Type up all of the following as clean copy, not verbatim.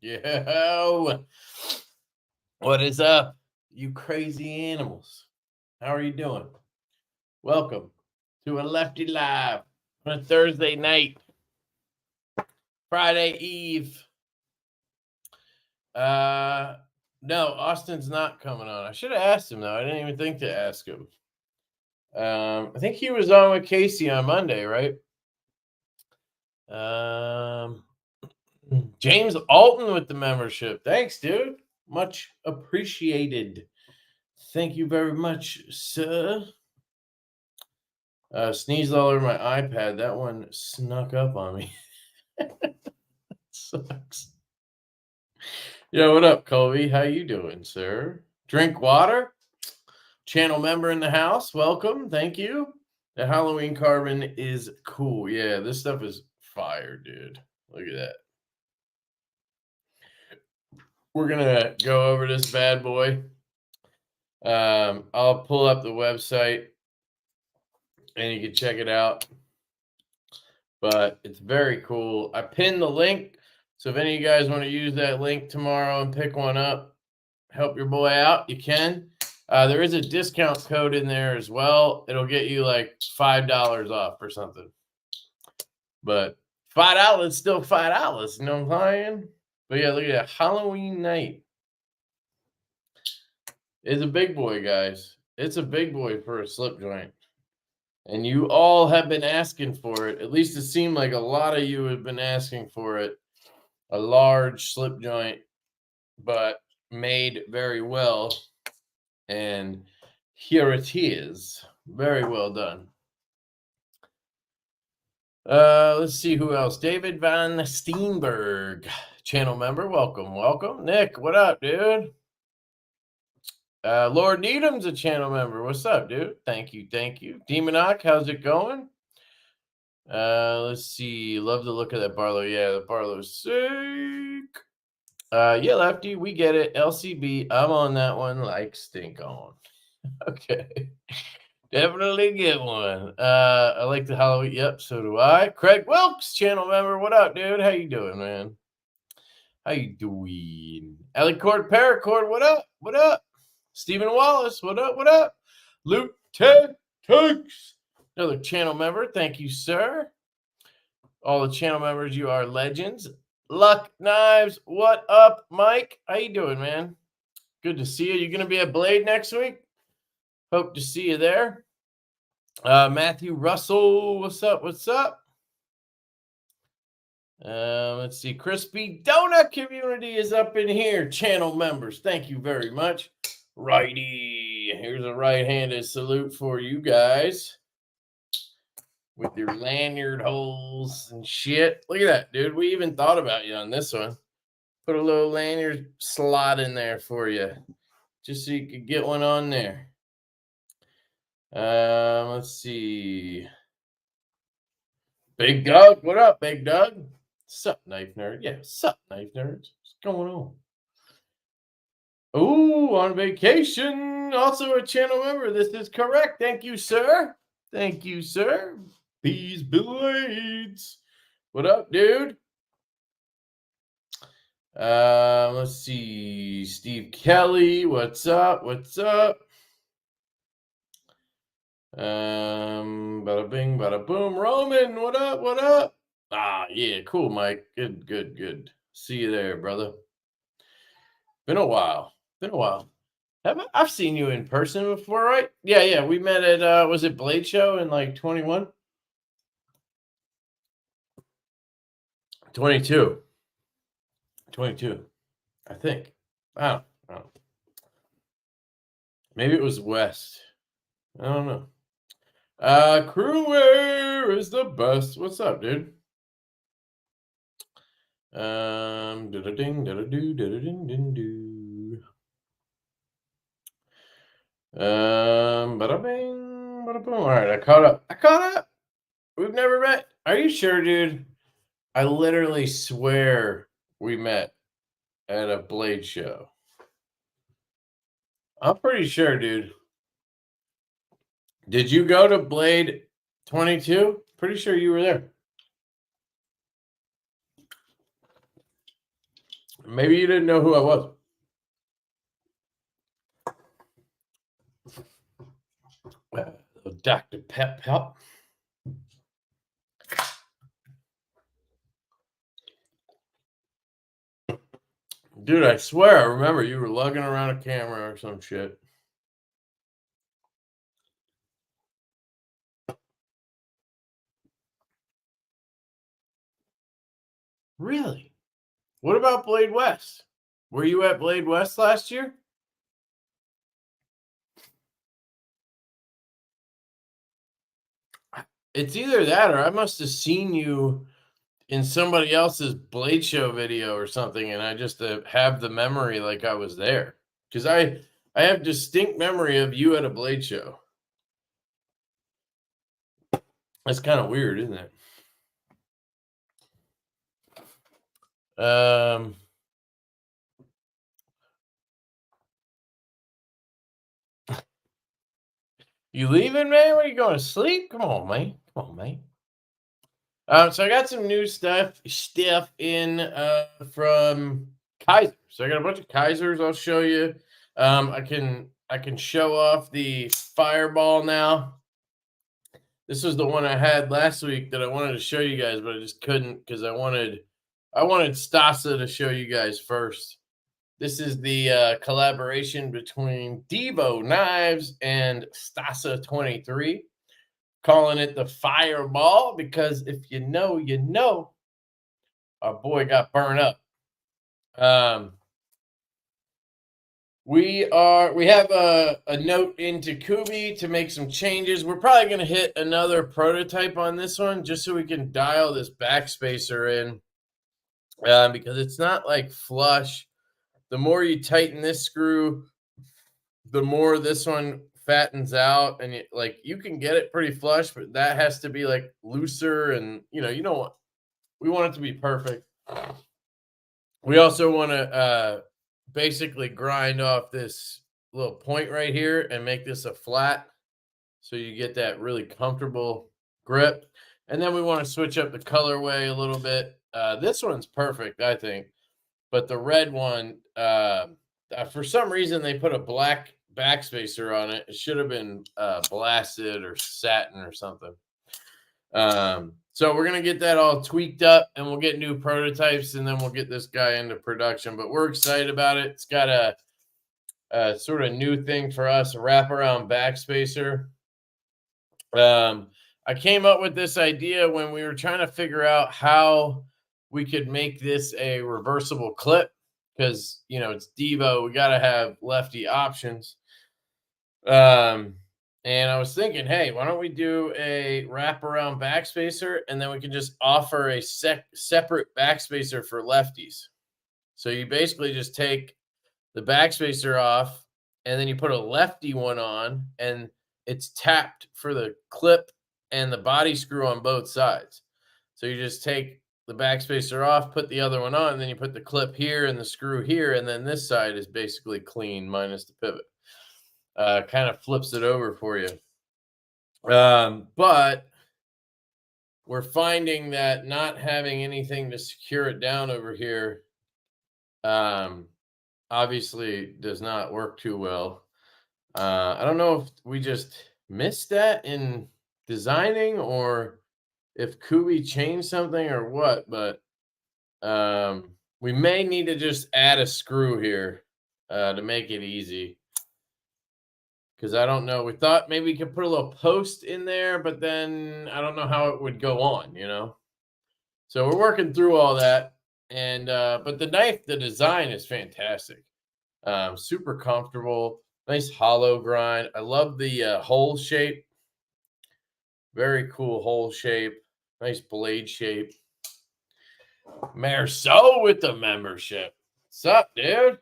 Yo, what is up, you crazy animals? How are you doing? Welcome to a Lefty Live on a Thursday night, Friday Eve. No, Austin's not coming on. I should have asked him, though. I didn't even think to ask him. I think he was on with Casey on Monday, right? James Alton with the membership. Thanks, dude. Much appreciated. Thank you very much, sir. Sneezed all over my iPad. That one snuck up on me. Sucks. Yo, what up, Colby? How you doing, sir? Drink water. Channel member in the house. Welcome. Thank you. The Halloween carbon is cool. Yeah, this stuff is fire, dude. Look at that. We're going to go over this bad boy. I'll pull up the website and you can check it out. But it's very cool. I pinned the link. So if any of you guys want to use that link tomorrow and pick one up, help your boy out, you can. There is a discount code in there as well. It'll get you like $5 off or something. But $5 is still $5. You know what I'm saying? But yeah, look at that. Halloween night. It's a big boy, guys. It's a big boy for a slip joint. And you all have been asking for it. At least it seemed like a lot of you have been asking for it. A large slip joint, but made very well. And here it is. Very well done. Let's see who else. David Van Steenberg, channel member. Welcome, welcome. Nick, what up, dude? Lord Needham's a channel member. What's up, dude? Thank you, thank you. Demonoc, how's it going? Let's see. Love the look of that Barlow. Yeah, the Barlow's sick. Yeah, Lefty, we get it. LCB, I'm on that one like stink on. Okay. Definitely get one. I like the Halloween. Yep, so do I. Craig Wilkes, channel member. What up, dude? How you doing, man? How you doing? Alicord Paracord, what up? What up? Stephen Wallace, what up? What up? Luke Ted Takes, another channel member. Thank you, sir. All the channel members, you are legends. Luck Knives, what up, Mike? How you doing, man? Good to see you. You gonna be at Blade next week? Hope to see you there. Matthew Russell, what's up? What's up? Let's see. Crispy Donut Community is up in here. Channel members, thank you very much. Righty. Here's a right-handed salute for you guys with your lanyard holes and shit. Look at that, dude. We even thought about you on this one. Put a little lanyard slot in there for you just so you could get one on there. Let's see. Big Doug, what up, Big Doug? Sup, knife nerd? Yeah, sup, knife nerds? What's going on? Oh, on vacation. Also a channel member. This is correct. Thank you, sir. Thank you, sir. These blades. What up, dude? Let's see. Steve Kelly, what's up? What's up? Bada bing, bada boom. Roman, what up? What up? Ah, yeah, cool, Mike. Good, good, good. See you there, brother. Been a while. Been a while. I've seen you in person before, right? Yeah. We met at was it Blade Show in like 21? 22. 22. I think. I don't know. Maybe it was West. I don't know. Crewwear is the best. What's up, dude? Da-da-ding, da-da-do, da-da-ding-ding-do. Bada bing, bada boom. All right, I caught up. We've never met. Are you sure, dude? I literally swear we met at a Blade show. I'm pretty sure, dude. Did you go to Blade 22? Pretty sure you were there. Maybe you didn't know who I was. Dr. Pep. Dude, I swear I remember you were lugging around a camera or some shit. Really? What about Blade West? Were you at Blade West last year? It's either that or I must have seen you in somebody else's Blade Show video or something, and I just have the memory like I was there. Because I have distinct memory of you at a Blade Show. That's kind of weird, isn't it? You leaving, man? What are you going to sleep? Come on, man. Come on, man. So I got some new stuff in from Kaiser. So I got a bunch of Kaisers I'll show you. I can show off the Fireball now. This was the one I had last week that I wanted to show you guys, but I just couldn't because I wanted Stasa to show you guys first. This is the collaboration between Divo Knives and Stasa 23. Calling it the Fireball because if you know, you know. Our boy got burned up. We have a note into Kubi to make some changes. We're probably going to hit another prototype on this one just so we can dial this backspacer in because it's not like flush. The more you tighten this screw, the more this one fattens out, and you can get it pretty flush, but that has to be like looser, and you don't want. We want it to be perfect. We also want to basically grind off this little point right here and make this a flat so you get that really comfortable grip. And then we want to switch up the colorway a little bit. This one's perfect, I think, but the red one, for some reason, they put a black backspacer on it. It should have been blasted or satin or something. So we're going to get that all tweaked up and we'll get new prototypes and then we'll get this guy into production. But we're excited about it. It's got a sort of new thing for us, a wraparound backspacer. I came up with this idea when we were trying to figure out how we could make this a reversible clip because, it's Divo. We got to have lefty options. And I was thinking, hey, why don't we do a wraparound backspacer and then we can just offer a separate backspacer for lefties. So you basically just take the backspacer off and then you put a lefty one on and it's tapped for the clip and the body screw on both sides. So you just take the backspacer off, put the other one on, and then you put the clip here and the screw here, and then this side is basically clean minus the pivot. Kind of flips it over for you. But we're finding that not having anything to secure it down over here obviously does not work too well. I don't know if we just missed that in designing or if Kubi changed something or what, but we may need to just add a screw here to make it easy. Because I don't know. We thought maybe we could put a little post in there, but then I don't know how it would go on, So we're working through all that. And but the knife, the design is fantastic. Super comfortable. Nice hollow grind. I love the hole shape. Very cool hole shape. Nice blade shape. Marceau with the membership. What's up, dude?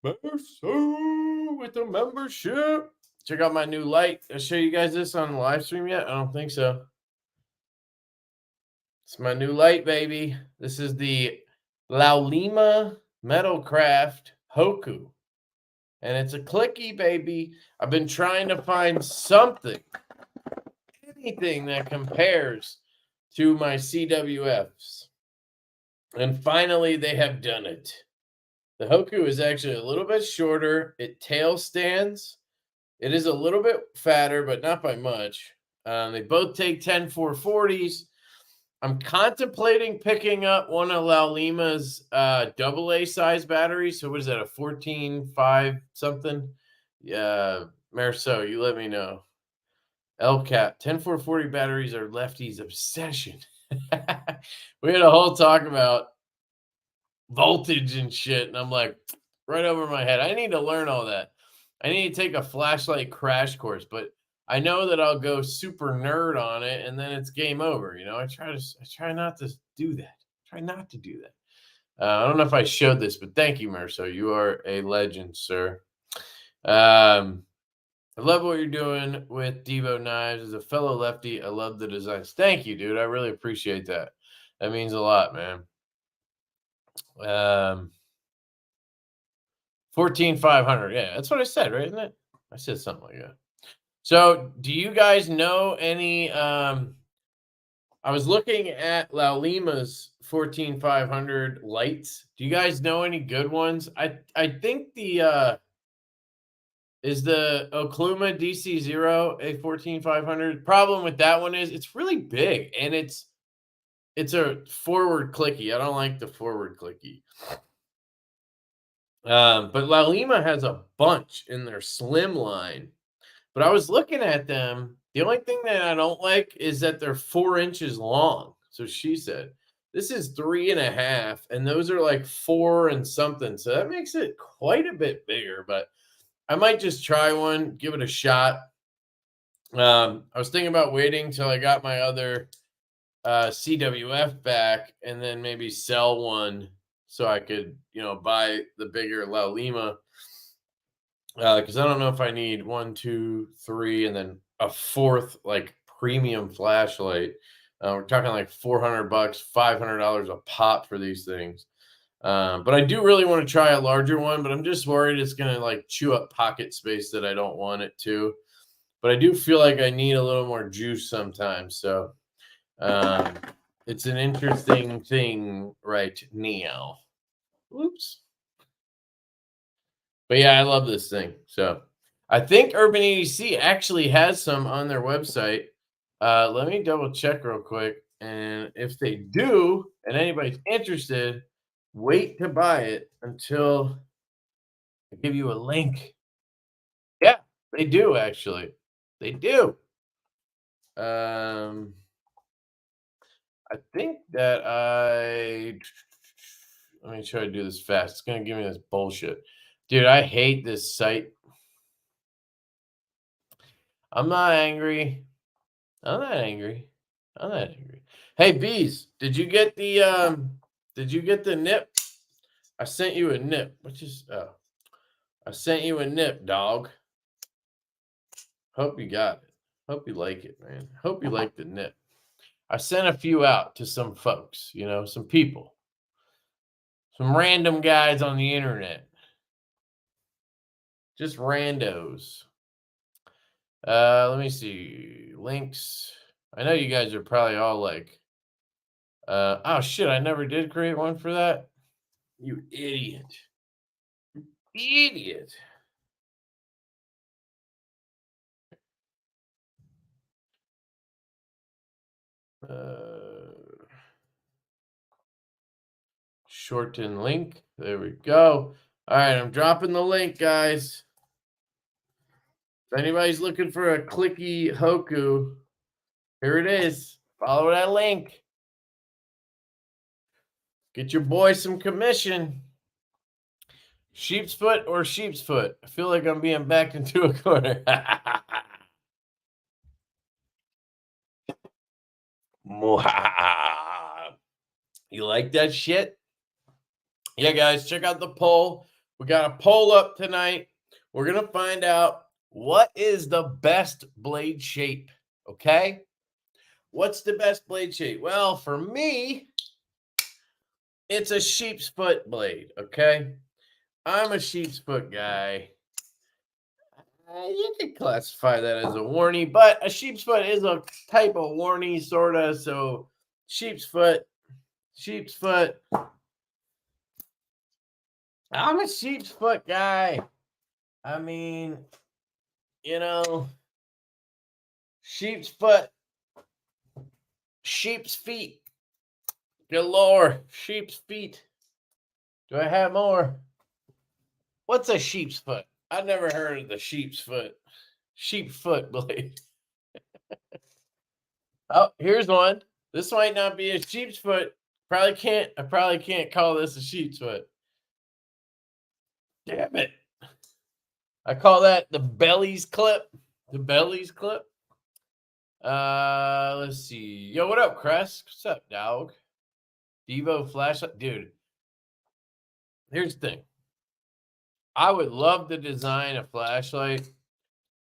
Marceau with the membership. Check out my new light. Did I show you guys this on the live stream yet? I don't think so. It's my new light, baby. This is the Laulima Metalcraft Hoku. And it's a clicky, baby. I've been trying to find something, anything that compares to my CWFs. And finally, they have done it. The Hoku is actually a little bit shorter. It tail stands. It is a little bit fatter, but not by much. They both take 10-440s. I'm contemplating picking up one of Lima's AA size batteries. So what is that, a 14.5 something? Yeah, Marceau, you let me know. LCAP, 10-440 batteries are Lefty's obsession. We had a whole talk about voltage and shit, and I'm like, right over my head. I need to learn all that. I need to take a flashlight crash course, but I know that I'll go super nerd on it, and then it's game over. You know, I try not to do that. Try not to do that. I don't know if I showed this, but thank you, Merso. You are a legend, sir. I love what you're doing with Divo knives. As a fellow lefty, I love the designs. Thank you, dude. I really appreciate that. That means a lot, man. 14,500. Yeah, that's what I said, right? Isn't it? I said something like that. So, do you guys know any? I was looking at Lima's 14,500 lights. Do you guys know any good ones? I think the is the Okluma DC0 a 14,500. Problem with that one is it's really big and it's a forward clicky. I don't like the forward clicky. But Lima has a bunch in their slim line. But I was looking at them. The only thing that I don't like is that they're 4 inches long. So she said, this is 3.5, and those are like 4 and something. So that makes it quite a bit bigger. But I might just try one, give it a shot. I was thinking about waiting till I got my other CWF back and then maybe sell one so I could, buy the bigger Lima. Because I don't know if I need 1, 2, 3, and then a fourth like premium flashlight. We're talking like $400, $500 a pop for these things. But I do really want to try a larger one, but I'm just worried it's going to like chew up pocket space that I don't want it to. But I do feel like I need a little more juice sometimes. So it's an interesting thing right now. Oops. But yeah, I love this thing. So I think Urban EDC actually has some on their website. Let me double check real quick. And if they do, and anybody's interested, wait to buy it until I give you a link. Yeah, they do actually. They do. I think that let me try to do this fast. It's gonna give me this bullshit. Dude, I hate this site. I'm not angry. I'm not angry. I'm not angry. Hey, Bees, did you get the nip? I sent you a nip. I sent you a nip, dog. Hope you got it. Hope you like it, man. Hope you like the nip. I sent a few out to some folks, some people. Some random guys on the internet. Just randos. Let me see. Links. I know you guys are probably all like, oh shit, I never did create one for that. You idiot. Idiot. Shorten link. There we go. All right, I'm dropping the link, guys. If anybody's looking for a clicky Hoku, here it is. Follow that link. Get your boy some commission. Sheep's foot or sheep's foot? I feel like I'm being backed into a corner. You like that shit? Yeah, guys, check out the poll. We got a poll up tonight. We're going to find out what is the best blade shape, okay? What's the best blade shape? Well, for me, it's a sheep's foot blade, okay? I'm a sheep's foot guy. You could classify that as a warnie, but a sheep's foot is a type of warnie, sort of. So sheep's foot, Sheep's foot. I'm a sheep's foot guy. I mean, you know, sheep's foot, sheep's feet. Galore, sheep's feet. Do I have more? What's a sheep's foot? I've never heard of the sheep's foot. Sheep foot blade. Oh, here's one. This might not be a sheep's foot. I probably can't call this a sheep's foot. Damn it. I call that the bellies clip. The bellies clip. Let's see. Yo, what up, Crest? What's up, dog? Divo flashlight. Dude, here's the thing. I would love to design a flashlight,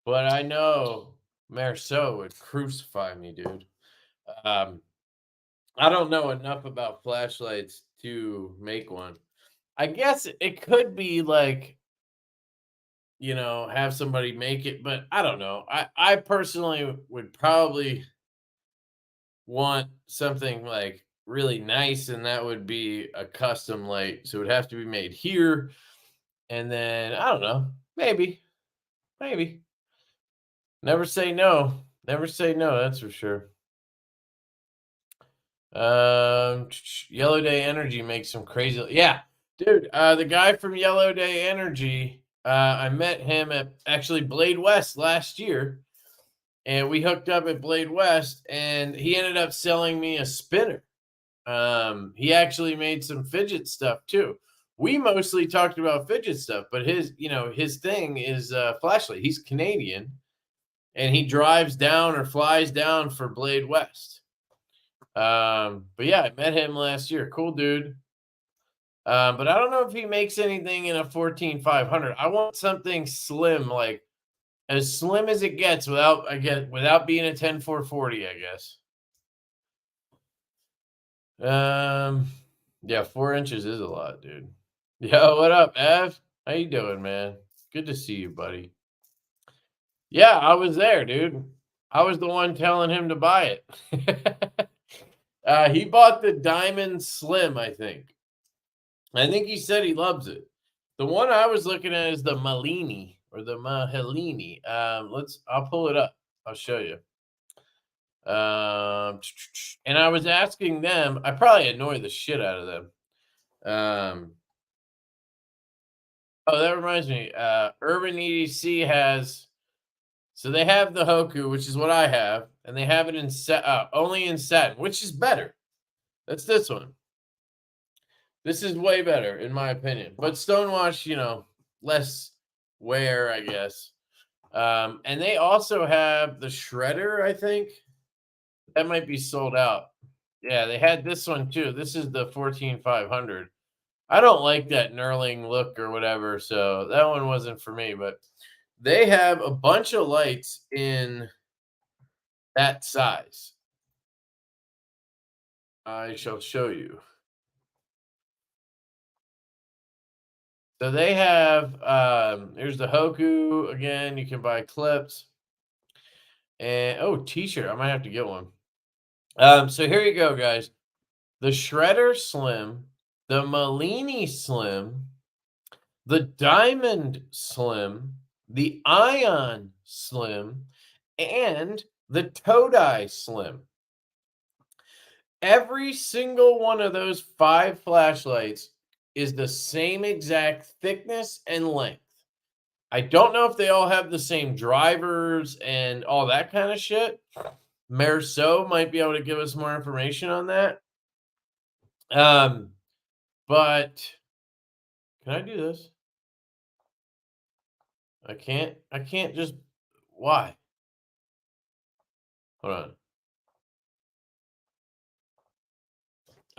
but I know Marceau would crucify me, dude. I don't know enough about flashlights to make one. I guess it could be like, you know, have somebody make it, but I don't know. I personally would probably want something like really nice, and that would be a custom light. So it would have to be made here. And then I don't know, maybe. Never say no. Never say no, that's for sure. Yellow Day Energy makes some crazy. Yeah, dude. The guy from Yellow Day Energy. I met him at actually Blade West last year, and we hooked up at Blade West, and he ended up selling me a spinner. He actually made some fidget stuff too. We mostly talked about fidget stuff, but his thing is flashlight. He's Canadian, and he drives down or flies down for Blade West. But yeah, I met him last year. Cool dude. But I don't know if he makes anything in a 14500. I want something slim, like as slim as it gets without being a 10440, I guess. Yeah, 4 inches is a lot, dude. Yo, what up, Ev? How you doing, man? Good to see you, buddy. Yeah, I was there, dude. I was the one telling him to buy it. He bought the Diamond Slim, I think. I think he said he loves it. The one I was looking at is the Malini or the Mahalini. I'll pull it up. I'll show you. And I was asking them, I probably annoy the shit out of them. Oh, that reminds me. Urban EDC has, so they have the Hoku, which is what I have, and they have it in only in satin, which is better. That's this one. This is way better, in my opinion. But Stonewash, less wear, I guess. And they also have the Shredder, I think. That might be sold out. Yeah, they had this one too. This is the 14500. I don't like that knurling look or whatever, so that one wasn't for me. But they have a bunch of lights in that size. I shall show you. So they have, here's the Hoku. Again, you can buy clips. And, t-shirt. I might have to get one. So here you go, guys. The Shredder Slim, the Malini Slim, the Diamond Slim, the Ion Slim, and the Todai Slim. Every single one of those 5 flashlights is the same exact thickness and length. I don't know if they all have the same drivers and all that kind of shit. Marceau might be able to give us more information on that. But can I do this? I can't just, why? Hold on.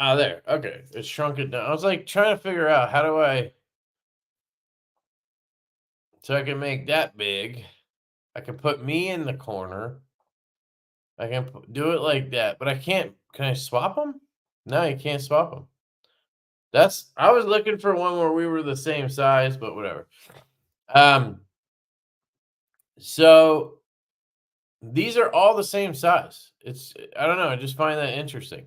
Ah, there. Okay. It shrunk it down. I was like trying to figure out how do I, so I can make that big. I can put me in the corner. I can do it like that, but I can't. Can I swap them? No, you can't swap them. I was looking for one where we were the same size, but whatever. So these are all the same size. I don't know. I just find that interesting.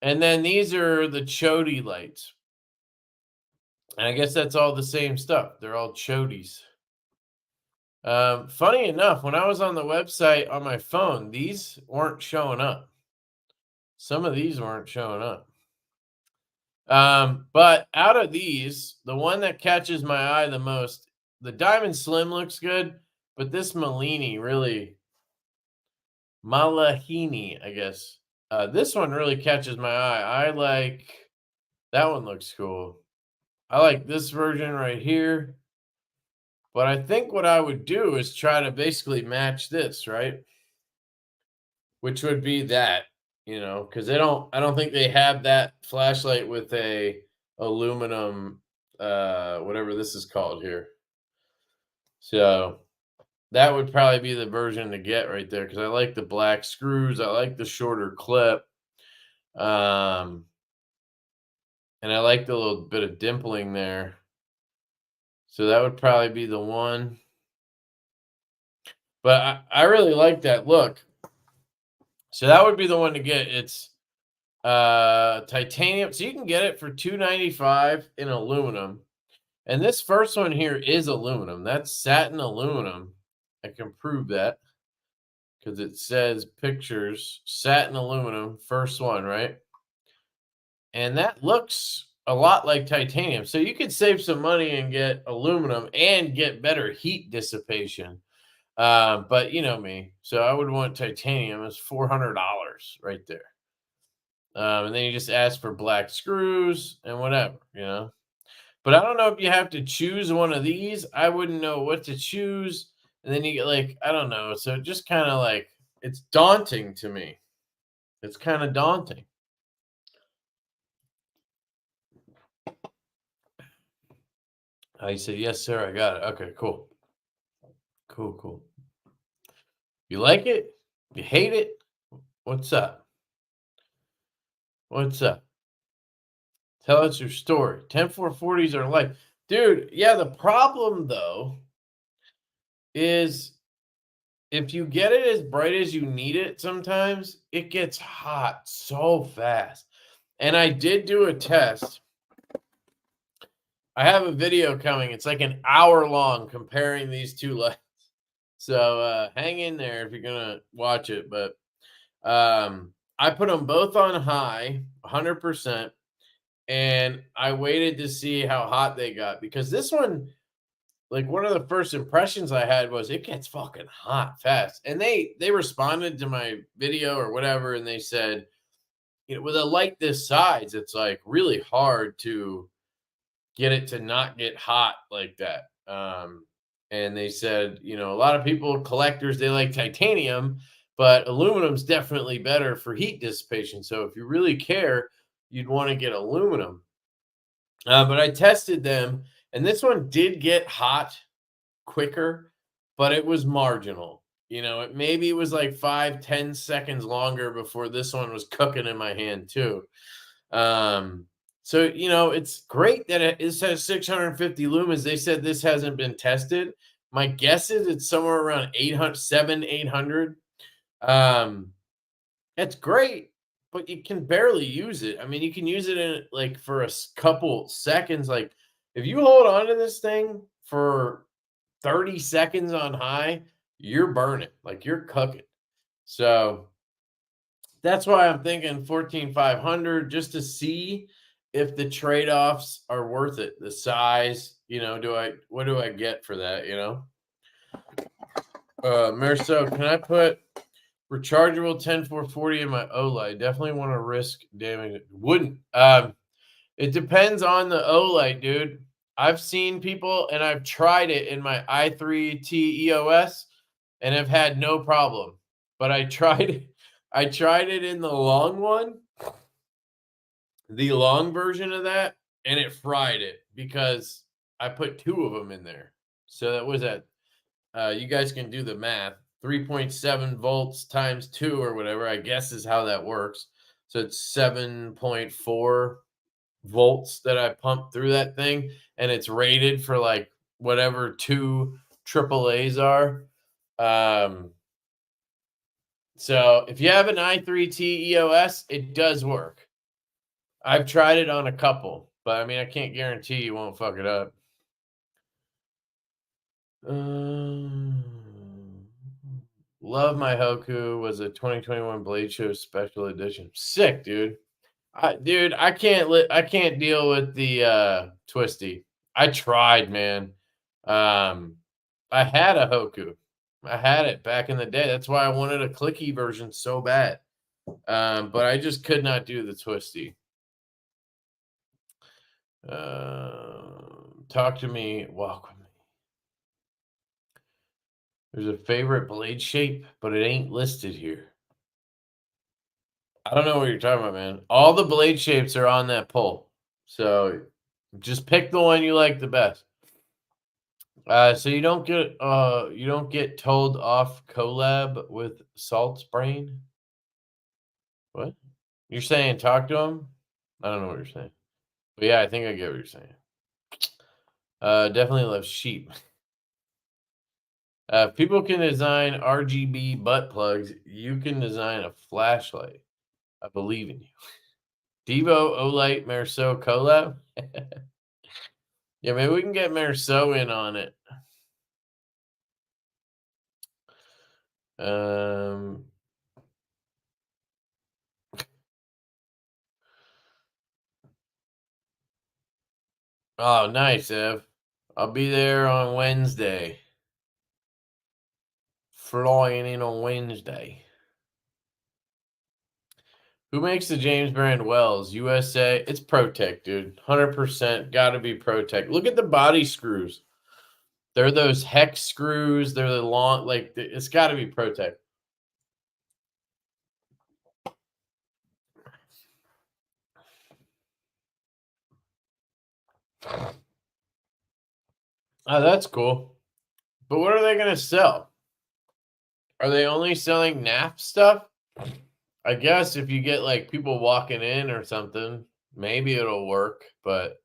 And then these are the chody lights. And I guess that's all the same stuff. They're all chodies. Funny enough, when I was on the website on my phone, these weren't showing up. Some of these weren't showing up. But out of these, the one that catches my eye the most, the Diamond Slim looks good, but this Malahini, I guess. This one really catches my eye. I like that one, looks cool. I like this version right here. But I think what I would do is try to basically match this, right? Which would be that, because I don't think they have that flashlight with a aluminum, whatever this is called here. So that would probably be the version to get right there, because I like the black screws. I like the shorter clip. And I like the little bit of dimpling there. So that would probably be the one. But I really like that look. So that would be the one to get. It's titanium. So you can get it for $295 in aluminum. And this first one here is aluminum. That's satin aluminum. I can prove that because it says pictures, satin aluminum, first one, right? And that looks a lot like titanium. So you could save some money and get aluminum and get better heat dissipation. But you know me, so I would want titanium. It's $400 right there. And then you just ask for black screws and whatever. But I don't know if you have to choose one of these. I wouldn't know what to choose. And then you get I don't know. So just kind of it's daunting to me. It's kind of daunting. I said, yes, sir. I got it. Okay, cool. Cool. You like it? You hate it? What's up? What's up? Tell us your story. 10440s are life. Dude, yeah, the problem though is if you get it as bright as you need it, sometimes it gets hot so fast. And I did do a test. I have a video coming. It's like an hour long comparing these two lights. So hang in there if you're gonna watch it. But I put them both on high, 100%. And I waited to see how hot they got, because this one, one of the first impressions I had was it gets fucking hot fast. And they responded to my video or whatever, and they said, with a light this size, it's really hard to get it to not get hot like that. And they said, a lot of people, collectors, they like titanium, but aluminum's definitely better for heat dissipation. So if you really care, you'd want to get aluminum. But I tested them, and this one did get hot quicker, but it was marginal. Maybe it was 5-10 seconds longer before this one was cooking in my hand too. So it's great that it says 650 lumens. They said this hasn't been tested. My guess is it's somewhere around 800. That's great, but you can barely use it. I mean, you can use it in for a couple seconds. If you hold on to this thing for 30 seconds on high, you're burning, you're cooking. So that's why I'm thinking 14500, just to see if the trade-offs are worth it. The size, what do I get for that, Marceau, can I put rechargeable 10440 in my OLED? Definitely want to risk damage it. Wouldn't. It depends on the OLED, dude. I've seen people, and I've tried it in my i3T EOS, and have had no problem. But I tried it in the long one, the long version of that, and it fried it because I put 2 of them in there. So that was that. You guys can do the math. 3.7 volts times 2 or whatever, I guess, is how that works. So it's 7.4 volts that I pumped through that thing, and it's rated for whatever 2 AAAs are. So if you have an i3T EOS, it does work. I've tried it on a couple, but I mean, I can't guarantee you won't fuck it up. Um, Love My Hoku was a 2021 Blade Show special edition. Sick, dude. Dude, I can't deal with the twisty. I tried, man. Um I had a Hoku. I had it back in the day. That's why I wanted a clicky version so bad. But I just could not do the twisty. Talk to me, welcome me. There's a favorite blade shape, but it ain't listed here. I don't know what you're talking about, man. All the blade shapes are on that poll. So just pick the one you like the best. So you don't get told off collab with Salt's Brain? What? You're saying talk to him? I don't know what you're saying. But yeah, I think I get what you're saying. Definitely love sheep. If people can design RGB butt plugs, you can design a flashlight. I believe in you. Divo, Olight, Merceau collab. Yeah, maybe we can get Merceau in on it. Um, oh, nice, Ev. I'll be there on Wednesday. Flying in on Wednesday. Who makes the James Brand Wells? USA. It's Protec, dude. 100% got to be Protec. Look at the body screws. They're those hex screws. They're the long, like, it's got to be Protec. Oh, that's cool. But what are they going to sell? Are they only selling NAF stuff? I guess if you get like people walking in or something, maybe it'll work. But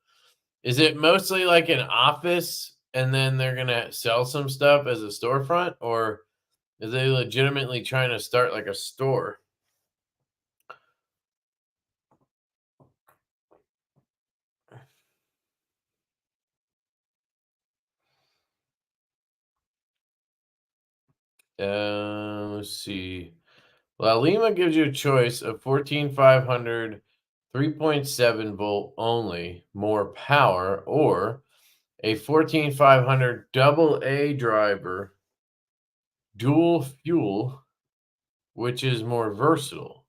is it mostly like an office and then they're going to sell some stuff as a storefront? Or is they legitimately trying to start like a store? Let's see. La Lima gives you a choice of 14500 3.7 volt only, more power, or a 14500 double A driver, dual fuel, which is more versatile.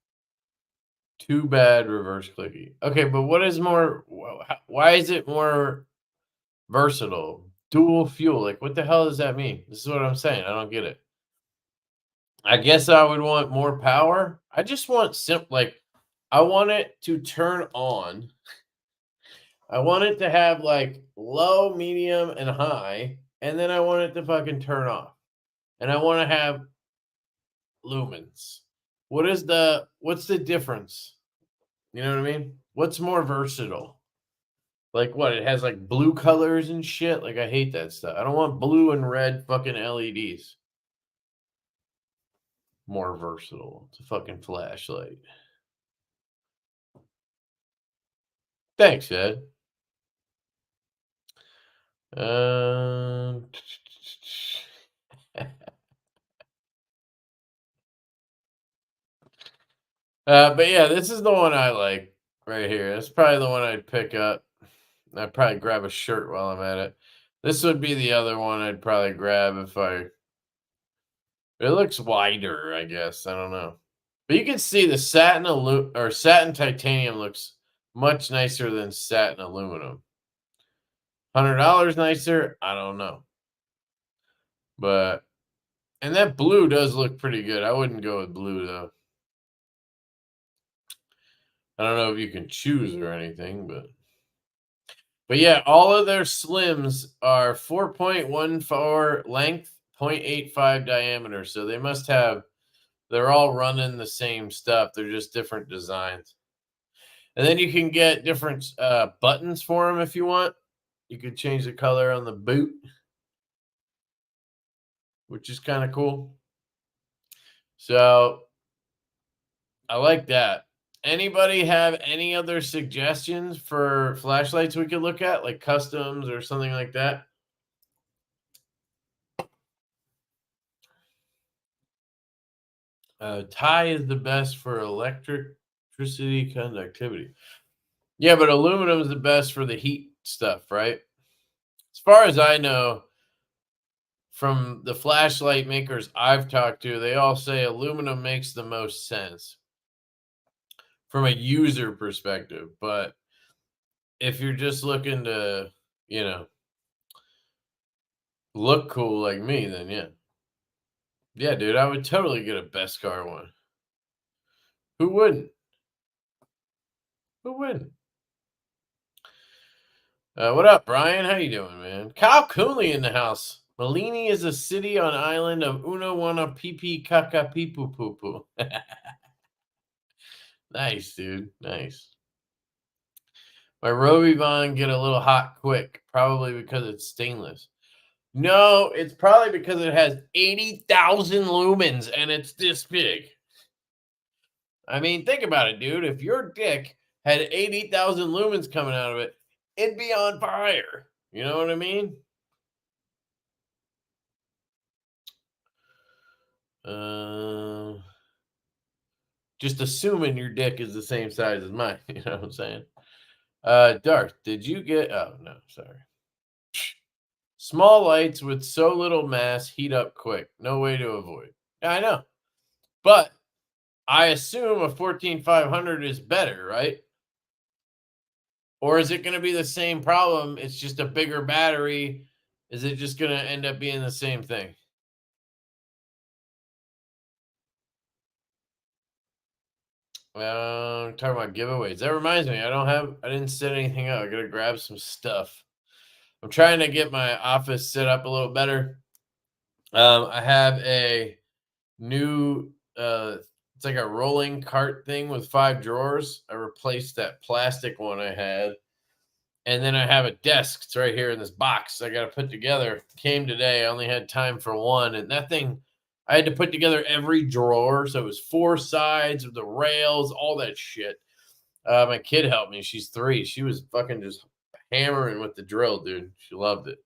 Too bad reverse clicky. Okay, but what is more? Why is it more versatile? Dual fuel. Like, what the hell does that mean? This is what I'm saying. I don't get it. I guess I would want more power. I just want like I want it to turn on. I want it to have like low, medium, and high, and then I want it to fucking turn off. And I want to have lumens. What's the difference? You know what I mean? What's more versatile? Like what? It has like blue colors and shit. Like I hate that stuff. I don't want blue and red fucking LEDs. More versatile. It's a fucking flashlight. Thanks, Ed. Um, but yeah, this is the one I like right here. That's probably the one I'd pick up. I'd probably grab a shirt while I'm at it. This would be the other one I'd probably grab if I. It looks wider, I guess. I don't know, but you can see the satin titanium looks much nicer than satin aluminum. $100 nicer? I don't know, but and that blue does look pretty good. I wouldn't go with blue though. I don't know if you can choose or anything, but yeah, all of their slims are 4.14 length, 0.85 diameter. So they must have they're all running the same stuff. They're just different designs. And then you can get different buttons for them if you want. You could change the color on the boot, which is kind of cool. So I like that. Anybody have any other suggestions for flashlights we could look at, like customs or something like that? Tie is the best for electricity conductivity. Yeah, but aluminum is the best for the heat stuff, right? As far as I know, from the flashlight makers I've talked to, they all say aluminum makes the most sense from a user perspective. But if you're just looking to, you know, look cool like me, then yeah. Yeah, dude, I would totally get a Beskar one. Who wouldn't? Who wouldn't? What up, Brian? How you doing, man? Kyle Coonley in the house. Malini is a city on island of Unawana Pipi Kaka Pipu Pupu. Nice, dude. Nice. My Robivon get a little hot quick, probably because it's stainless. No, it's probably because it has 80,000 lumens and it's this big. I mean, think about it, dude. If your dick had 80,000 lumens coming out of it, it'd be on fire. You know what I mean? Just assuming your dick is the same size as mine. You know what I'm saying? Darth, did you get... Oh, no, sorry. Small lights with so little mass heat up quick. No way to avoid. Yeah, I know. But I assume a 14500 is better, right? Or is it going to be the same problem? It's just a bigger battery. Is it just going to end up being the same thing? Talking about giveaways. That reminds me, I didn't set anything up. I got to grab some stuff. I'm trying to get my office set up a little better. I have a new, it's like a rolling cart thing with 5 drawers. I replaced that plastic one I had. And then I have a desk. It's right here in this box I got to put together. Came today. I only had time for one. And that thing, I had to put together every drawer. So it was 4 sides of the rails, all that shit. My kid helped me. She's 3. She was fucking just hammering with the drill, dude. She loved it.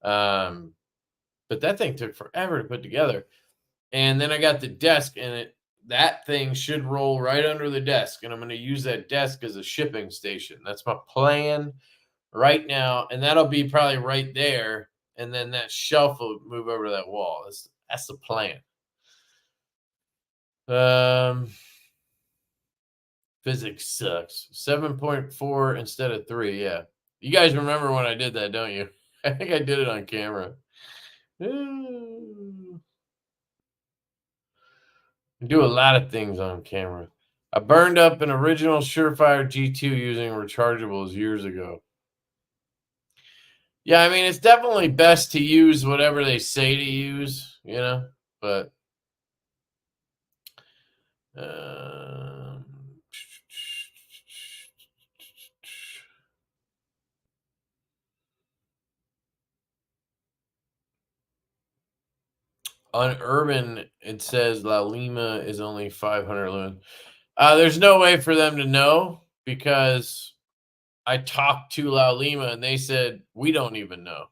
But that thing took forever to put together. And then I got the desk, and that thing should roll right under the desk. And I'm going to use that desk as a shipping station. That's my plan right now, and that'll be probably right there, and then that shelf will move over to that wall. That's the plan. Physics sucks. 7.4 instead of 3. Yeah, you guys remember when I did that, don't you? I think I did it on camera. I do a lot of things on camera. I burned up an original Surefire G2 using rechargeables years ago. Yeah, I mean, it's definitely best to use whatever they say to use, you know, but on Urban, it says La Lima is only 500 lumens. There's no way for them to know because I talked to La Lima and they said, we don't even know.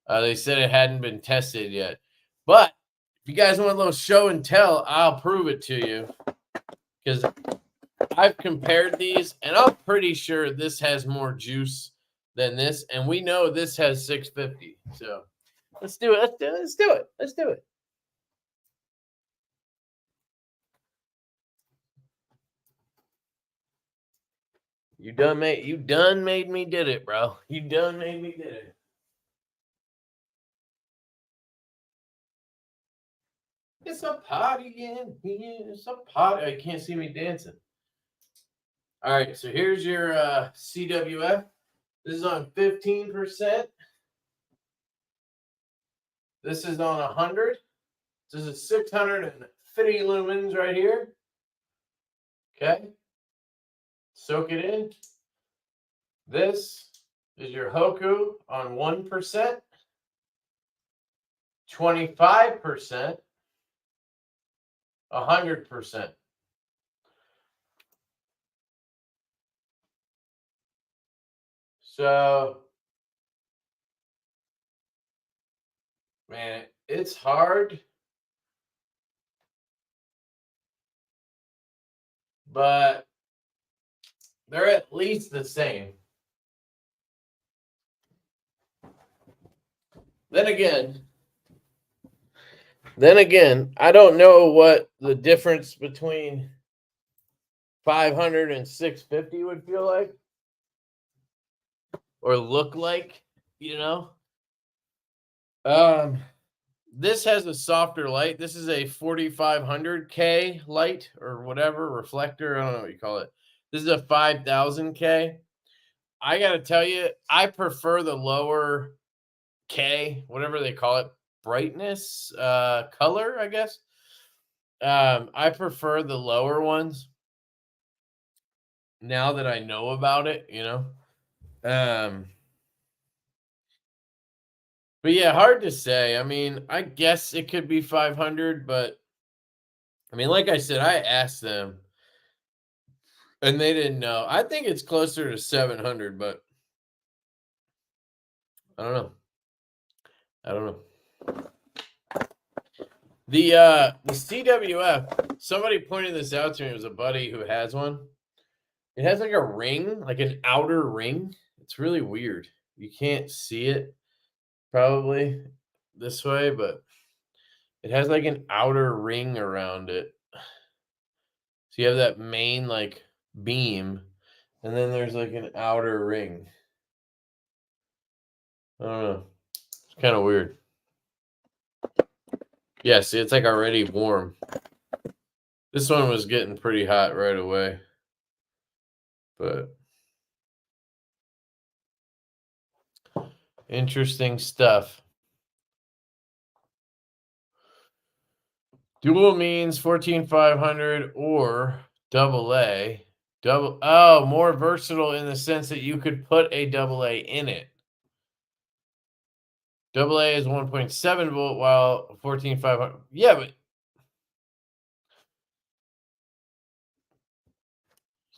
They said it hadn't been tested yet. But if you guys want a little show and tell, I'll prove it to you. Because I've compared these, and I'm pretty sure this has more juice than this. And we know this has 650. So let's do it. Let's do it. You done made me did it, bro. You done made me did it. It's a party in here. It's a party. I can't see me dancing. All right, so here's your CWF. This is on 15%. This is on 100. This is 650 lumens right here. Okay. Soak it in. This is your Hoku on 1%, 25%, 100%. So, man, it's hard, but they're at least the same. Then again, I don't know what the difference between 500 and 650 would feel like or look like, you know. This has a softer light. This is a 4500K light or whatever reflector. I don't know what you call it. This is a 5000K. I got to tell you, I prefer the lower K, whatever they call it, brightness, color, I guess. I prefer the lower ones now that I know about it, you know. But yeah, hard to say. I mean, I guess it could be 500, but I mean, like I said, I asked them and they didn't know. I think it's closer to 700, but I don't know. I don't know. The CWF, somebody pointed this out to me. It was a buddy who has one. It has like a ring, like an outer ring. It's really weird. You can't see it probably this way, but it has like an outer ring around it. So you have that main like beam, and then there's like an outer ring. I don't know. It's kind of weird. Yeah, see, it's like already warm. This one was getting pretty hot right away. But interesting stuff. Dual means 14500 or double A. More versatile in the sense that you could put a double A in it. Double A is 1.7 volt while 14500. Yeah, but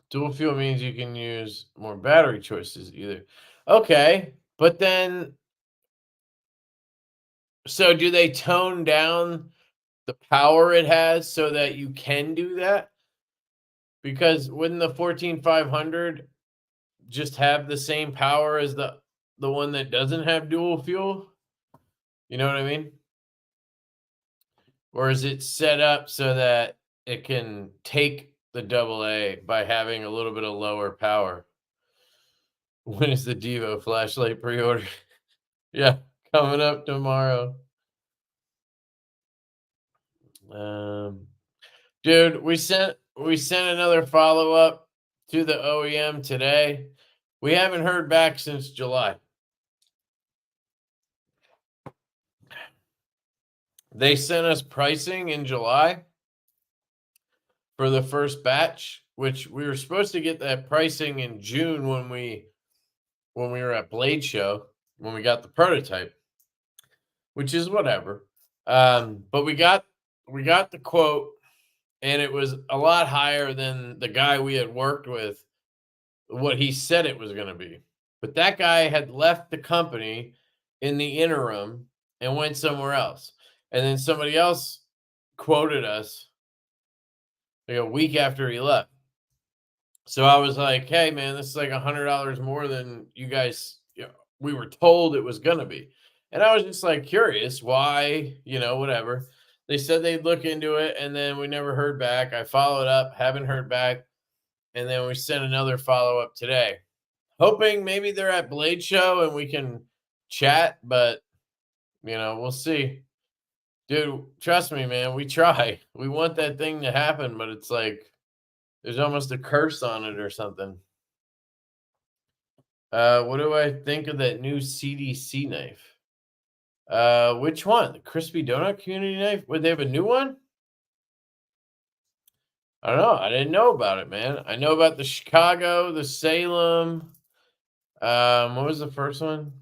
dual fuel means you can use more battery choices either. Okay, but then so do they tone down the power it has so that you can do that? Because wouldn't the 14500 just have the same power as the one that doesn't have dual fuel? You know what I mean? Or is it set up so that it can take the double A by having a little bit of lower power? When is the Divo flashlight pre-order? Yeah, coming up tomorrow. Dude, we sent another follow-up to the OEM today. We haven't heard back since July. They sent us pricing in July for the first batch, which we were supposed to get that pricing in June when we were at Blade Show, when we got the prototype, which is whatever. But we got the quote, and it was a lot higher than the guy we had worked with, what he said it was going to be. But that guy had left the company in the interim and went somewhere else. And then somebody else quoted us like a week after he left. So I was like, hey, man, this is like $100 more than you guys, we were told it was going to be. And I was just like curious why, whatever. They said they'd look into it, and then we never heard back. I followed up, haven't heard back. And then we sent another follow-up today, hoping maybe they're at Blade Show and we can chat, but, we'll see. Dude, trust me, man, we try. We want that thing to happen, but it's like there's almost a curse on it or something. What do I think of that new CDC knife? Which one? The Crispy Donut Community Knife? Would they have a new one? I don't know. I didn't know about it, man. I know about the Chicago, the Salem. What was the first one?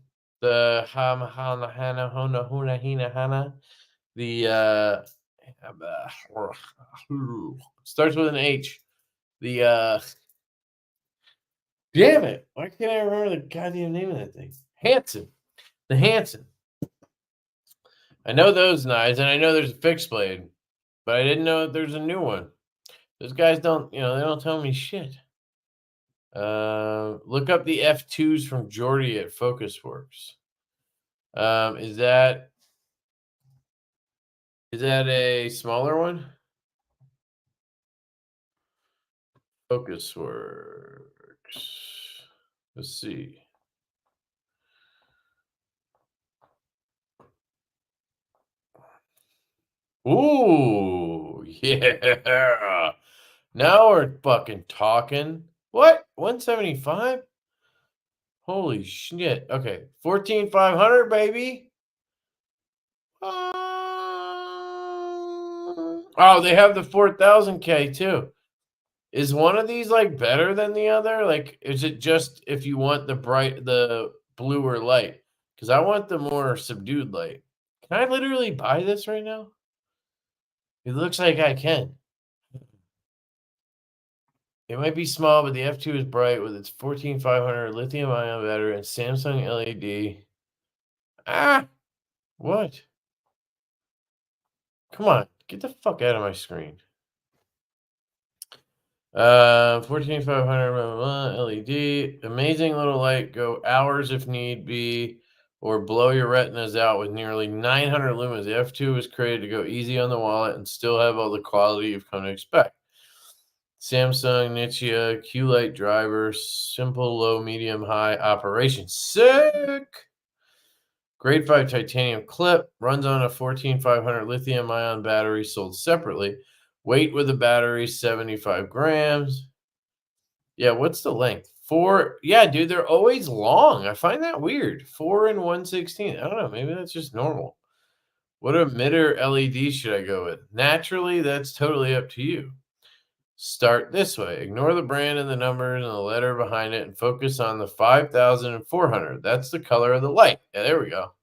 The the starts with an H. The Damn it. Why can't I remember the goddamn name of that thing? Hanson. The Hanson. I know those knives, and I know there's a fixed blade, but I didn't know that there's a new one. Those guys don't, they don't tell me shit. Look up the F2s from Jordy at Focusworks. Is that a smaller one? Focusworks. Let's see. Ooh, yeah. Now we're fucking talking. What? 175? Holy shit. Okay. 14,500, baby. Oh, they have the 4,000K too. Is one of these like better than the other? Like, is it just if you want the bluer light? Because I want the more subdued light. Can I literally buy this right now? It looks like I can. It might be small, but the F2 is bright with its 14,500 lithium-ion battery and Samsung LED. Ah! What? Come on. Get the fuck out of my screen. 14,500 LED. Amazing little light. Go hours if need be, or blow your retinas out with nearly 900 lumens. The F2 was created to go easy on the wallet and still have all the quality you've come to expect. Samsung Nichia Q-Light driver, simple, low, medium, high operation. Sick! Grade 5 titanium clip, runs on a 14,500 lithium-ion battery sold separately. Weight with the battery, 75 grams. Yeah, what's the length? 4. Yeah, dude, they're always long. I find that weird. 4 and 1/16. I don't know. Maybe that's just normal. What emitter LED should I go with? Naturally, that's totally up to you. Start this way. Ignore the brand and the numbers and the letter behind it and focus on the 5,400. That's the color of the light. Yeah, there we go.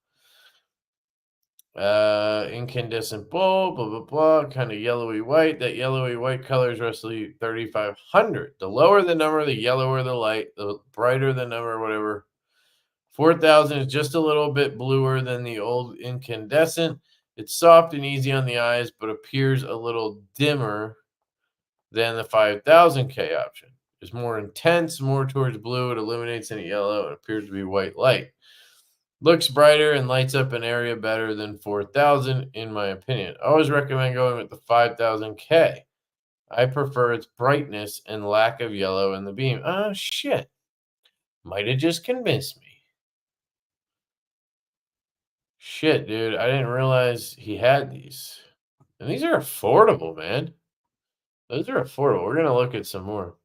Incandescent bulb, blah, blah, blah, kind of yellowy white. That yellowy white color is roughly 3,500. The lower the number, the yellower the light, the brighter the number, whatever. 4,000 is just a little bit bluer than the old incandescent. It's soft and easy on the eyes, but appears a little dimmer than the 5,000K option. It's more intense, more towards blue. It eliminates any yellow and appears to be white light. Looks brighter and lights up an area better than 4,000, in my opinion. I always recommend going with the 5,000K. I prefer its brightness and lack of yellow in the beam. Oh, shit. Might have just convinced me. Shit, dude. I didn't realize he had these. And these are affordable, man. Those are affordable. We're going to look at some more.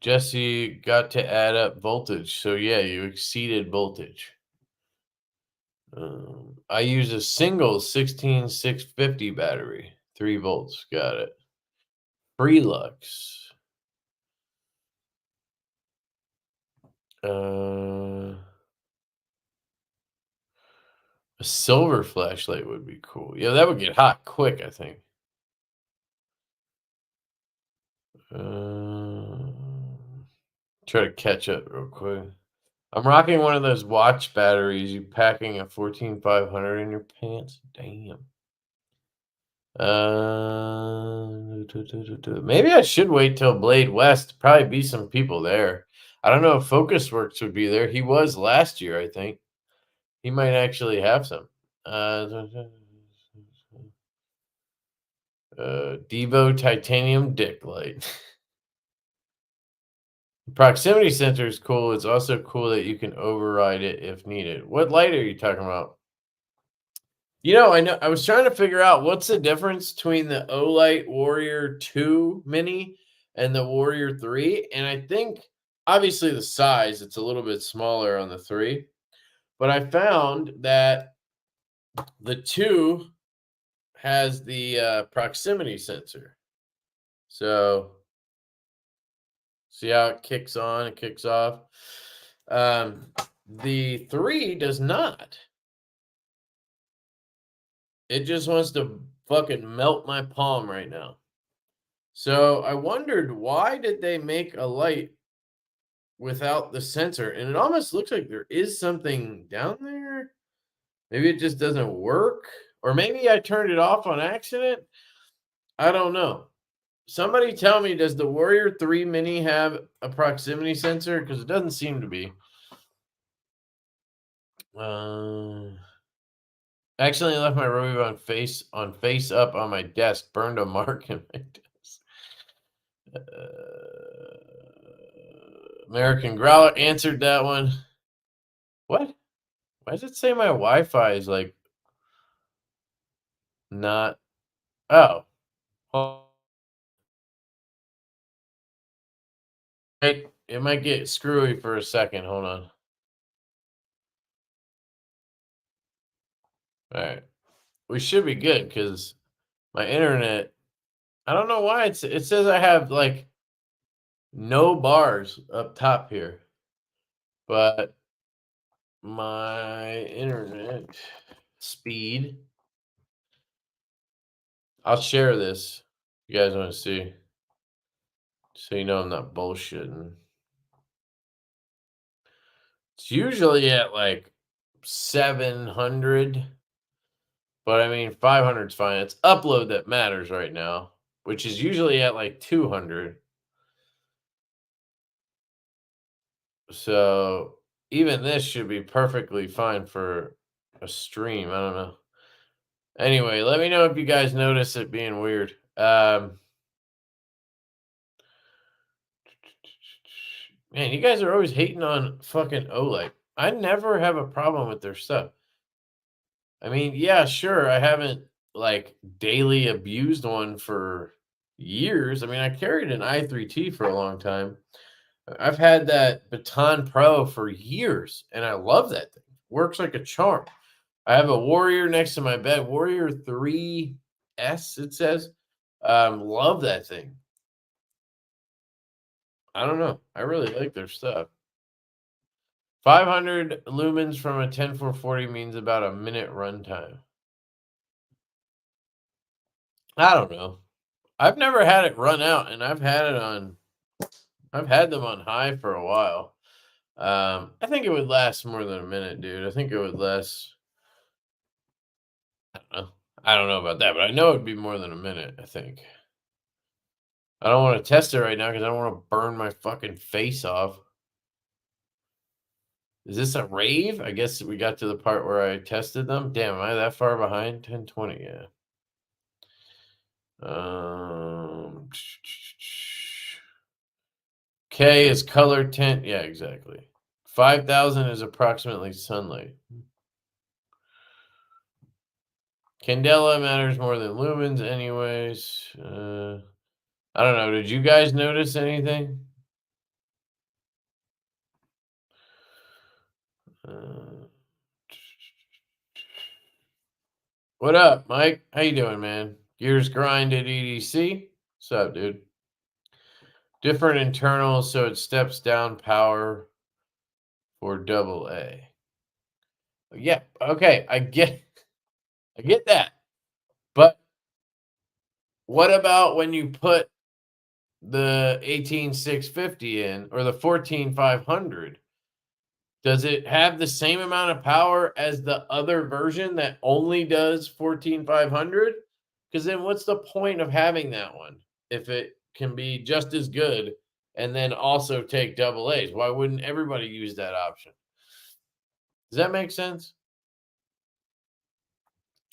Jesse got to add up voltage. So, yeah, you exceeded voltage. I use a single 16650 battery, 3 volts. Got it. Prelux. A silver flashlight would be cool. Yeah, that would get hot quick, I think. Try to catch up real quick. I'm rocking one of those watch batteries. You packing a 14,500 in your pants? Damn. Maybe I should wait till Blade West. Probably be some people there. I don't know if Focusworks would be there. He was last year, I think. He might actually have some. Divo titanium dick light. Proximity sensor is cool. It's also cool that you can override it if needed. What light are you talking about? I was trying to figure out what's the difference between the Olight Warrior 2 Mini and the Warrior 3. And I think, obviously, the size, it's a little bit smaller on the 3. But I found that the 2 has the proximity sensor. So, see how it kicks on, it kicks off. The 3 does not. It just wants to fucking melt my palm right now. So I wondered, why did they make a light without the sensor? And it almost looks like there is something down there. Maybe it just doesn't work, or maybe I turned it off on accident. I don't know. Somebody tell me, does the Warrior 3 Mini have a proximity sensor? Because it doesn't seem to be. Accidentally left my robe on face up on my desk. Burned a mark in my desk. American Growler answered that one. What? Why does it say my Wi-Fi is like not? Oh, it might get screwy for a second. Hold on. All right, we should be good because my internet. I don't know why it says I have like no bars up top here, but my internet speed. I'll share this. You guys want to see, so you know I'm not bullshitting. It's usually at like 700, but I mean 500 is fine. It's upload that matters right now, which is usually at like 200. So even this should be perfectly fine for a stream. I don't know. Anyway, let me know if you guys notice it being weird. Man, you guys are always hating on fucking OLED. I never have a problem with their stuff. I mean, yeah, sure, I haven't like daily abused one for years. I mean, I carried an i3T for a long time. I've had that Baton Pro for years, and I love that thing. Works like a charm. I have a Warrior next to my bed, Warrior 3S, it says. Love that thing. I don't know. I really like their stuff. 500 lumens from a 10440 means about a minute runtime. I don't know. I've never had it run out, and I've had them on high for a while. I think it would last more than a minute, dude. I think it would last. I don't know. I don't know about that, but I know it'd be more than a minute. I think. I don't want to test it right now because I don't want to burn my fucking face off. Is this a rave? I guess we got to the part where I tested them. Damn, am I that far behind? 1020, yeah. K is color tint. Yeah, exactly. 5,000 is approximately sunlight. Candela matters more than lumens, anyways. I don't know. Did you guys notice anything? What up, Mike? How you doing, man? Gears grinded EDC. What's up, dude? Different internals, so it steps down power for AA. Yeah, okay, I get that. But what about when you put the 18650 in, or the 14500? Does it have the same amount of power as the other version that only does 14500? Because then what's the point of having that one if it can be just as good and then also take double A's? Why wouldn't everybody use that option? Does that make sense?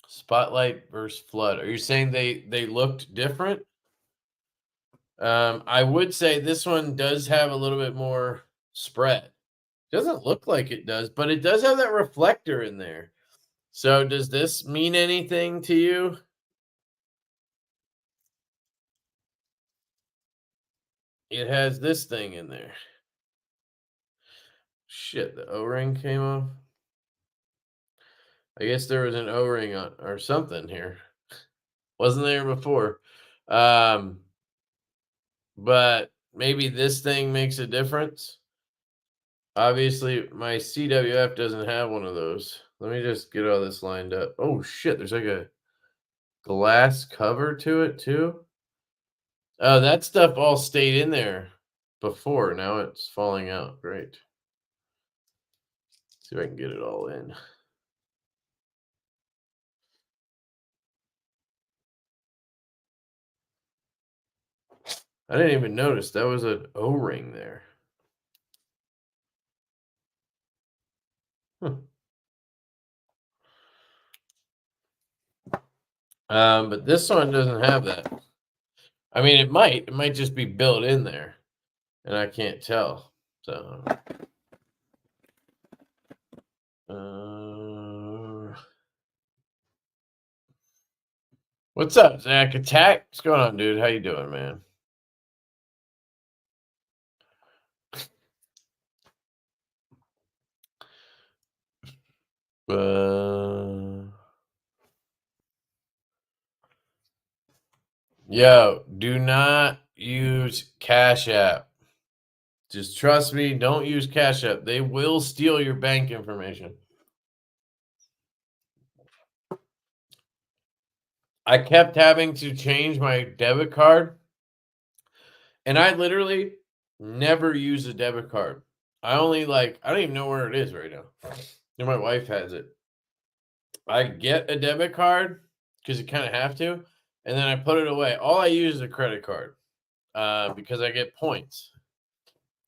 Spotlight versus flood. Are you saying they looked different? I would say this one does have a little bit more spread. Doesn't look like it does, but it does have that reflector in there. So does this mean anything to you? It has this thing in there. Shit, the O-ring came off. I guess there was an O-ring on or something here. Wasn't there before. But maybe this thing makes a difference. Obviously, my CWF doesn't have one of those. Let me just get all this lined up. Oh shit, there's like a glass cover to it too. Oh, that stuff all stayed in there before. Now it's falling out. Great. See if I can get it all in. I didn't even notice that was an O-ring there. Huh. But this one doesn't have that. I mean, it might. It might just be built in there, and I can't tell. So, what's up, Zach? Attack? What's going on, dude? How you doing, man? Yo, do not use Cash App. Just trust me, don't use Cash App. They will steal your bank information. I kept having to change my debit card, and I literally never use a debit card. I only I don't even know where it is right now. And my wife has it. I get a debit card because you kind of have to, and then I put it away. All I use is a credit card because I get points.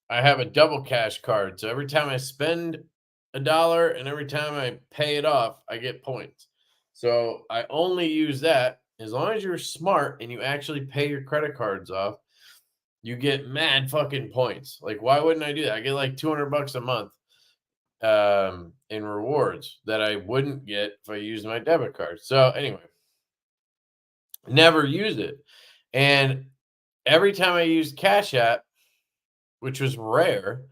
I have a double cash card, so every time I spend $1 and every time I pay it off, I get points. So I only use that. As long as you're smart and you actually pay your credit cards off, you get mad fucking points. Like, why wouldn't I do that? I get like $200 a month in rewards that I wouldn't get if I used my debit card. So anyway, never use it. And every time I used Cash App, which was rare,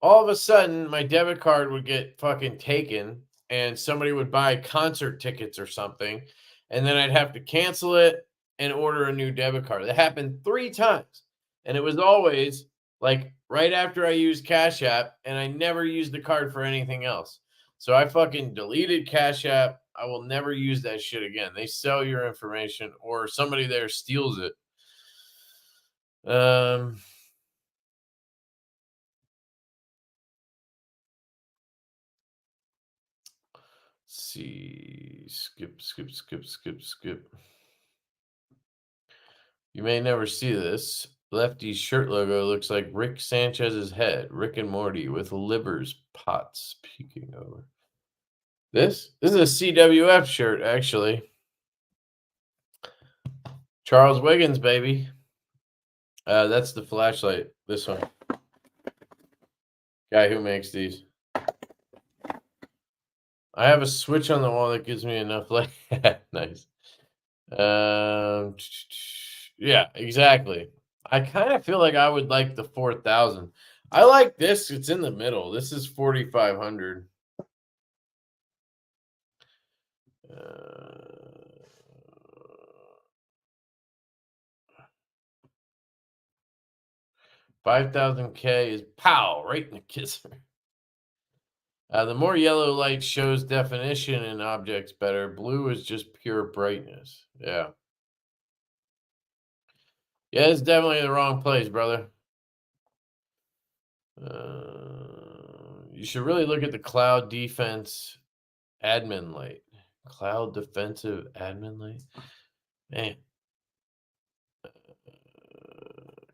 all of a sudden my debit card would get fucking taken and somebody would buy concert tickets or something. And then I'd have to cancel it and order a new debit card. That happened 3 times. And it was always like right after I used Cash App, and I never used the card for anything else. So I fucking deleted Cash App. I will never use that shit again. They sell your information or somebody there steals it. See, skip. You may never see this. Lefty's shirt logo looks like Rick Sanchez's head, Rick and Morty, with livers pots peeking over. This is a CWF shirt, actually. Charles Wiggins, baby. That's the flashlight. This one. Guy who makes these. I have a switch on the wall that gives me enough light. Nice. Yeah, exactly. I kind of feel like I would like the 4,000. I like this. It's in the middle. This is 4,500. 5,000 K is pow right in the kisser. The more yellow light shows definition in objects better. Blue is just pure brightness. Yeah. Yeah, it's definitely the wrong place, brother. You should really look at the cloud defense admin light. Cloud defensive admin light. Man.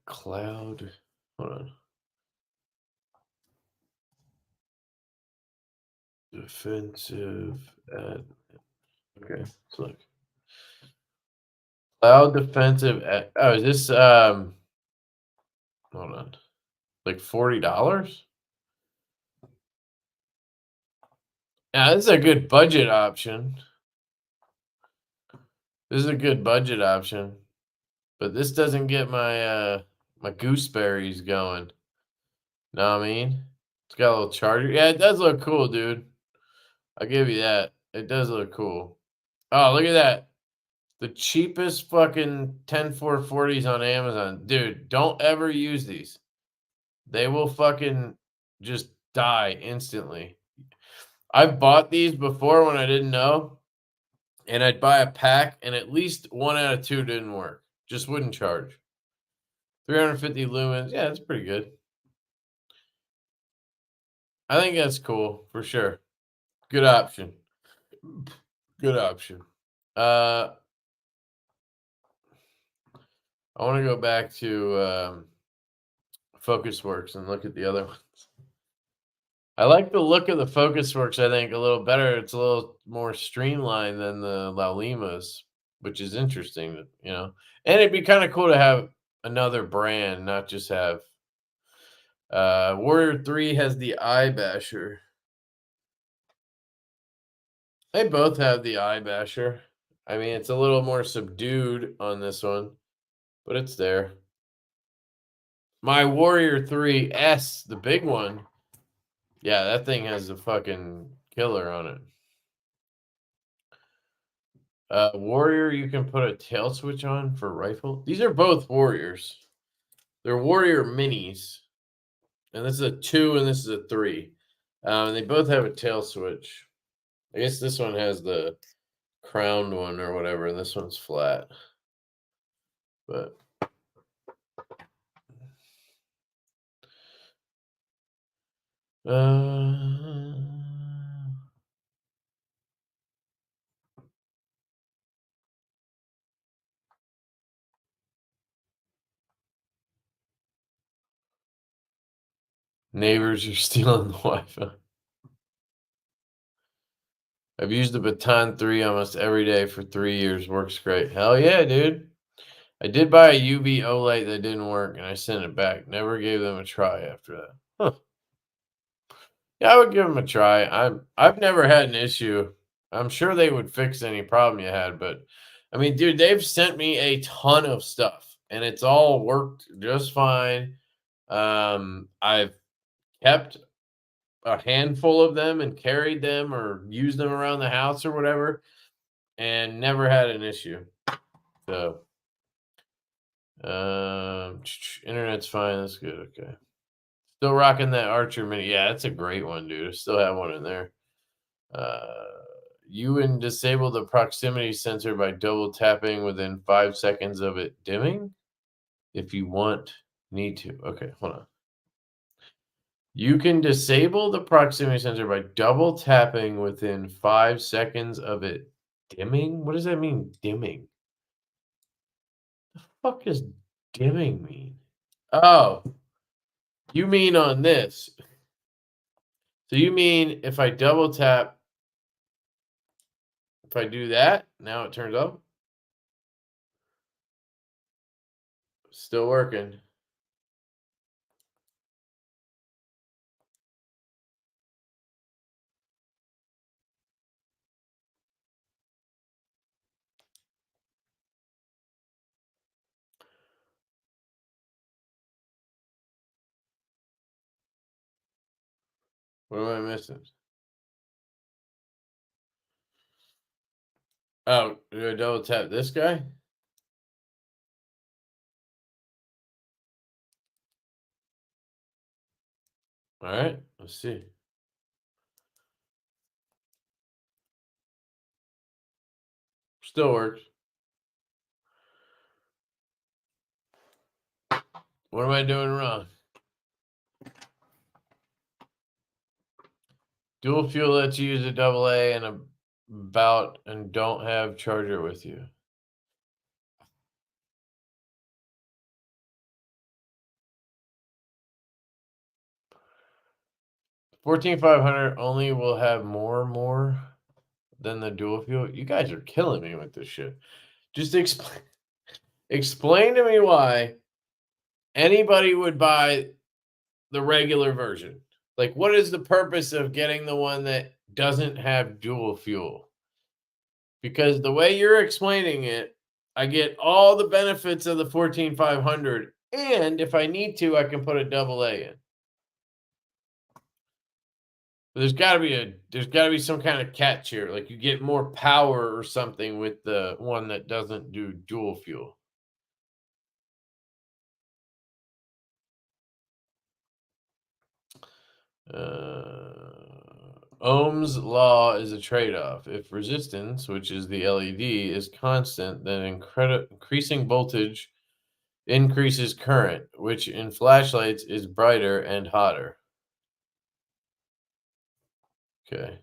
Cloud. Hold on. Defensive admin. Okay, let's look. Cloud defensive. Oh, is this hold on. Like $40? Yeah, this is a good budget option. This is a good budget option. But this doesn't get my my gooseberries going. Know what I mean? It's got a little charger. Yeah, it does look cool, dude. I'll give you that. It does look cool. Oh, look at that. The cheapest fucking 10440s on Amazon. Dude, don't ever use these. They will fucking just die instantly. I've bought these before when I didn't know, and I'd buy a pack, and at least 1 out of 2 didn't work. Just wouldn't charge. 350 lumens. Yeah, that's pretty good. I think that's cool for sure. Good option. Good option. I want to go back to FocusWorks and look at the other ones. I like the look of the FocusWorks, I think, a little better. It's a little more streamlined than the Laulimas, which is interesting, you know. And it'd be kind of cool to have another brand, not just have Warrior 3 has the Eye Basher. They both have the Eye Basher. I mean, it's a little more subdued on this one, but it's there. My Warrior 3S, the big one, yeah, that thing has a fucking killer on it. Warrior, you can put a tail switch on for rifle. These are both Warriors. They're Warrior minis. And this is a 2 and this is a 3. They both have a tail switch. I guess this one has the crowned one or whatever, and this one's flat. But neighbors are stealing the Wi-Fi. I've used the Baton 3 almost every day for 3 years. Works great. Hell yeah, dude. I did buy a UV OLED that didn't work, and I sent it back. Never gave them a try after that. Huh. Yeah, I would give them a try. I've never had an issue. I'm sure they would fix any problem you had, but I mean, dude, they've sent me a ton of stuff, and it's all worked just fine. I've kept a handful of them and carried them or used them around the house or whatever, and never had an issue. So, internet's fine. That's good. Okay. Still rocking that Archer Mini. Yeah, that's a great one, dude. I still have one in there. You can disable the proximity sensor by double tapping within 5 seconds of it dimming. If you need to. Okay, hold on. You can disable the proximity sensor by double tapping within 5 seconds of it dimming. What does that mean, dimming? The fuck does dimming mean? Oh, you mean on this. So you mean if I double tap, if I do that, now it turns off? Still working. What am I missing? Oh, do I double tap this guy? All right, let's see. Still works. What am I doing wrong? Dual fuel lets you use a AA and don't have charger with you. $14,500 only will have more than the dual fuel. You guys are killing me with this shit. Just explain to me why anybody would buy the regular version. Like, what is the purpose of getting the one that doesn't have dual fuel? Because the way you're explaining it, I get all the benefits of the 14,500, and if I need to, I can put a AA in. But there's got to be some kind of catch here, like you get more power or something with the one that doesn't do dual fuel. Ohm's law is a trade-off. If resistance, which is the LED, is constant, then increasing voltage increases current, which in flashlights is brighter and hotter. Okay.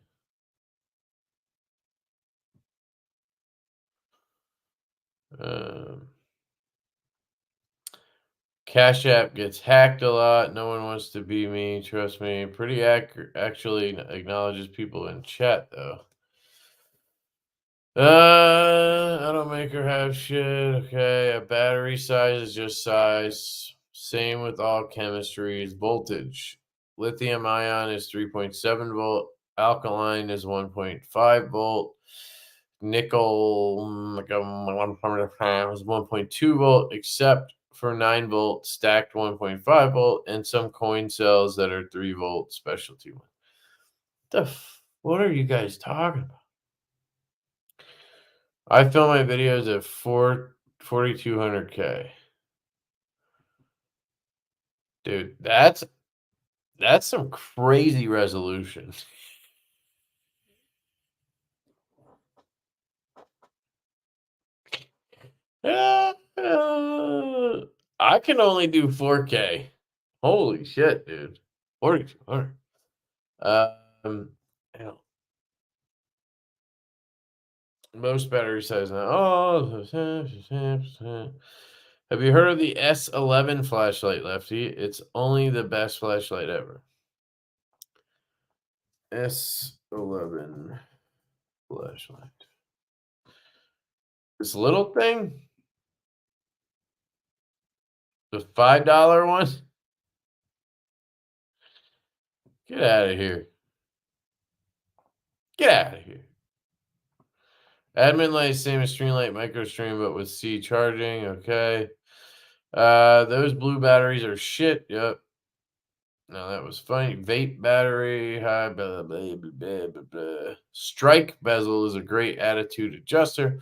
Um, Cash App gets hacked a lot. No one wants to be me. Trust me. Pretty accurate. Actually, acknowledges people in chat though. I don't make her have shit. Okay, a battery size is just size. Same with all chemistries. Voltage. Lithium ion is 3.7 volt. Alkaline is 1.5 volt. Nickel is 1.2 volt, except for 9 volt stacked 1.5 volt and some coin cells that are 3 volt specialty ones. What are you guys talking about? I film my videos at 4200K. Dude, that's some crazy resolution. I can only do 4K. Holy shit, dude. 4200. Hell, most battery size now. Oh, have you heard of the S11 flashlight, Lefty? It's only the best flashlight ever. S11 flashlight. This little thing? The $5 one? Get out of here. Get out of here. Admin light, same as Streamlight MicroStream, but with C charging. Okay. Those blue batteries are shit. Yep. No, that was funny. Vape battery, high, blah, blah, blah, blah, blah, blah. Strike bezel is a great attitude adjuster.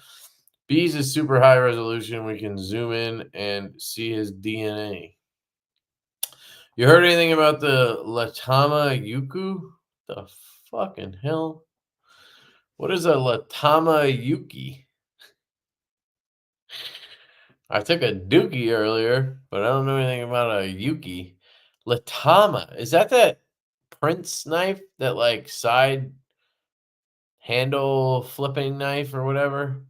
Bees is super high resolution. We can zoom in and see his DNA. You heard anything about the Latama Yuku? The fucking hell? What is a Latama Yuki? I took a Dookie earlier, but I don't know anything about a Yuki. Latama. Is that Prince knife? That like side handle flipping knife or whatever?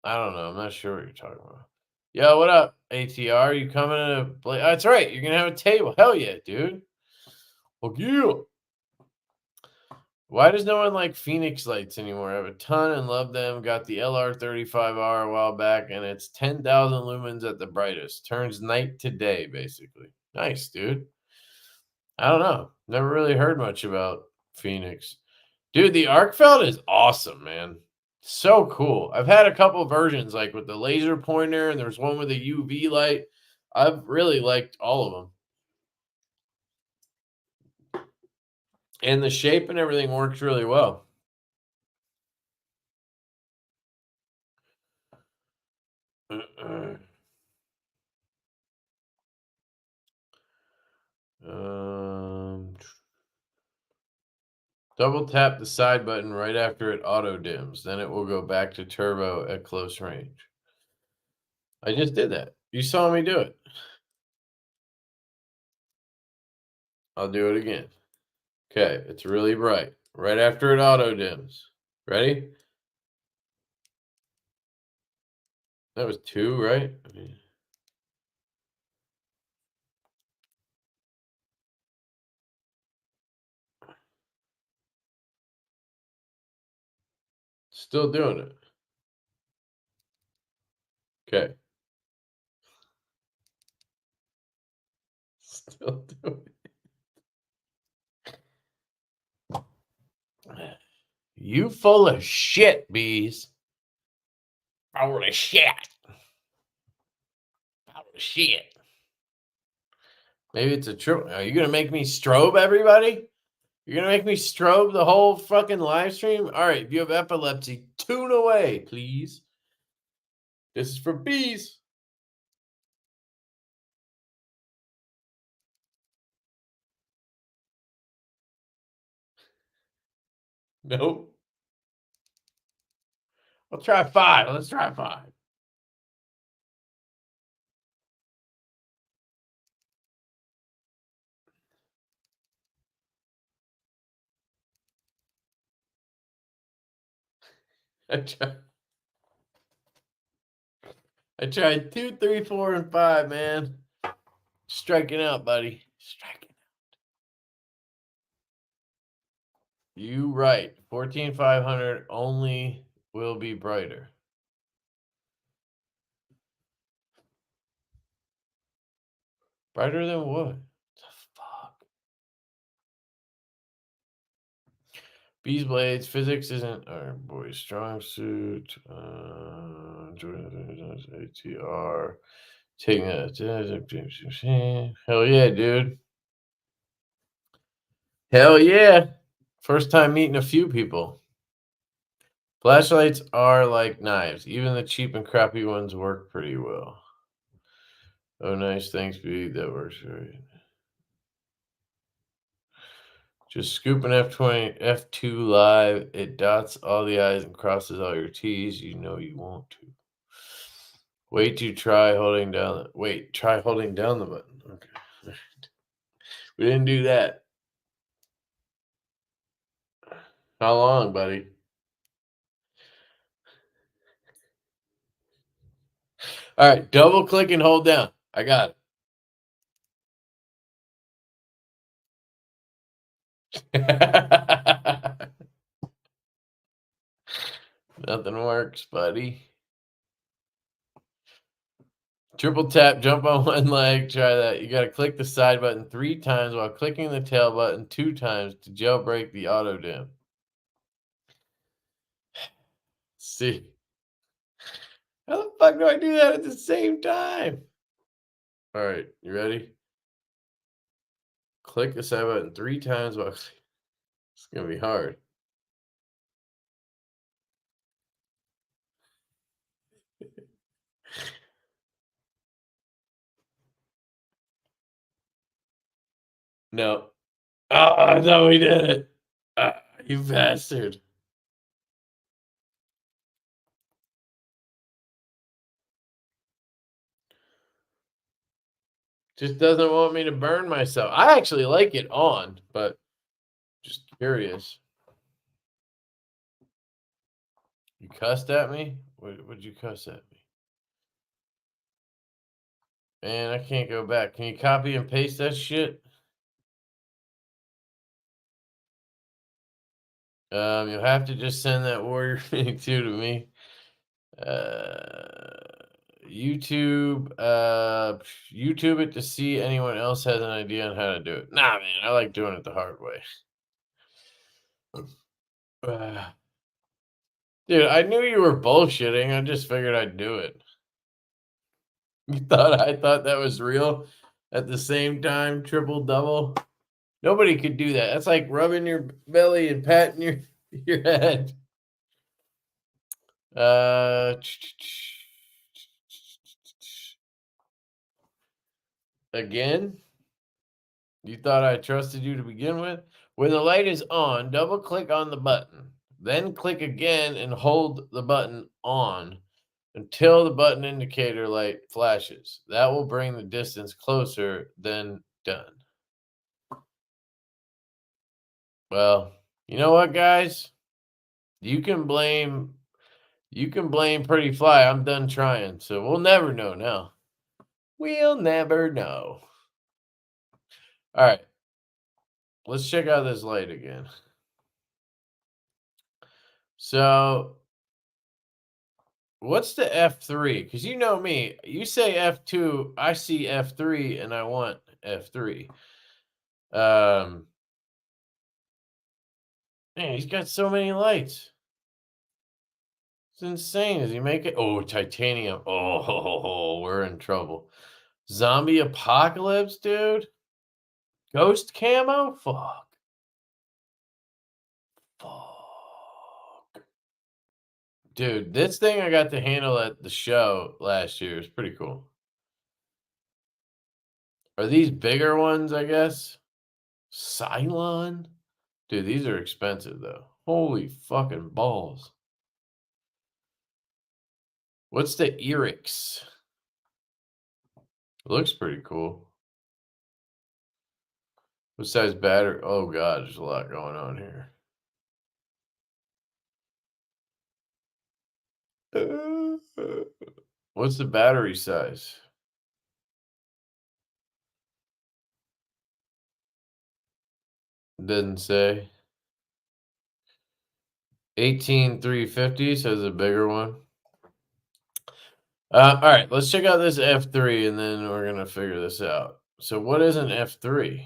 I don't know. I'm not sure what you're talking about. Yo, what up, ATR? You coming to play? That's right. You're gonna have a table. Hell yeah, dude. Fuck yeah. Why does no one like Phoenix lights anymore? I have a ton and love them. Got the LR35R a while back, and it's 10,000 lumens at the brightest. Turns night to day, basically. Nice, dude. I don't know. Never really heard much about Phoenix. Dude, the Arcfeld is awesome, man. So cool. I've had a couple versions, like with the laser pointer, and there's one with a UV light. I've really liked all of them. And the shape and everything works really well. Double tap the side button right after it auto dims. Then it will go back to turbo at close range. I just did that. You saw me do it. I'll do it again. Okay, it's really bright. Right after it auto dims. Ready? That was 2, right? Still doing it. Okay. Still doing it. You full of shit, bees. Full of shit. Full of shit. Maybe it's a true. Are you gonna make me strobe everybody? You're gonna make me strobe the whole fucking live stream? All right, if you have epilepsy, tune away, please. This is for bees. Nope. Let's try 5. Let's try 5. I tried 2, 3, 4, and 5, man. Striking out, buddy. Striking. You right. 14,500 only will be brighter. Brighter than what? The fuck? Bees blades. Physics isn't our boy strong suit. ATR. Taking that. Hell yeah, dude. Hell yeah. First time meeting a few people. Flashlights are like knives. Even the cheap and crappy ones work pretty well. Oh, nice. Thanks, B. That works right. Just scoop an F20, F2 live. It dots all the I's and crosses all your T's. You know you want to. Try holding down the button. Okay. We didn't do that. How long, buddy? All right, double click and hold down. I got it. Nothing works, buddy. Triple tap, jump on one leg, try that. You got to click the side button 3 times while clicking the tail button 2 times to jailbreak the auto dim. See, how the fuck do I do that at the same time? All right, you ready? Click the side button 3 times while it's gonna be hard. No. Oh, I thought we did it. You bastard. Just doesn't want me to burn myself. I actually like it on, but just curious. You cussed at me? What'd you cuss at me? Man, I can't go back. Can you copy and paste that shit? You'll have to just send that Warrior Mini 2 to me. YouTube it to see anyone else has an idea on how to do it. Nah, man, I like doing it the hard way. Dude, I knew you were bullshitting. I just figured I'd do it. I thought that was real at the same time, triple double? Nobody could do that. That's like rubbing your belly and patting your head. Again? You thought I trusted you to begin with? When the light is on, double click on the button. Then click again and hold the button on until the button indicator light flashes. That will bring the distance closer, then done. Well, you know what, guys? You can blame Pretty Fly. I'm done trying, so we'll never know now. We'll never know. All right. Let's check out this light again. So, what's the F3? Because you know me. You say F2, I see F3, and I want F3. Man, he's got so many lights. It's insane. Does he make it? Oh, titanium. Oh, we're in trouble. Zombie apocalypse, dude. Ghost camo? Fuck. Dude, this thing I got to handle at the show last year is pretty cool. Are these bigger ones, I guess? Cylon? Dude, these are expensive, though. Holy fucking balls. What's the Erix? Looks pretty cool. What size battery? Oh, God, there's a lot going on here. What's the battery size? Didn't say. 18350, so it's a bigger one. All right, let's check out this F3 and then we're gonna figure this out. So what is an F3?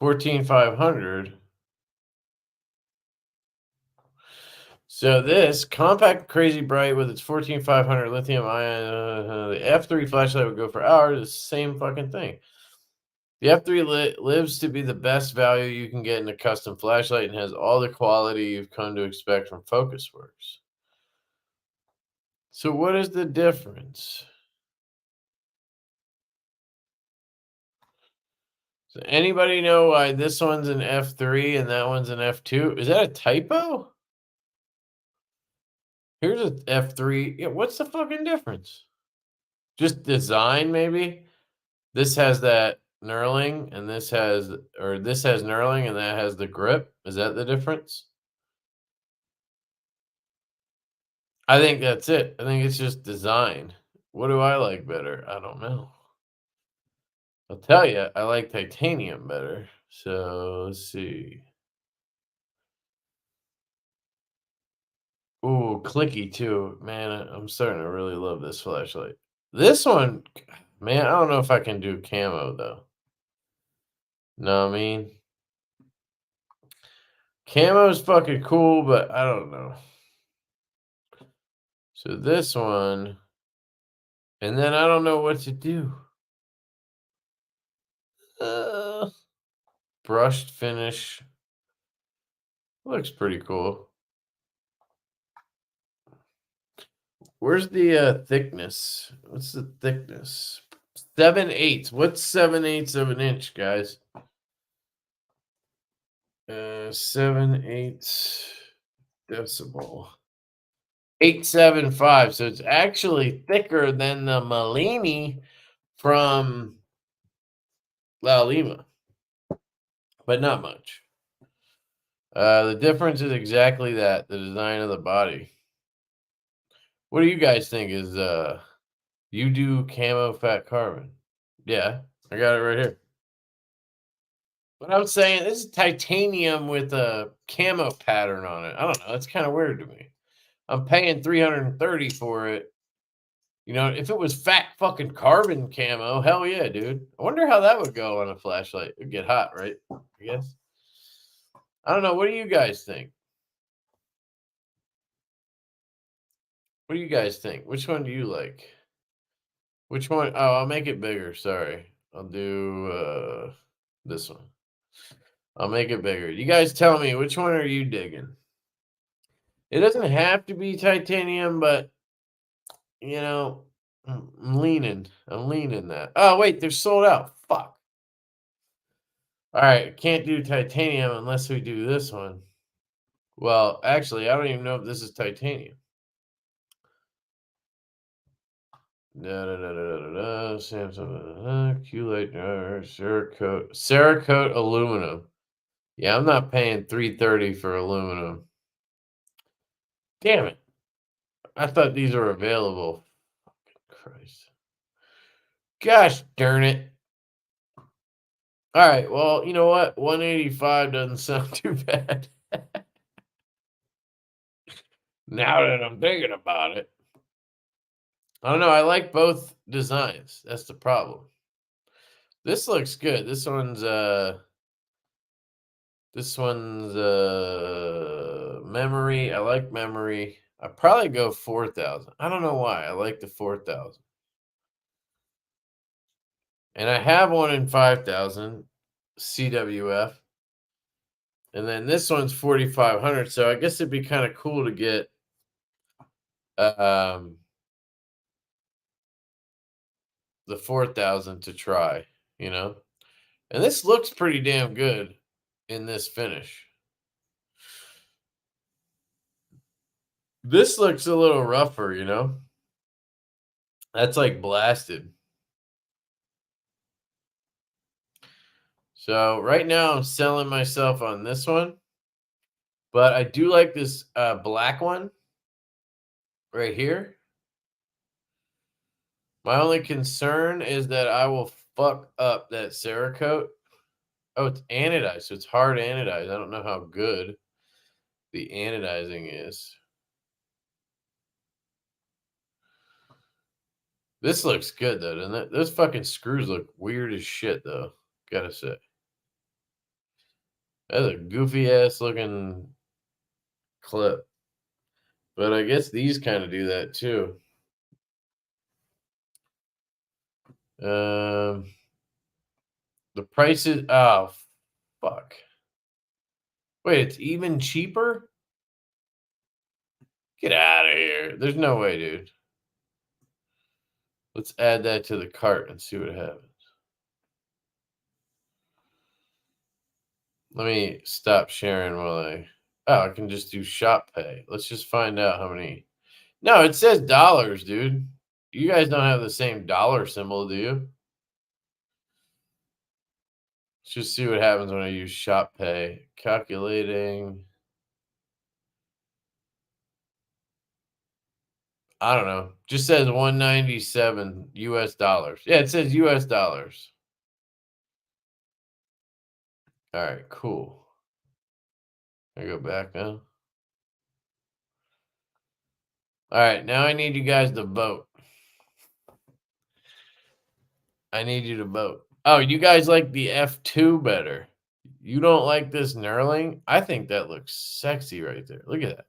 14500. So this compact, crazy bright with its 14500 lithium ion, the F3 flashlight would go for hours. It's the same fucking thing. The F3 lives to be the best value you can get in a custom flashlight and has all the quality you've come to expect from Focusworks. So what is the difference? So anybody know why this one's an F3 and that one's an F2? Is that a typo? Here's a F3. Yeah, what's the fucking difference? Just design, maybe? This has that knurling and this has knurling and that has the grip. Is that the difference? I think that's it. I think it's just design. What do I like better? I don't know. I'll tell you, I like titanium better. So let's see. Ooh, clicky too. Man, I'm starting to really love this flashlight. This one, man, I don't know if I can do camo though. Know what I mean? Camo's fucking cool, but I don't know. So this one, and then I don't know what to do. Uh, brushed finish. Looks pretty cool. Where's the thickness? What's the thickness? 7/8. What's 7/8 of an inch, guys? 7/8 decimal. 875. So it's actually thicker than the Malini from La Lima, but not much. The difference is exactly that, the design of the body. What do you guys think is you do camo fat carbon? Yeah, I got it right here. But I'm saying this is titanium with a camo pattern on it. I don't know. It's kind of weird to me. I'm paying 330 for it. You know, if it was fat fucking carbon camo, hell yeah, dude. I wonder how that would go on a flashlight. It'd get hot, right? I guess. I don't know. What do you guys think? What do you guys think? Which one do you like? Which one? Oh, I'll make it bigger. Sorry. I'll do this one. I'll make it bigger. You guys tell me, which one are you digging? It doesn't have to be titanium, but you know, I'm leaning. I'm leaning that. Oh, wait, they're sold out. Fuck. All right, can't do titanium unless we do this one. Well, actually, I don't even know if this is titanium. Samsung, Q-Light, Cerakote aluminum. Yeah, I'm not paying 330 for aluminum. Damn it. I thought these were available. Fucking Christ. Gosh darn it. All right, well, you know what? 185 doesn't sound too bad. Now that I'm thinking about it. I don't know. I like both designs. That's the problem. This looks good. This one's memory. I like memory. I probably go 4,000. I don't know why. I like the 4,000. And I have one in 5,000 CWF. And then this one's 4,500. So I guess it'd be kind of cool to get the 4,000 to try, you know? And this looks pretty damn good in this finish. This looks a little rougher, you know? That's like blasted. So right now I'm selling myself on this one, but I do like this black one. right here. My only concern is that I will fuck up that Cerakote. Oh, it's anodized, so it's hard anodized. I don't know how good the anodizing is. This looks good though, doesn't it? Those fucking screws look weird as shit though. Gotta say. That's a goofy ass looking clip. But I guess these kind of do that too. Um, the prices. Oh, fuck. Wait, it's even cheaper? Get out of here. There's no way, dude. Let's add that to the cart and see what happens. Let me stop sharing while I. Oh, I can just do shop pay. Let's just find out how many. No, it says dollars, dude. You guys don't have the same dollar symbol, do you? Let's just see what happens when I use shop pay. Calculating. I don't know. Just says 197 US dollars. Yeah, it says US dollars. All right, cool. I go back now. All right, now I need you guys to vote. I need you to vote. Oh, you guys like the F2 better. You don't like this knurling? I think that looks sexy right there. Look at that.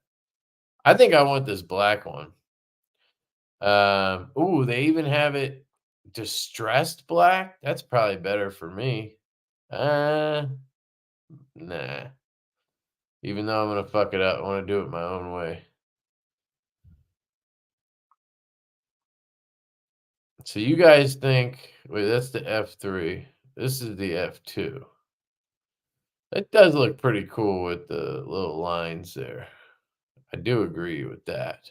I think I want this black one. Ooh, they even have it distressed black. That's probably better for me. Nah. Even though I'm gonna fuck it up, I want to do it my own way. So you guys think, wait, that's the F3. This is the F2. It does look pretty cool with the little lines there. I do agree with that.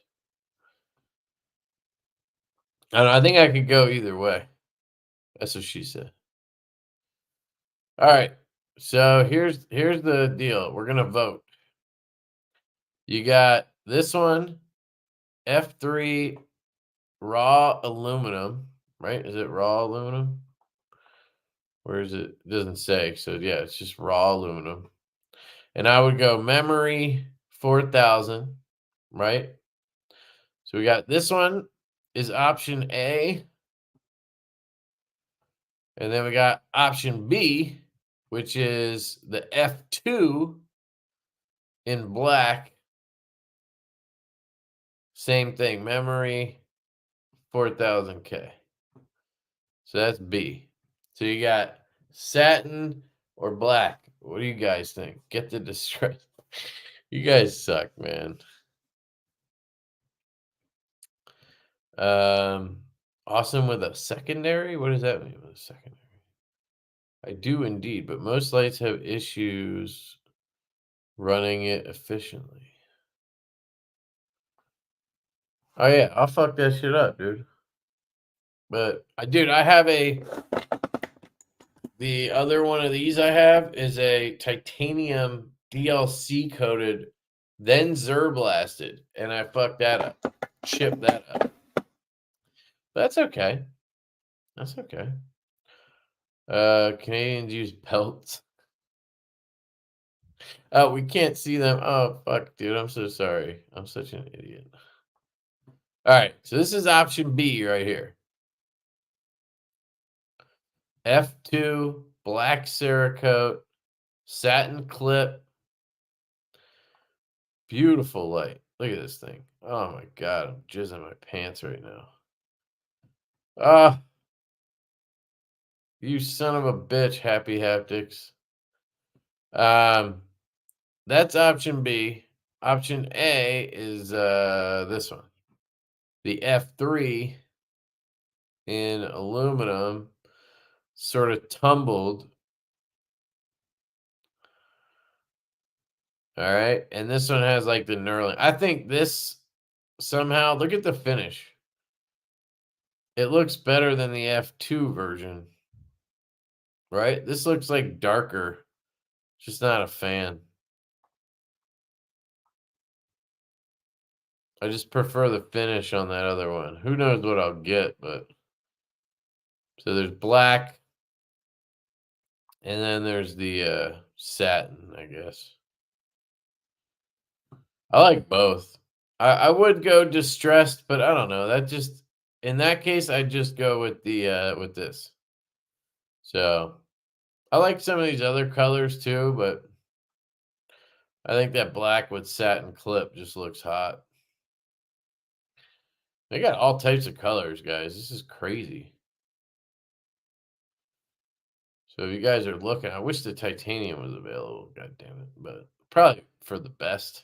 I think I could go either way. That's what she said. All right. So here's the deal. We're gonna vote. You got this one, F3 raw aluminum, right? Is it raw aluminum? Where is it? It doesn't say. So yeah, it's just raw aluminum. And I would go memory 4000, right? So we got this one is option A. And then we got option B, which is the F2 in black. Same thing, memory 4000K. So that's B. So you got satin or black. What do you guys think? Get the distress. You guys suck, man. Awesome with a secondary? What does that mean with a secondary? I do indeed, but most lights have issues running it efficiently. Oh yeah, I'll fuck that shit up, dude. But dude, I have the other one of these I have is a titanium DLC coated, then Zerblasted, and I fucked that up, chipped that up. But that's okay. That's okay. Canadians use pelts. Oh, we can't see them. Oh, fuck, dude. I'm so sorry. I'm such an idiot. All right. So this is option B right here. F2, black Cerakote, satin clip. Beautiful light. Look at this thing. Oh my God. I'm jizzing my pants right now. Ah, you son of a bitch, Happy Haptics. That's option B. Option A is this one. The F3 in aluminum, sort of tumbled. All right. And this one has like the knurling. I think this somehow, look at the finish. It looks better than the F2 version. Right? This looks like darker. Just not a fan. I just prefer the finish on that other one. Who knows what I'll get, but so there's black, and then there's the satin, I guess. I like both. I would go distressed, but I don't know. That just in that case, I'd just go with this. So I like some of these other colors too, but I think that black with satin clip just looks hot. They got all types of colors, guys. This is crazy. So if you guys are looking, I wish the titanium was available. God damn it! But probably for the best.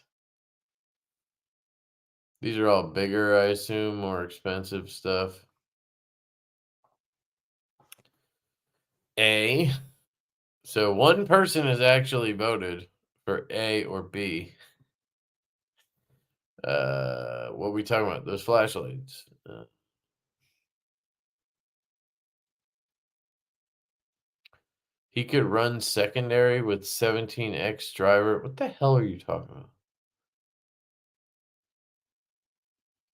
These are all bigger, I assume, more expensive stuff. A. So one person has actually voted for A or B. What are we talking about? Those flashlights. He could run secondary with 17x driver. What the hell are you talking about?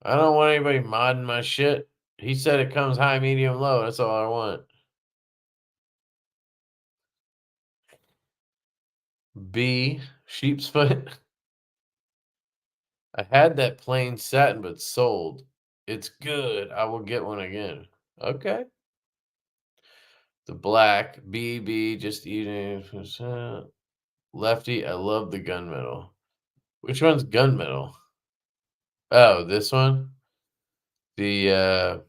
I don't want anybody modding my shit. He said it comes high, medium, low. That's all I want. B, sheep's foot. I had that plain satin, but sold. It's good. I will get one again. Okay. The black, BB, just eating. Lefty, I love the gunmetal. Which one's gunmetal? Oh, this one? The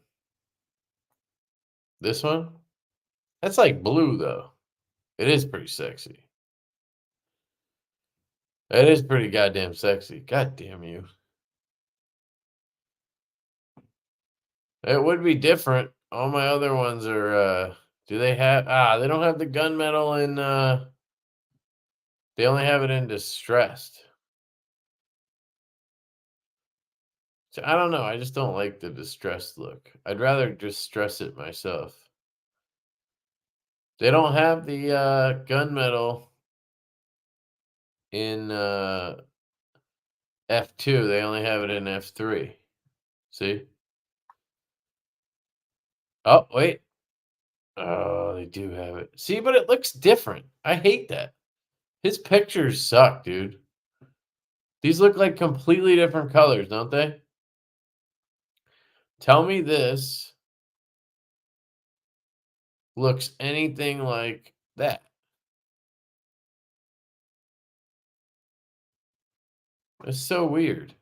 this one? That's like blue though. It is pretty sexy. It is pretty goddamn sexy. God damn you. It would be different. All my other ones are do they have they don't have the gunmetal in they only have it in distressed. So I don't know. I just don't like the distressed look. I'd rather distress it myself. They don't have the gunmetal in F2. They only have it in F3. See? Oh, wait. Oh, they do have it. See, but it looks different. I hate that. His pictures suck, dude. These look like completely different colors, don't they? Tell me this looks anything like that. It's so weird.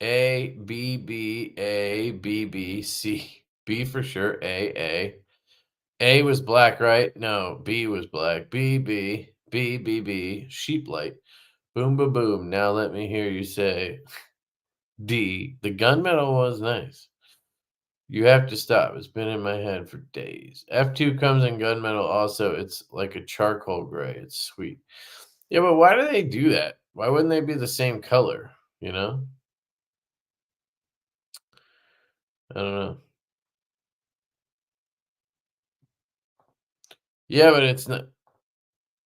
A, B, B, A, B, B, C. B for sure. A, A. A was black, right? No, B was black. B, B, B, B, B. Sheep light. Boom, boom, boom. Now let me hear you say D. The gunmetal was nice. You have to stop. It's been in my head for days. F2 comes in gunmetal also. It's like a charcoal gray. It's sweet. Yeah, but why do they do that? Why wouldn't they be the same color? You know? I don't know. Yeah, but it's not.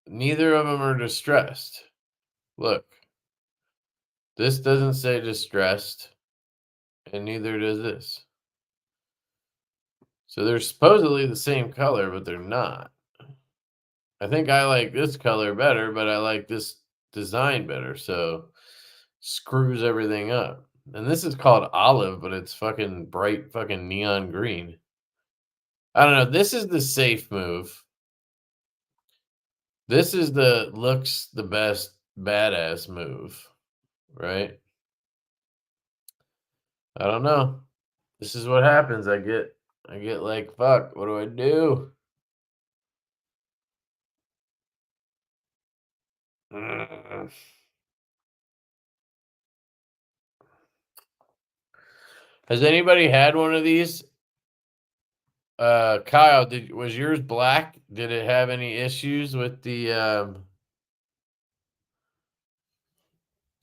Neither of them are distressed. Look, this doesn't say distressed, and neither does this. So they're supposedly the same color, but they're not. I think I like this color better, but I like this design better. So screws everything up. And this is called olive, but it's fucking bright fucking neon green. I don't know. This is the safe move. This is the looks the best badass move, right? I don't know. This is what happens. I get like fuck, what do I do? Mm. Has anybody had one of these? Kyle, was yours black? Did it have any issues with the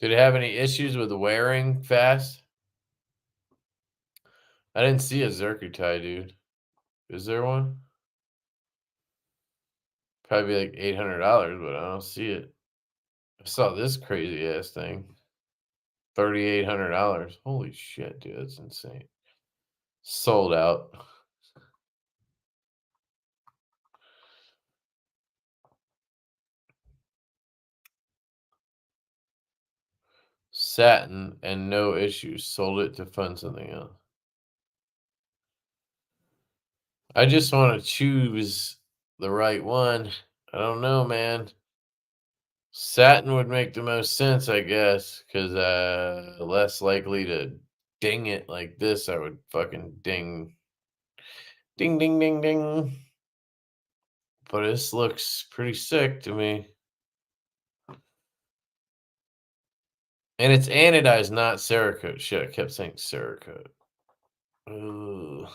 did it have any issues with wearing fast? I didn't see a Zerkutai, dude. Is there one? Probably like $800, but I don't see it. I saw this crazy ass thing. $3,800. Holy shit, dude. That's insane. Sold out. Satin and no issues. Sold it to fund something else. I just want to choose the right one. I don't know, man. Satin would make the most sense, I guess, because less likely to ding it like this. I would fucking ding, ding, ding, ding, ding. But this looks pretty sick to me. And it's anodized, not Cerakote. Shit, I kept saying Cerakote. Ooh.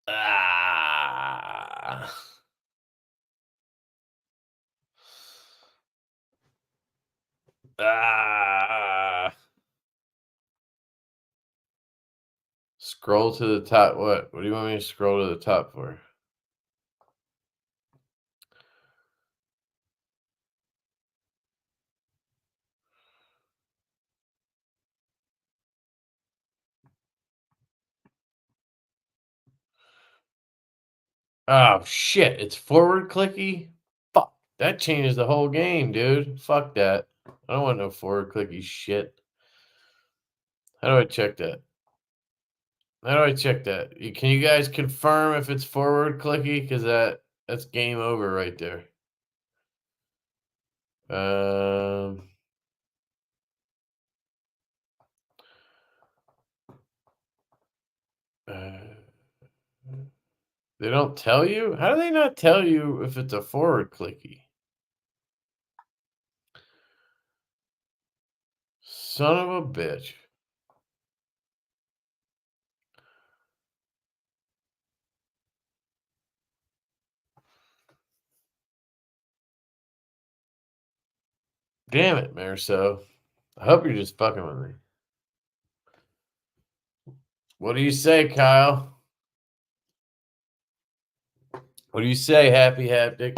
Ah. Ah. Scroll to the top. What? What do you want me to scroll to the top for? Oh shit! It's forward clicky. Fuck! That changes the whole game, dude. Fuck that. I don't want no forward clicky shit. How do I check that? How do I check that? Can you guys confirm if it's forward clicky? Because that's game over right there. Um, they don't tell you? How do they not tell you if it's a forward clicky? Son of a bitch. Damn it, Marceau. I hope you're just fucking with me. What do you say, Kyle? What do you say, Happy Haptic?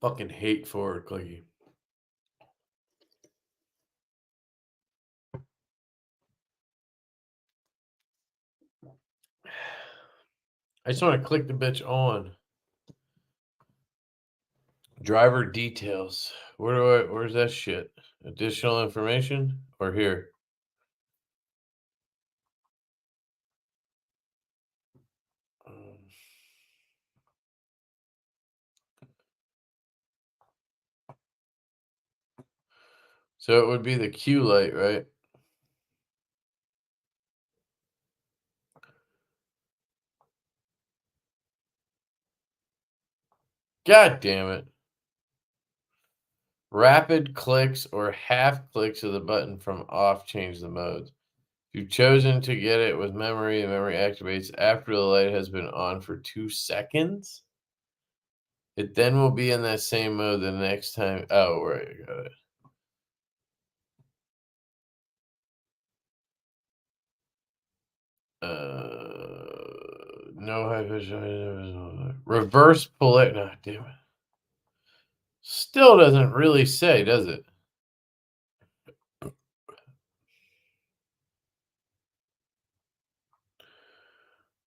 Fucking hate forward clicky. I just want to click the bitch on. Driver details. Where's that shit? Additional information? Or here? So it would be the Q light, right? God damn it. Rapid clicks or half clicks of the button from off change the modes. If you've chosen to get it with memory, the memory activates after the light has been on for 2 seconds. It then will be in that same mode the next time. Oh, right. I got it. No high vision. Reverse polarity. No, damn it. Still doesn't really say, does it?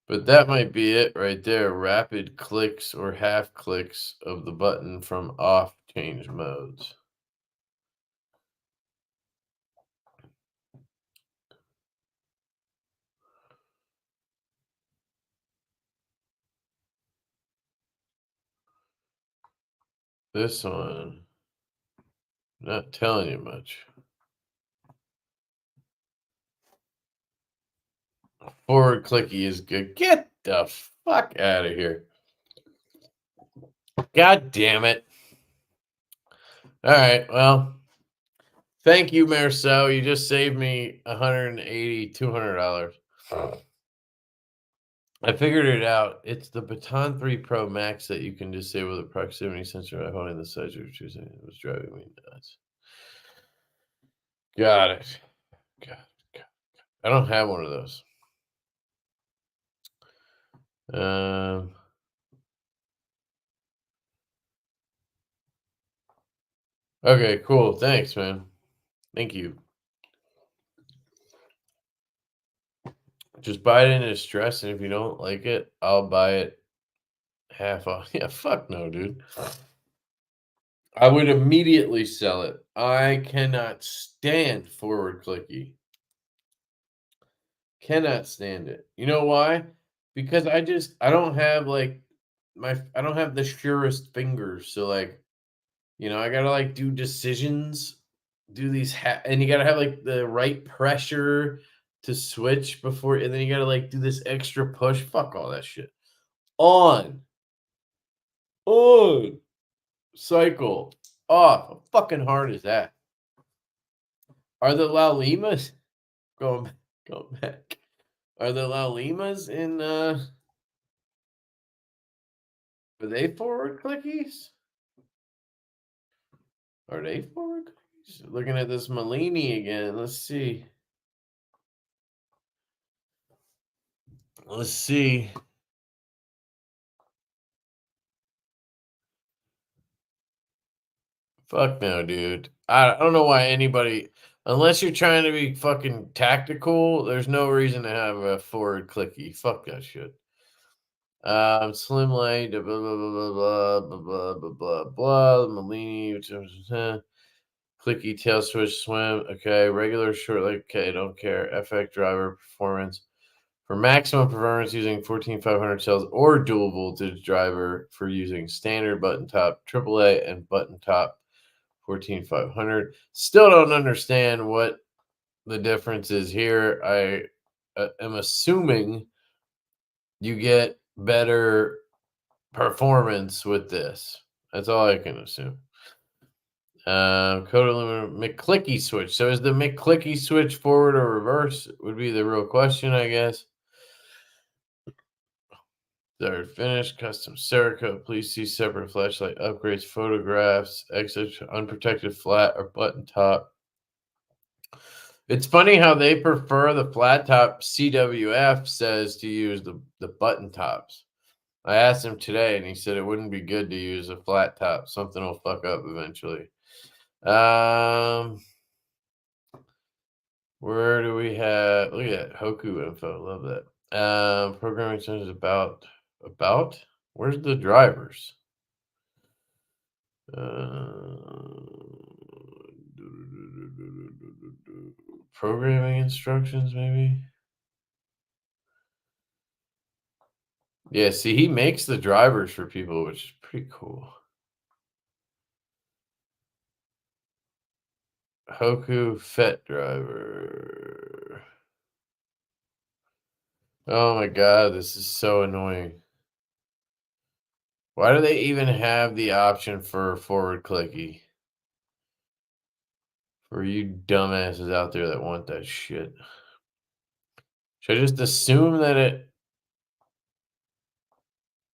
But that might be it right there. Rapid clicks or half clicks of the button from off change modes. This one, not telling you much. Forward clicky is good. Get the fuck out of here. God damn it. All right. Well, thank you, Marcel. You just saved me $180, $200. I figured it out. It's the Baton 3 Pro Max that you can disable the proximity sensor by holding the side you're choosing. It was driving me nuts. Got it. God, God. I don't have one of those. Um, okay, cool. Thanks, man. Thank you. Just buy it in distress, and if you don't like it, I'll buy it half off. Yeah, fuck no, dude. I would immediately sell it. I cannot stand forward clicky. Cannot stand it. You know why? Because I don't have like I don't have the surest fingers. So like, I gotta like do decisions, do these and you gotta have like the right pressure to switch before, and then you gotta like do this extra push. Fuck all that shit. On, on, cycle, off. How fucking hard is that? Are the La Limas going going back? Are the La Limas in are they forward clickies? Are they forward clickies? Looking at this Malini again. Let's see. Let's see. Fuck no, dude. I don't know why anybody, unless you're trying to be fucking tactical, there's no reason to have a forward clicky. Fuck that shit. Slim light, blah blah blah blah blah blah blah blah blah. Malini, clicky tail switch swim. Okay, regular short leg. Okay, don't care. FX driver performance. For maximum performance using 14500 cells or dual voltage driver for using standard button top AAA and button top 14500. Still don't understand what the difference is here. I am assuming you get better performance with this. That's all I can assume. Code aluminum McClicky switch. So is the McClicky switch forward or reverse? Would be the real question, I guess. Third finish, custom Cerakote. Please see separate flashlight upgrades, photographs, exit unprotected flat or button top. It's funny how they prefer the flat top. CWF says to use the button tops. I asked him today and he said it wouldn't be good to use a flat top. Something will fuck up eventually. Where do we have, look at that Hoku info. Love that. Programming centers about where's the drivers? Programming instructions, maybe. Yeah, see, he makes the drivers for people, which is pretty cool. Hoku FET driver. Oh my god, this is so annoying. Why do they even have the option for forward clicky? For you dumbasses out there that want that shit. Should I just assume that it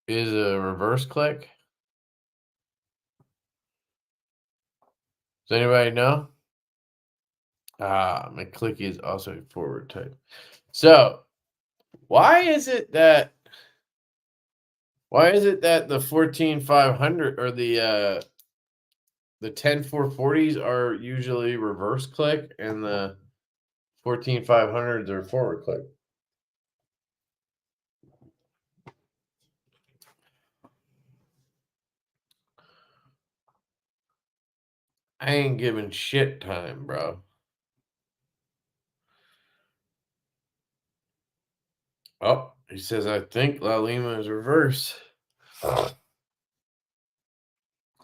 is a reverse click? Does anybody know? My clicky is also a forward type. So why is it that the 14500 or the 10440s are usually reverse click and the 14500s are forward click? I ain't giving shit time, bro. Oh, he says I think La Lima is reverse. I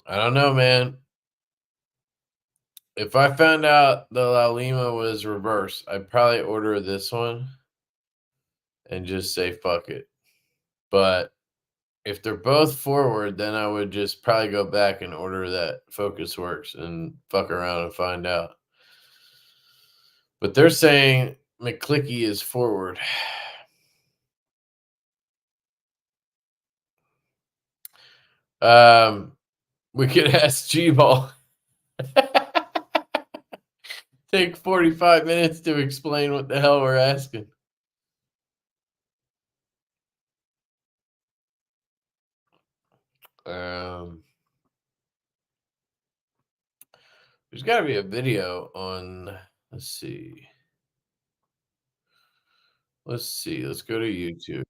don't know, man. If I found out the La Lima was reverse, I'd probably order this one and just say fuck it. But if they're both forward, then I would just probably go back and order that Focus Works and fuck around and find out. But they're saying McClicky is forward. We could ask G-Ball. take 45 minutes to explain what the hell we're asking. There's got to be a video on, let's see. Let's go to YouTube.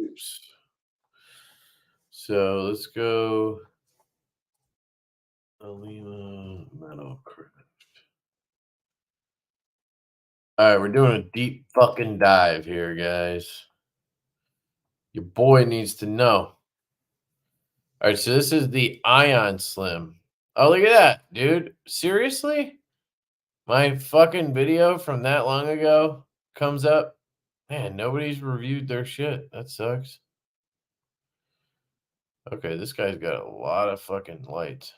Oops. So let's go Alina Metalcraft. All right, we're doing a deep fucking dive here, guys. Your boy needs to know. All right, so this is the Ion Slim. Oh, look at that, dude. Seriously? My fucking video from that long ago comes up. Man, nobody's reviewed their shit. That sucks. Okay, this guy's got a lot of fucking lights.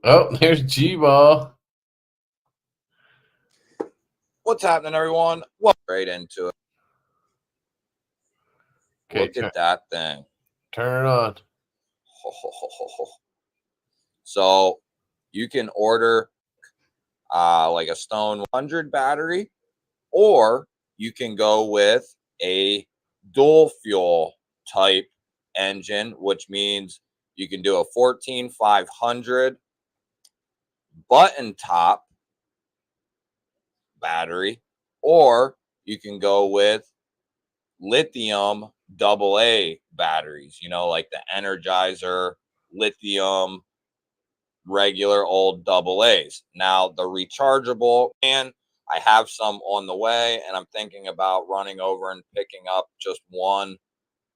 Oh, there's G-Ball. What's happening, everyone? Well, right into it. Okay, look at that thing. Turn it on. So you can order like a Stone 100 battery, or you can go with a dual fuel type engine, which means you can do a 14500 button top battery, or you can go with lithium AA batteries, you know, like the Energizer lithium regular old AA's. Now the rechargeable, and I have some on the way, and I'm thinking about running over and picking up just one.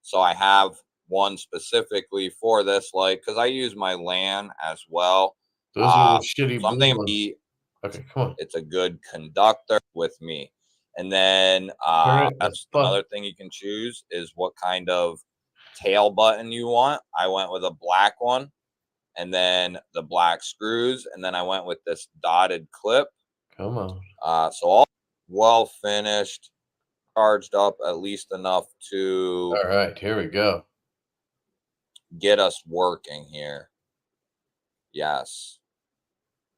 So I have one specifically for this, like, because I use my LAN as well. Those are the shitty something blue ones. Okay, come on. It's a good conductor with me. And then that's another thing you can choose is what kind of tail button you want. I went with a black one, and then the black screws, and then I went with this dotted clip. Come on. So all well finished, charged up at least enough to. All right, here we go. Get us working here. Yes.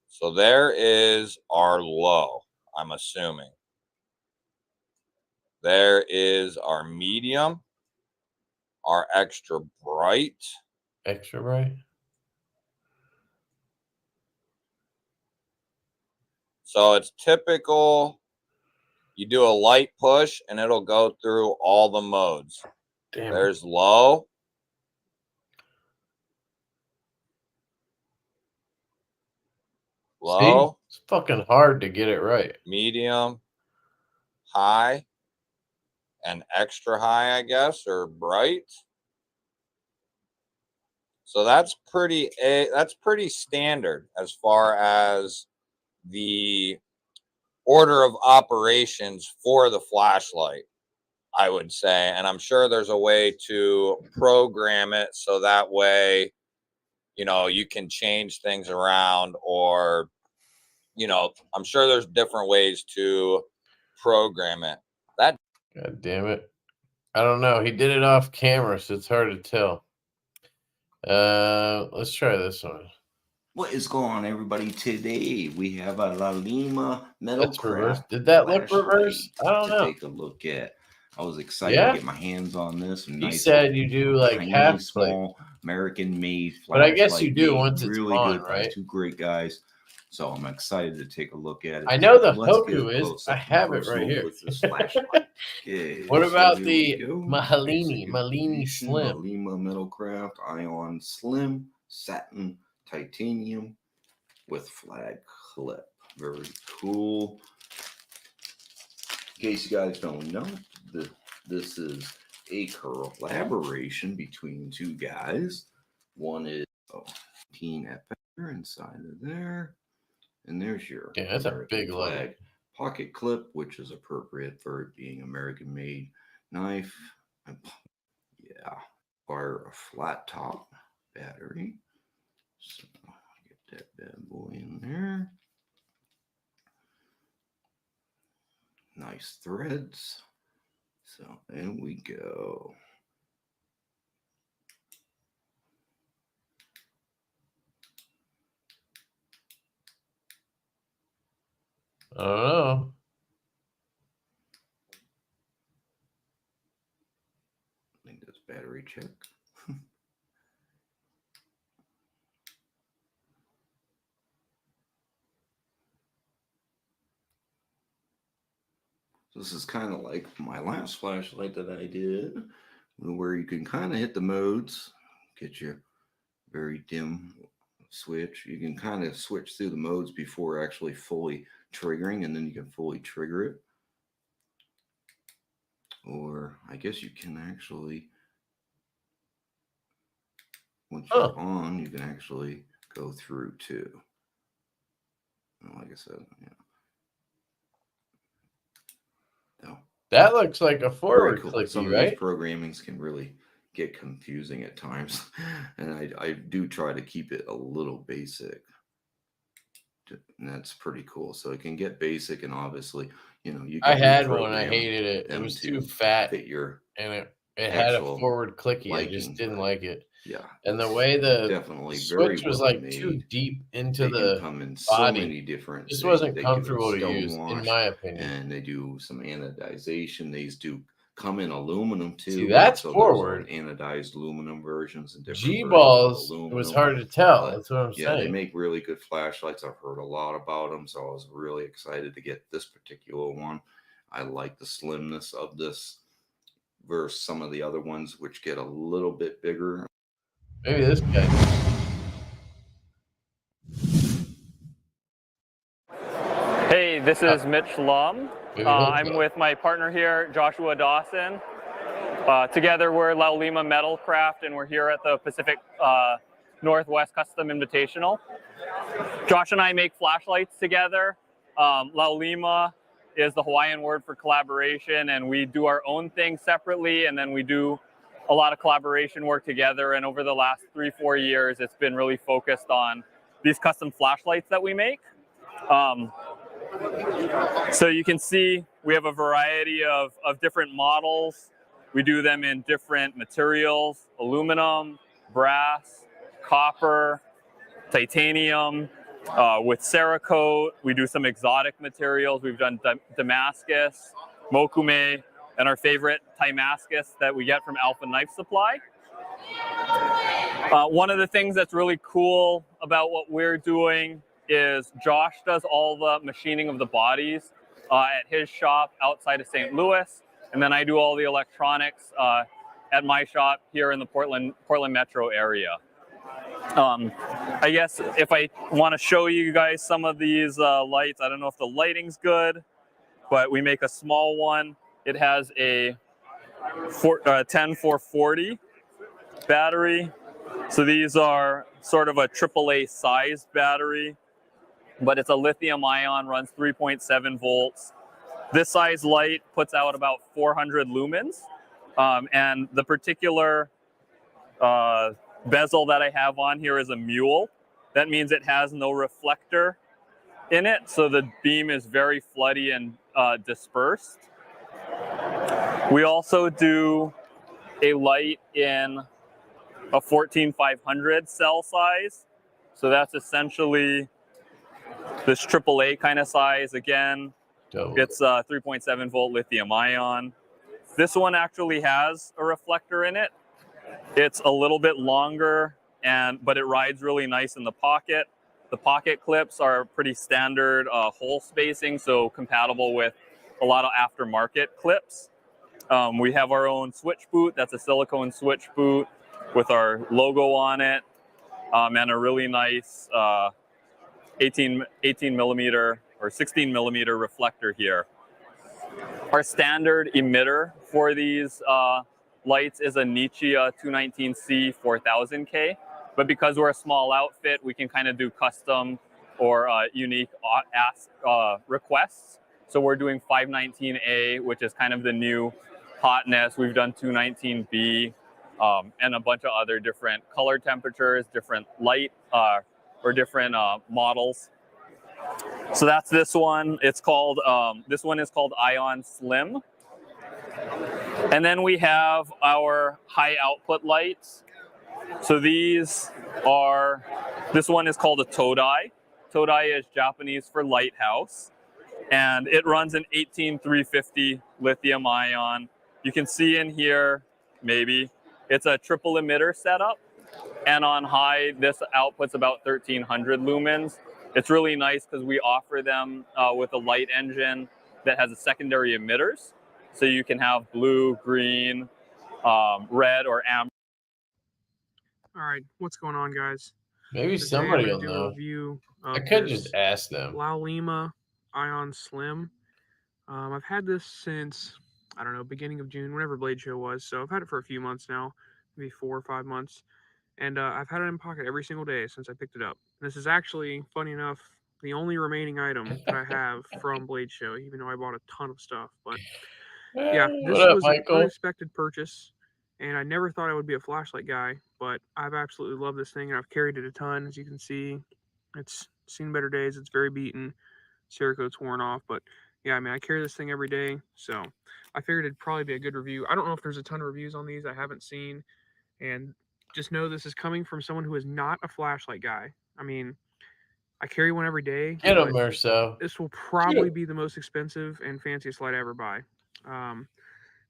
So there is our low, I'm assuming. There is our medium, our extra bright. Extra bright? So it's typical. You do a light push and it'll go through all the modes. Damn. There's low. Low. See? It's fucking hard to get it right. Medium, high, and extra high, I guess, or bright. So that's pretty standard as far as the order of operations for the flashlight, I would say. And I'm sure there's a way to program it so that way, you know, you can change things around, or, you know, I'm sure there's different ways to program it. That, God damn it. I don't know. He did it off camera, so it's hard to tell. Let's try this one. What is going on, everybody? Today we have a La Lima Metalcraft. Did that look reverse? I don't know. Take a look at. I was excited to get my hands on this. He said you do like half small American-made flashlight. But I guess you do once it's really on, good, right? Two great guys. So I'm excited to take a look at it. I know the Hoku is. I have it right here. With this flashlight. Okay, what about so the Malini Slim? Lima Metalcraft Ion Slim Satin Titanium with flag clip. Very cool. In case you guys don't know, this is a collaboration between two guys. One is 15 at inside of there. And there's your that's a big flag pocket clip, which is appropriate for it being American-made knife. Yeah, fire a flat top battery. So get that bad boy in there. Nice threads. So there we go. I don't know. I think that's battery check. This is kind of like my last flashlight that I did, where you can kind of hit the modes, get your very dim switch. You can kind of switch through the modes before actually fully triggering, and then you can fully trigger it. Or I guess you can actually, once you're on, you can actually go through too. Like I said, yeah. No. That looks like a forward cool. clicky, Some of right? these programmings can really get confusing at times, and I do try to keep it a little basic. And that's pretty cool. So it can get basic, and obviously, you know, you can. I had one. I hated it. It was too fat, fit your and it had a forward clicky. I just didn't like it. Yeah, and the way the definitely switch was like made. too deep into They the come in body. So many different. This wasn't they comfortable to use, in my opinion. And they do some anodization. These do come in aluminum too. See, that's so forward. Anodized aluminum versions and different G-balls. It was hard to tell. That's what I'm saying. They make really good flashlights. I've heard a lot about them, so I was really excited to get this particular one. I like the slimness of this versus some of the other ones, which get a little bit bigger. Maybe this guy. Hey, this is Mitch Lum. I'm with my partner here, Joshua Dawson. Together we're La Lima Metalcraft, and we're here at the Pacific Northwest Custom Invitational. Josh and I make flashlights together. La Lima is the Hawaiian word for collaboration, and we do our own thing separately, and then we do a lot of collaboration work together. And over the last 3-4 years, it's been really focused on these custom flashlights that we make. So you can see we have a variety of different models. We do them in different materials: aluminum, brass, copper, titanium, with Cerakote. We do some exotic materials. We've done Damascus, Mokume, and our favorite Timascus that we get from Alpha Knife Supply. One of the things that's really cool about what we're doing is Josh does all the machining of the bodies at his shop outside of St. Louis, and then I do all the electronics at my shop here in the Portland metro area. I guess if I want to show you guys some of these lights, I don't know if the lighting's good, but we make a small one. It has a 10440 battery. So these are sort of a AAA sized battery, but it's a lithium ion, runs 3.7 volts. This size light puts out about 400 lumens. And the particular bezel that I have on here is a mule. That means it has no reflector in it, so the beam is very floody and dispersed. We also do a light in a 14500 cell size. So that's essentially this AAA kind of size. Again, it's a 3.7 volt lithium ion. This one actually has a reflector in it. It's a little bit longer, but it rides really nice in the pocket. The pocket clips are pretty standard hole spacing, so compatible with a lot of aftermarket clips. We have our own switch boot. That's a silicone switch boot with our logo on it, and a really nice 18 millimeter or 16 millimeter reflector here. Our standard emitter for these lights is a Nichia 219C 4000K, but because we're a small outfit, we can kind of do custom or unique requests. So we're doing 519A, which is kind of the new hotness. We've done 219B, and a bunch of other different color temperatures, different light, or different models. So that's this one. It's called, this one is called Ion Slim. And then we have our high output lights. So these are, this one is called a Todai. Todai is Japanese for lighthouse. And it runs an 18350 lithium ion. You can see in here, maybe, it's a triple emitter setup. And on high, this outputs about 1300 lumens. It's really nice because we offer them with a light engine that has a secondary emitters. So you can have blue, green, red, or amber. All right, what's going on, guys? Maybe Today somebody I'm will gonna do a know. review of I could this just ask them. Lima Ion Slim. I've had this since, I don't know, beginning of June, whenever Blade Show was. So I've had it for a few months now, maybe 4 or 5 months. And I've had it in pocket every single day since I picked it up. And this is actually, funny enough, the only remaining item that I have from Blade Show, even though I bought a ton of stuff. But yeah, this What up, was an Michael? unexpected purchase. And I never thought I would be a flashlight guy, but I've absolutely loved this thing, and I've carried it a ton. As you can see, it's seen better days. It's very beaten. Cerakote's worn off, but yeah, I mean, I carry this thing every day, so I figured it'd probably be a good review. I don't know if there's a ton of reviews on these I haven't seen, and just know this is coming from someone who is not a flashlight guy. I mean, I carry one every day. Get him, but Merso. this will probably be the most expensive and fanciest light I ever buy.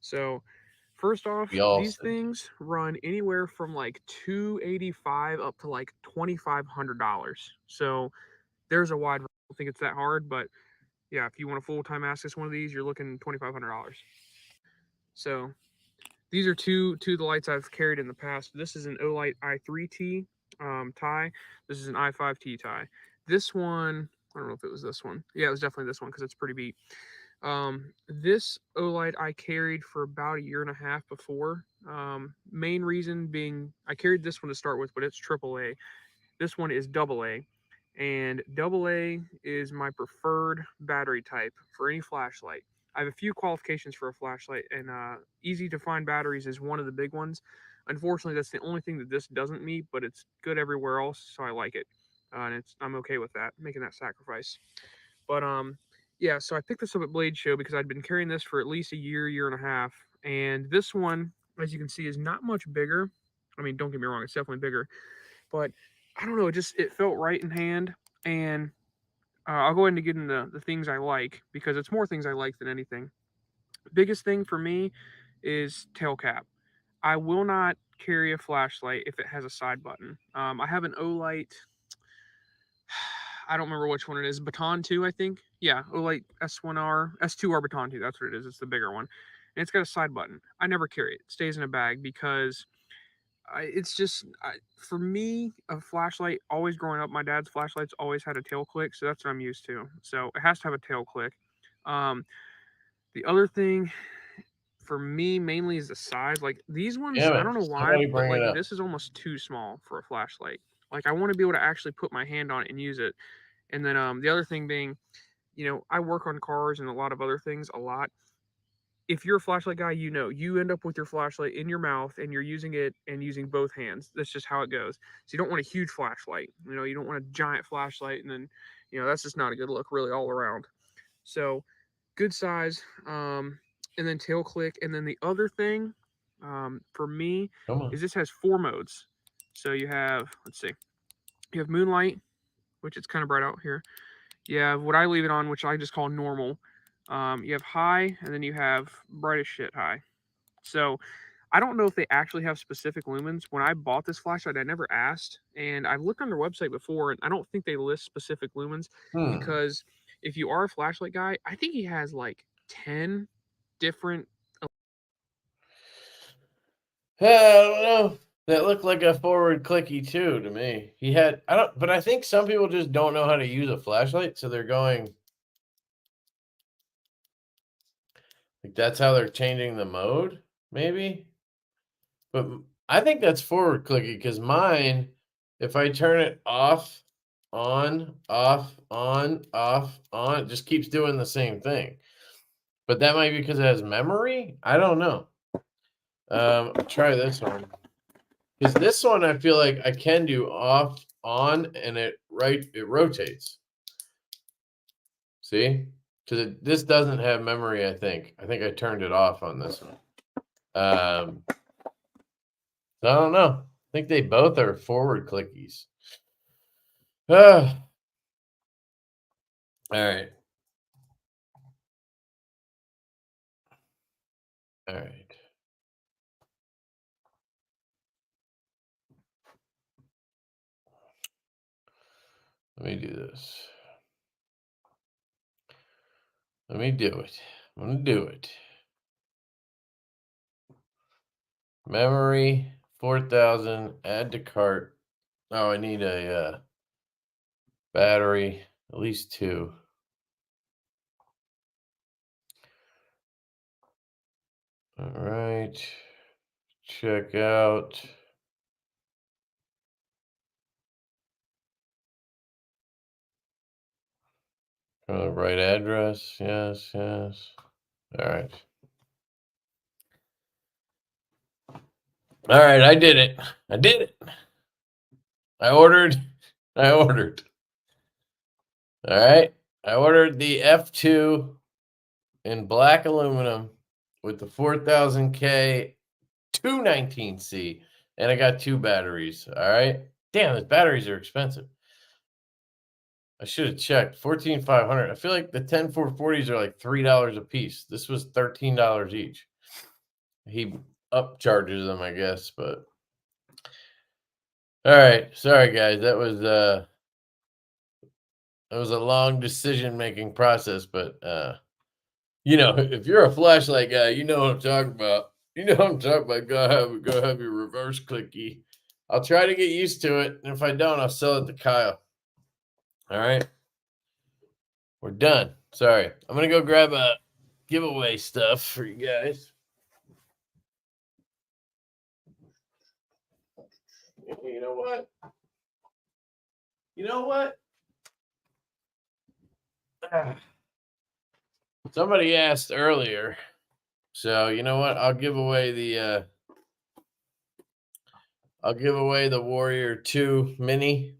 So first off, We all these said. things run anywhere from like $285 up to like $2,500. So there's a wide. I don't think it's that hard, but yeah, if you want a full-time access one of these, you're looking $2,500. So these are two of the lights I've carried in the past. This is an Olight i3T tie. This is an i5T tie. This one, I don't know if it was this one. Yeah, it was definitely this one because it's pretty beat. This Olight I carried for about 1.5 years before. Main reason being I carried this one to start with, but it's AAA. This one is AA, and AA is my preferred battery type for any flashlight. I have a few qualifications for a flashlight, and easy to find batteries is one of the big ones. Unfortunately, that's the only thing that this doesn't meet, but it's good everywhere else, so I like it, and I'm okay with that, making that sacrifice. But yeah, so I picked this up at Blade Show because I'd been carrying this for at least 1.5 years, and this one, as you can see, is not much bigger. I mean, don't get me wrong, it's definitely bigger, but I don't know, it felt right in hand, and I'll go ahead and get into the things I like, because it's more things I like than anything. Biggest thing for me is tail cap. I will not carry a flashlight if it has a side button. I have an Olight, I don't remember which one it is, Baton 2, I think. Yeah, Olight S2R Baton 2, that's what it is. It's the bigger one. And it's got a side button. I never carry it. It stays in a bag because it's just, for me, a flashlight, always growing up, my dad's flashlights always had a tail click, so that's what I'm used to. So it has to have a tail click. The other thing for me mainly is the size. Like these ones, Damn I it, don't know why, somebody but bring it like up. this is almost too small for a flashlight. Like I want to be able to actually put my hand on it and use it. And then the other thing being, I work on cars and a lot of other things a lot. If you're a flashlight guy, you end up with your flashlight in your mouth and you're using it and using both hands. That's just how it goes. So you don't want a huge flashlight. You don't want a giant flashlight, and then, that's just not a good look really all around. So good size, and then tail click. And then the other thing, for me, is this has 4 modes. So you have, let's see, you have moonlight, which it's kind of bright out here. You have what I leave it on, which I just call normal. You have high, and then you have bright as shit high. So I don't know if they actually have specific lumens. When I bought this flashlight, I never asked, and I've looked on their website before, and I don't think they list specific lumens, because if you are a flashlight guy, I think he has like 10 different. I don't know. That looked like a forward clicky too to me. But I think some people just don't know how to use a flashlight, so they're going like that's how they're changing the mode, maybe. But I think that's forward clicky because mine, if I turn it off on, off, on, off, on. It just keeps doing the same thing. But that might be because it has memory. I don't know. I'll try this one. Because this one, I feel like I can do off, on, and it rotates. See? Because this doesn't have memory, I think. I think I turned it off on this one. So I don't know. I think they both are forward clickies. All right. All right. Let me do this. Let me do it. I'm going to do it. Memory, 4,000. Add to cart. Oh, I need a battery, at least 2. All right. Check out. Right address. Yes, yes. All right. All right, I did it. I did it. I ordered. All right. I ordered the F2 in black aluminum with the 4000K 219C, and I got 2 batteries. All right. Damn, those batteries are expensive. I should have checked. 14,500. I feel like the 10440s are like $3 a piece. This was $13 each. He upcharges them, I guess, but all right. Sorry guys. That was a long decision-making process, but you know, if you're a flashlight guy, you know what I'm talking about. You know what I'm talking about. Go have your reverse clicky. I'll try to get used to it, and if I don't, I'll sell it to Kyle. All right. We're done. Sorry. I'm going to go grab a giveaway stuff for you guys. You know what? You know what? Somebody asked earlier. So, you know what? I'll give away the Warrior 2 Mini.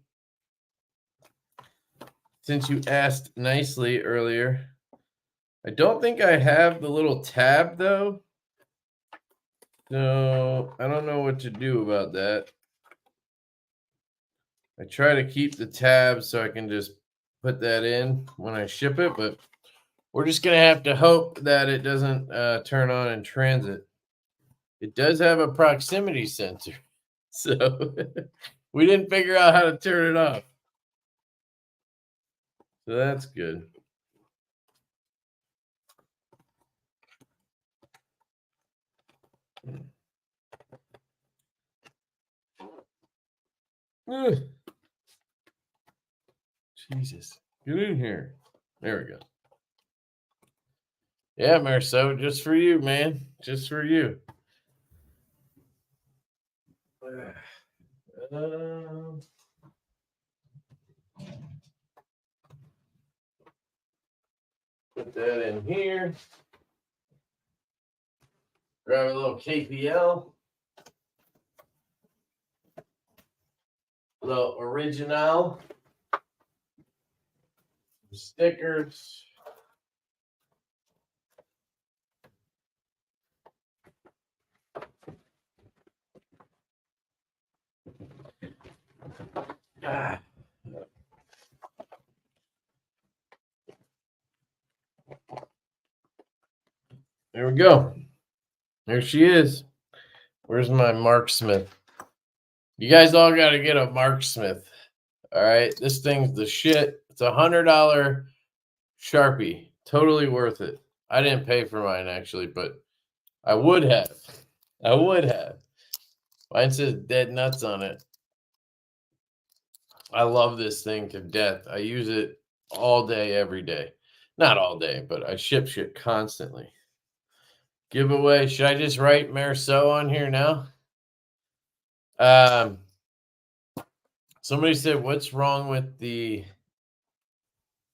Since you asked nicely earlier. I don't think I have the little tab though. So I don't know what to do about that. I try to keep the tab so I can just put that in when I ship it, but we're just going to have to hope that it doesn't turn on in transit. It does have a proximity sensor, so we didn't figure out how to turn it off. So that's good. Jesus, get in here. There we go. Yeah, Marceau, just for you, man. Just for you. Put that in here. Grab a little KPL. A little original. Stickers. There we go. There she is. Where's my Mark Smith? You guys all got to get a Mark Smith. All right. This thing's the shit. It's $100 Sharpie. Totally worth it. I didn't pay for mine actually, but I would have. I would have. Mine says dead nuts on it. I love this thing to death. I use it all day, every day. Not all day, but I ship shit constantly. Giveaway. Should I just write Marceau on here now? So Somebody said, what's wrong with the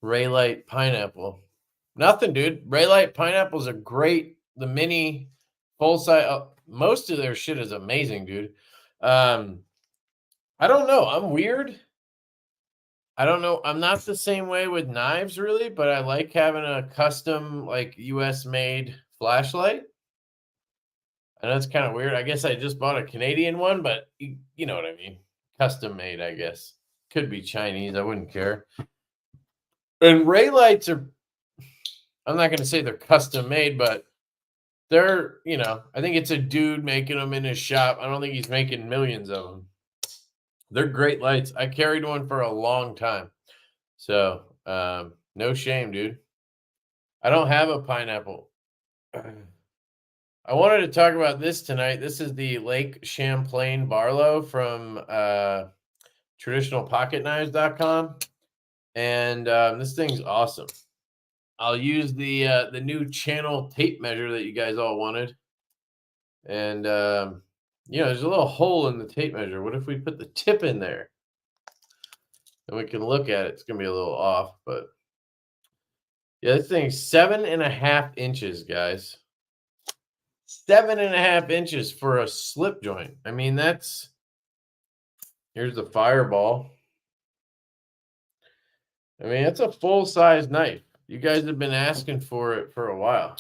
Raylight pineapple? Nothing, dude. Raylight pineapples are great. The mini full size, most of their shit is amazing, dude. I don't know. I'm weird. I don't know. I'm not the same way with knives, really, but I like having a custom, like US made flashlight. I know it's kind of weird. I guess I just bought a Canadian one, but you know what I mean. Custom made, I guess. Could be Chinese. I wouldn't care. And Ray lights are, I'm not going to say they're custom made, but they're, you know, I think it's a dude making them in his shop. I don't think he's making millions of them. They're great lights. I carried one for a long time. So, no shame, dude. I don't have a pineapple. I wanted to talk about this tonight. This is the Lake Champlain Barlow from traditionalpocketknives.com. And this thing's awesome. I'll use the new channel tape measure that you guys all wanted. And, you know, there's a little hole in the tape measure. What if we put the tip in there? And we can look at it. It's going to be a little off, but yeah, this thing's 7.5 inches, guys. 7.5 inches for a slip joint. I mean, that's, here's the fireball. I mean, it's a full-size knife. You guys have been asking for it for a while.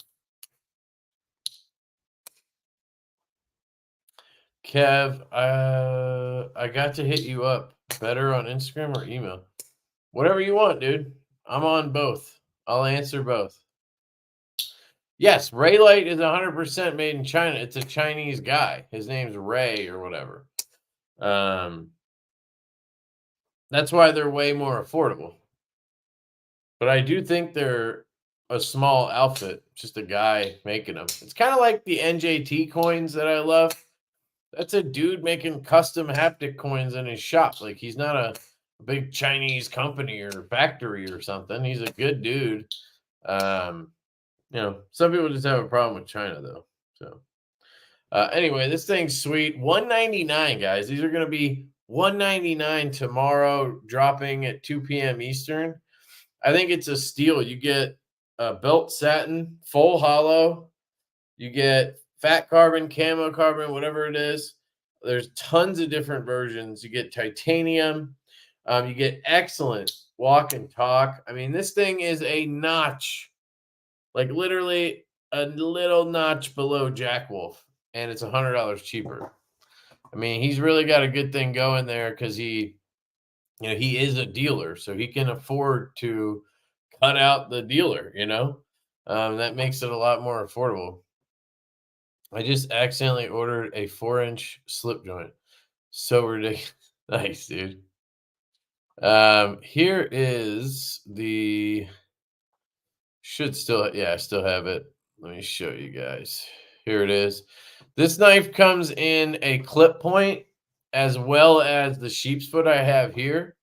Kev, I got to hit you up. Better on Instagram or email? Whatever you want, dude. I'm on both. I'll answer both. Yes, Raylight is 100% made in China. It's a Chinese guy. His name's Ray or whatever. That's why they're way more affordable. But I do think they're a small outfit, just a guy making them. It's kind of like the NJT coins that I love. That's a dude making custom haptic coins in his shop. Like, he's not a big Chinese company or factory or something. He's a good dude. You know, some people just have a problem with China, though. So, anyway, this thing's sweet. $199, guys. These are going to be $199 tomorrow, dropping at 2 p.m. Eastern. I think it's a steal. You get a belt satin, full hollow. You get fat carbon, camo carbon, whatever it is. There's tons of different versions. You get titanium. You get excellent walk and talk. I mean, this thing is a notch, like literally a little notch below Jack Wolf, and it's $100 cheaper. I mean, he's really got a good thing going there because he, you know, he is a dealer, so he can afford to cut out the dealer, you know. That makes it a lot more affordable. I just accidentally ordered a 4-inch slip joint. So ridiculous. Nice, dude. Here is the, should still, yeah, I still have it. Let me show you guys. Here it is. This knife comes in a clip point as well as the sheep's foot I have here.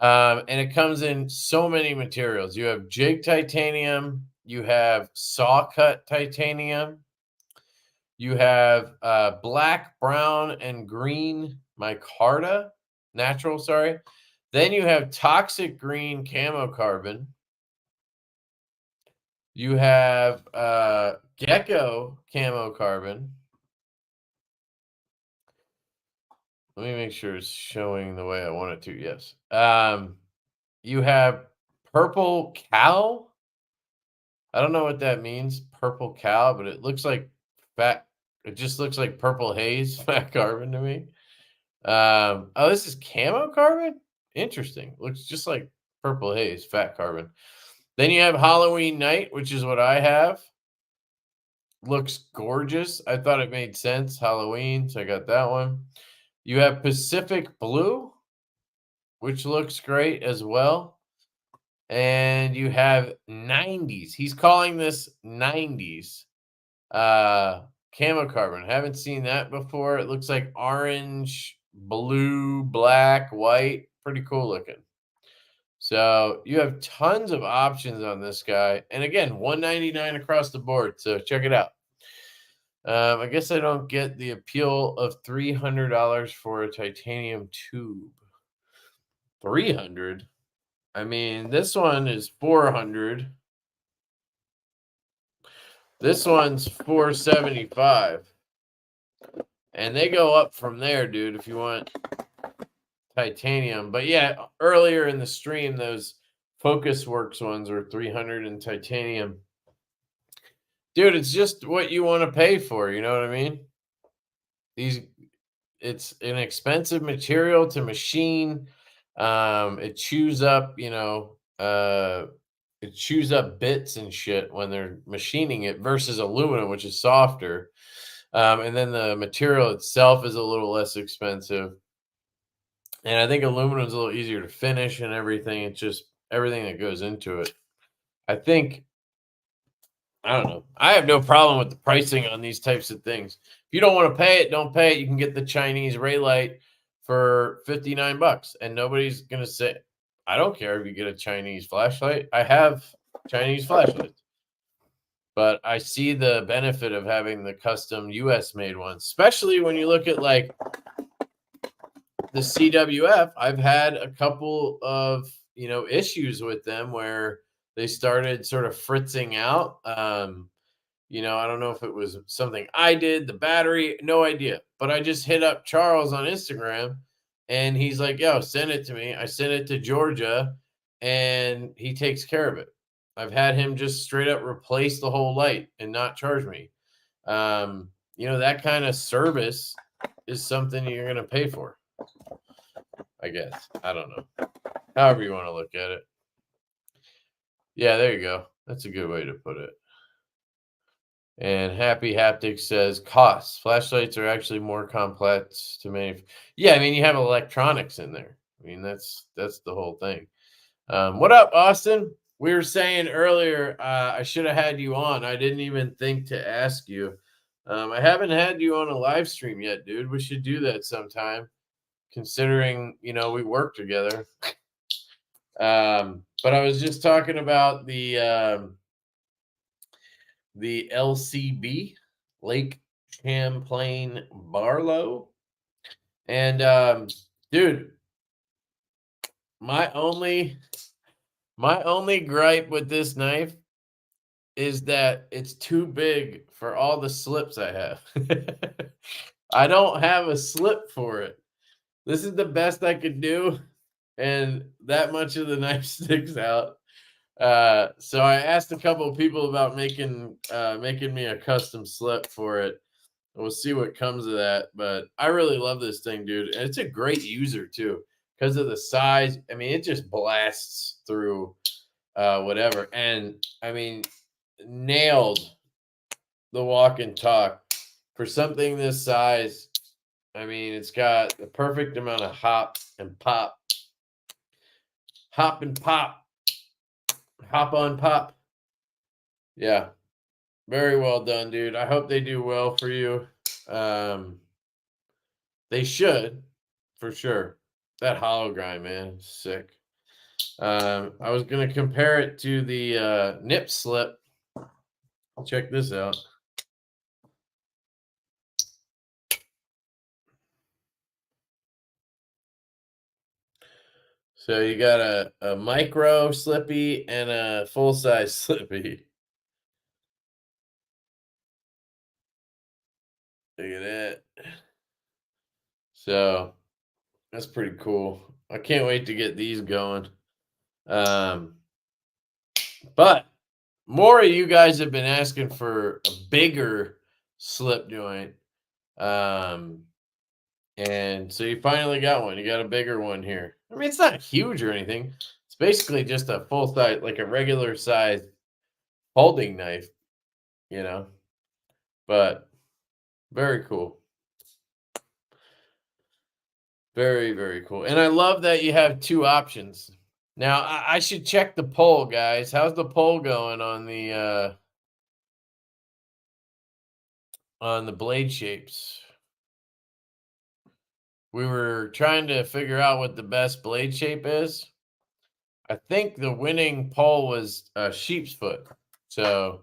And it comes in so many materials. You have jig titanium. You have saw cut titanium. You have black, brown, and green micarta, natural, sorry. Then you have toxic green camo carbon. You have gecko camo carbon. Let me make sure it's showing the way I want it to. Yes. You have purple cow. I don't know what that means, purple cow, but it looks like fat. It just looks like purple haze, fat carbon to me. Oh, this is camo carbon? Interesting. Looks just like purple haze, fat carbon. Then you have Halloween Night, which is what I have. Looks gorgeous. I thought it made sense. Halloween, so I got that one. You have Pacific Blue, which looks great as well. And you have 90s. He's calling this 90s. Camo carbon. Haven't seen that before. It looks like orange, blue, black, white. Pretty cool looking. So you have tons of options on this guy. And again, $199 across the board. So check it out. I guess I don't get the appeal of $300 for a titanium tube. 300. I mean, this one is 400. This one's 475. And they go up from there, dude, if you want titanium. But yeah, earlier in the stream, those Focus Works ones were 300 in titanium. Dude, it's just what you want to pay for, you know what I mean? It's an expensive material to machine. It chews up, it chews up bits and shit when they're machining it versus aluminum, which is softer. And then the material itself is a little less expensive. And I think aluminum is a little easier to finish and everything. It's just everything that goes into it. I don't know. I have no problem with the pricing on these types of things. If you don't want to pay it, don't pay it. You can get the Chinese ray light for $59, and nobody's going to say, I don't care if you get a Chinese flashlight. I have Chinese flashlights. But I see the benefit of having the custom US made ones, especially when you look at like the CWF. I've had a couple of, issues with them where they started sort of fritzing out. I don't know if it was something I did, the battery, no idea. But I just hit up Charles on Instagram and he's like, yo, send it to me. I sent it to Georgia and he takes care of it. I've had him just straight up replace the whole light and not charge me. That kind of service is something you're going to pay for, I guess. I don't know. However you want to look at it. Yeah, there you go. That's a good way to put it. And Happy Haptic says costs. Flashlights are actually more complex to manufacture. Yeah, I mean, you have electronics in there. I mean, that's the whole thing. What up, Austin? We were saying earlier, I should have had you on. I didn't even think to ask you. I haven't had you on a live stream yet, dude. We should do that sometime, considering, we work together. But I was just talking about the LCB, Lake Champlain Barlow. And dude, my only gripe with this knife is that it's too big for all the slips I have. I don't have a slip for it. This is the best I could do, and that much of the knife sticks out. So I asked a couple of people about making me a custom slip for it. We'll see what comes of that. But I really love this thing, dude. And it's a great user too because of the size. I mean, it just blasts through whatever. And I mean, nailed the walk and talk for something this size. I mean, it's got the perfect amount of hop and pop. Hop and pop. Hop on pop. Yeah. Very well done, dude. I hope they do well for you. They should, for sure. That hollow grind, man, sick. I was going to compare it to the nip slip. Check this out. So you got a micro slippy and a full-size slippy. Look at that. So that's pretty cool. I can't wait to get these going. But more of you guys have been asking for a bigger slip joint. And so you finally got one. You got a bigger one here. I mean, it's not huge or anything. It's basically just a full size, like a regular size holding knife, but very cool. Very, very cool. And I love that you have two options. Now, I should check the poll, guys. How's the poll going on the blade shapes? We were trying to figure out what the best blade shape is. I think the winning poll was sheep's foot. So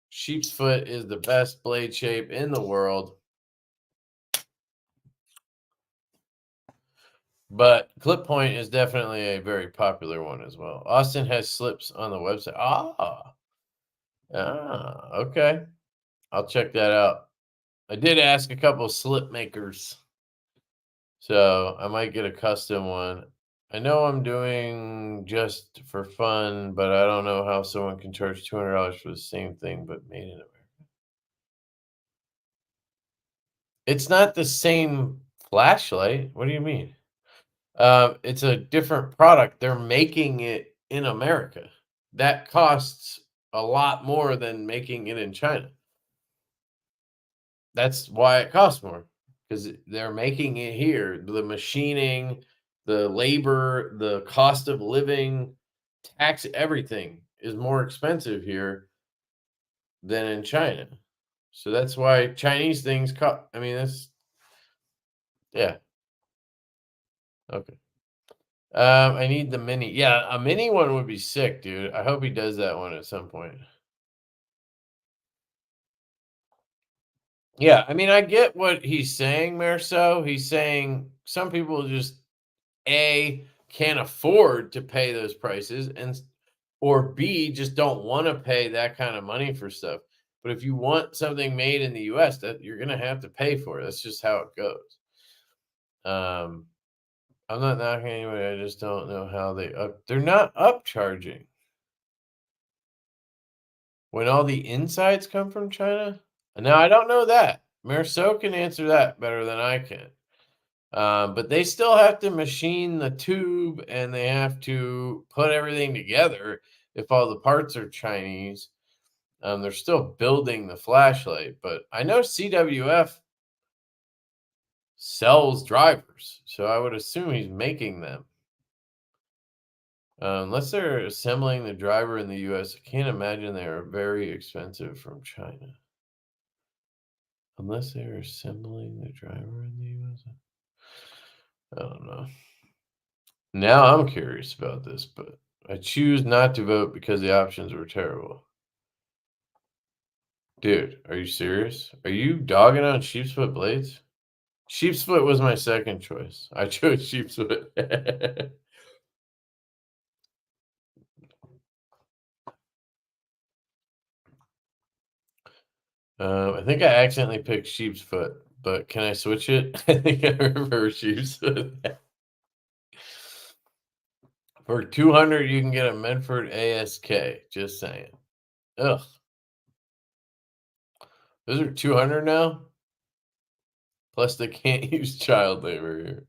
sheep's foot is the best blade shape in the world. But clip point is definitely a very popular one as well. Austin has slips on the website. Okay. I'll check that out. I did ask a couple of slip makers, so I might get a custom one. I know I'm doing just for fun, but I don't know how someone can charge $200 for the same thing, but made in America. It's not the same flashlight. What do you mean? It's a different product. They're making it in America. That costs a lot more than making it in China. That's why it costs more, because they're making it here. The machining, the labor, the cost of living, tax, everything is more expensive here than in China. So that's why Chinese things cost. I mean, yeah. Okay. I need the mini. Yeah, a mini one would be sick, dude. I hope he does that one at some point. Yeah, I mean, I get what he's saying, Merso. He's saying some people just can't afford to pay those prices, or B, just don't want to pay that kind of money for stuff. But if you want something made in the US, that you're gonna have to pay for it. That's just how it goes. I'm not knocking anybody. I just don't know how they're not upcharging when all the insides come from China. Now I don't know that. Merso can answer that better than I can. But they still have to machine the tube, and they have to put everything together. If all the parts are Chinese, they're still building the flashlight. But I know CWF sells drivers, so I would assume he's making them. Unless they're assembling the driver in the US, I can't imagine they are very expensive from China. Unless they're assembling the driver in the US. I don't know. Now I'm curious about this, but I choose not to vote because the options were terrible. Dude, are you serious? Are you dogging on sheepsfoot blades? Sheepsfoot was my second choice. I chose sheepsfoot. I think I accidentally picked sheepsfoot, but can I switch it? I think I prefer sheepsfoot. For 200, you can get a Medford ASK. Just saying. Ugh. Those are 200 now? Plus, they can't use child labor here.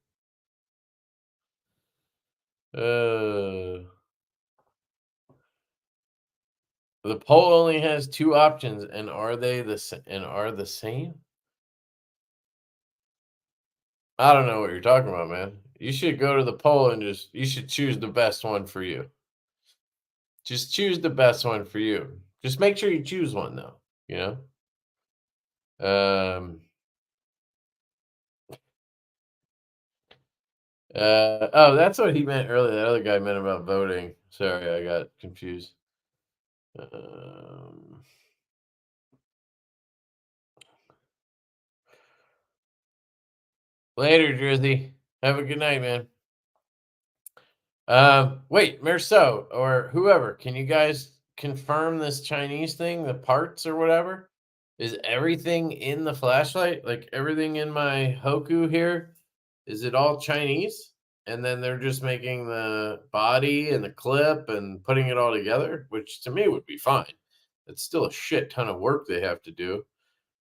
The poll only has 2 options, and are the same? I don't know what you're talking about, man. You should go to the poll and you should choose the best one for you. Just choose the best one for you. Just make sure you choose one, though. You know. Oh, that's what he meant earlier. The other guy meant about voting. Sorry, I got confused. Later, Drizzy. Have a good night, man. Wait, Merso or whoever, can you guys confirm this Chinese thing, the parts or whatever? Is everything in the flashlight, like everything in my Hoku here, is it all Chinese? And then they're just making the body and the clip and putting it all together, which to me would be fine. It's still a shit ton of work they have to do.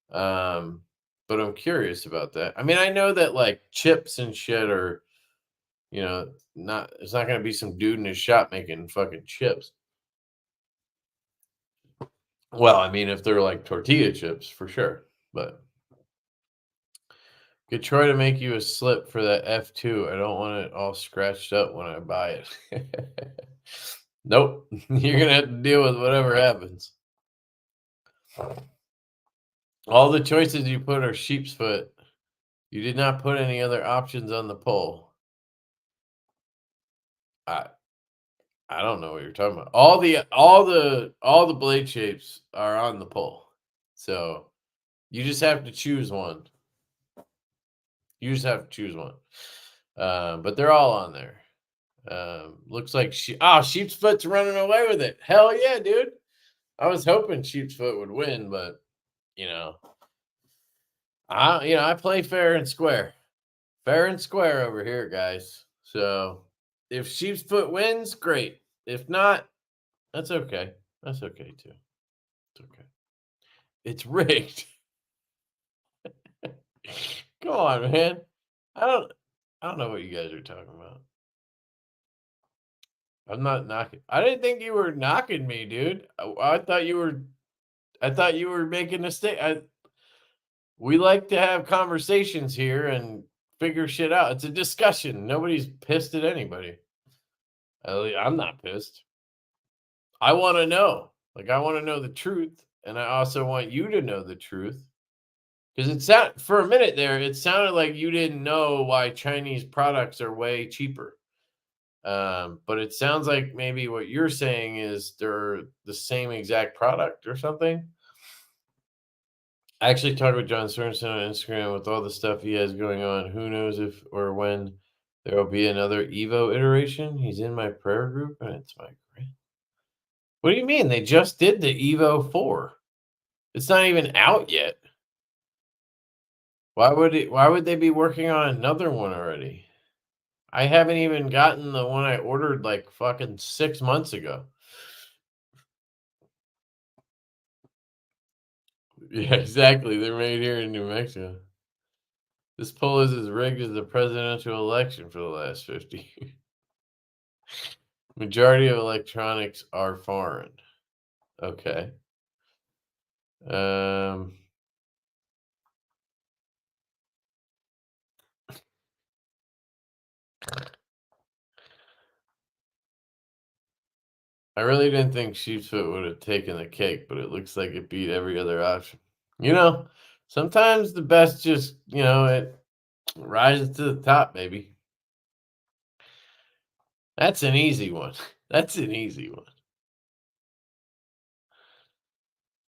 But I'm curious about that. I mean, I know that like chips and shit are, it's not going to be some dude in his shop making fucking chips. Well, I mean, if they're like tortilla chips, for sure. But get Troy to make you a slip for that F2. I don't want it all scratched up when I buy it. Nope. You're going to have to deal with whatever happens. All the choices you put are sheep's foot. You did not put any other options on the poll. I don't know what you're talking about. All the blade shapes are on the poll. So you just have to choose one. You just have to choose one. But they're all on there. Looks like Sheep's Foot's running away with it. Hell yeah, dude. I was hoping Sheep's Foot would win, but I play fair and square. Fair and square over here, guys. So if Sheep's Foot wins, great. If not, that's okay. That's okay too. It's okay. It's rigged. Come on, man. I don't know what you guys are talking about. I'm not knocking. I didn't think you were knocking me, dude. I thought you were making a statement. We like to have conversations here and figure shit out. It's a discussion. Nobody's pissed at anybody. I'm not pissed. I want to know. I want to know the truth, and I also want you to know the truth. Because for a minute there, it sounded like you didn't know why Chinese products are way cheaper. But it sounds like maybe what you're saying is they're the same exact product or something. I actually talked with John Sorensen on Instagram with all the stuff he has going on. Who knows if or when there will be another Evo iteration. He's in my prayer group, and it's my great. What do you mean? They just did the Evo 4. It's not even out yet. Why would they be working on another one already? I haven't even gotten the one I ordered like fucking 6 months ago. Yeah, exactly. They're made here in New Mexico. This poll is as rigged as the presidential election for the last 50. Majority of electronics are foreign. Okay. I really didn't think Sheepsfoot would have taken the cake, but it looks like it beat every other option. Sometimes the best just, it rises to the top, baby. That's an easy one. That's an easy one.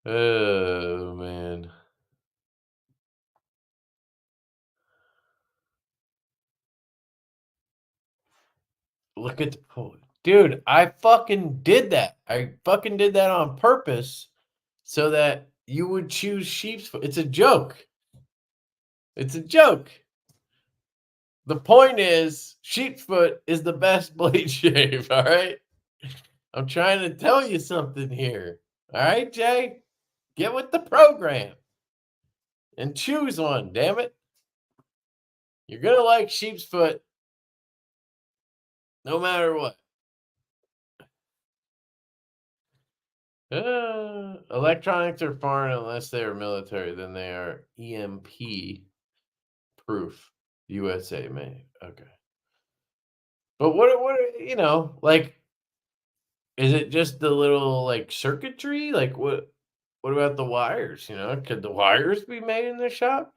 Oh, man. Look at the poll. Dude, I fucking did that. I fucking did that on purpose so that you would choose Sheepsfoot. It's a joke. It's a joke. The point is, Sheepsfoot is the best blade shave, all right? I'm trying to tell you something here. All right, Jay? Get with the program and choose one, damn it. You're going to like Sheepsfoot no matter what. Electronics are foreign unless they are military. Then they are EMP proof. USA made. Okay. But what is it just the little circuitry? What about the wires? Could the wires be made in the shop?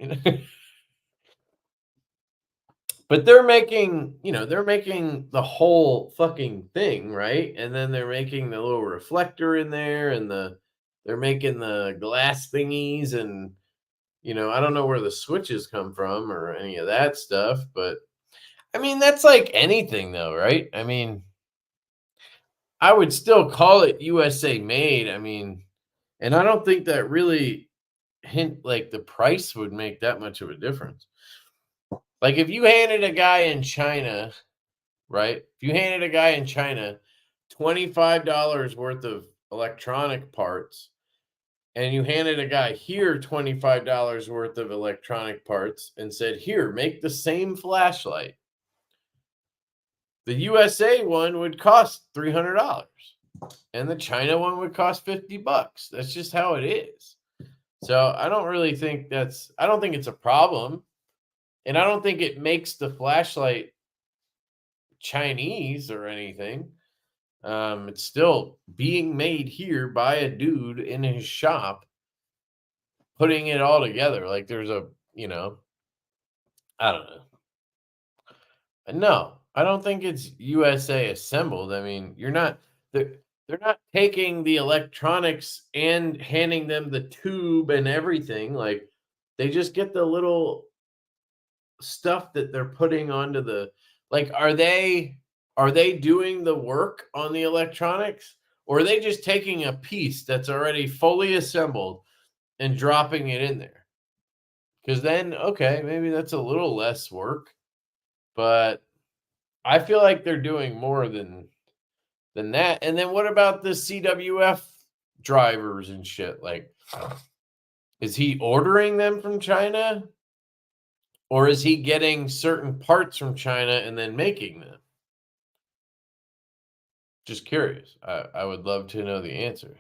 But they're making the whole fucking thing, right? And then they're making the little reflector in there, and they're making the glass thingies, and I don't know where the switches come from or any of that stuff, but I mean that's like anything though, right? I mean, I would still call it USA made. I mean, and I don't think that really the price would make that much of a difference. Like if you handed a guy in China, right? If you handed a guy in China $25 worth of electronic parts, and you handed a guy here $25 worth of electronic parts and said, here, make the same flashlight, the USA one would cost $300 and the China one would cost $50. That's just how it is. So I don't really think I don't think it's a problem. And I don't think it makes the flashlight Chinese or anything. It's still being made here by a dude in his shop, putting it all together. Like there's I don't know. No, I don't think it's USA assembled. I mean, they're not taking the electronics and handing them the tube and everything. Like they just get the little stuff that they're putting onto the, like, are they doing the work on the electronics, or are they just taking a piece that's already fully assembled and dropping it in there? Because then, okay, maybe that's a little less work, but I feel like they're doing more than that. And then what about the CWF drivers and shit? Like, is he ordering them from China? Or is he getting certain parts from China and then making them? Just curious. I would love to know the answer.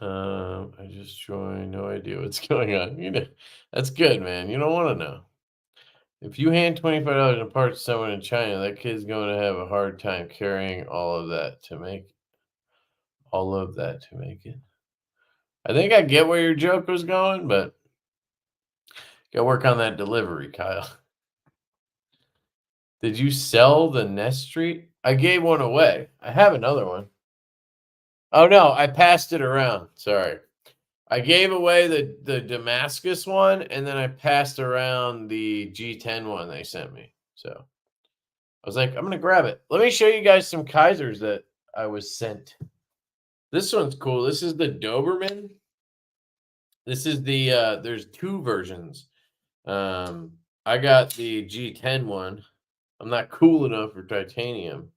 I just joined. No idea what's going on. You know, that's good, man. You don't want to know. If you hand $25 in parts to someone in China, that kid's going to have a hard time carrying all of that to make it. I think I get where your joke was going, but gotta work on that delivery, Kyle. Did you sell the Nest Street? I gave one away. I have another one. Oh no, I passed it around. Sorry. I gave away the Damascus one, and then I passed around the G10 one they sent me. So I was like, I'm gonna grab it. Let me show you guys some Kaisers that I was sent. This one's cool. This is the Doberman. This is the there's two versions. I got the G10 one. I'm not cool enough for titanium.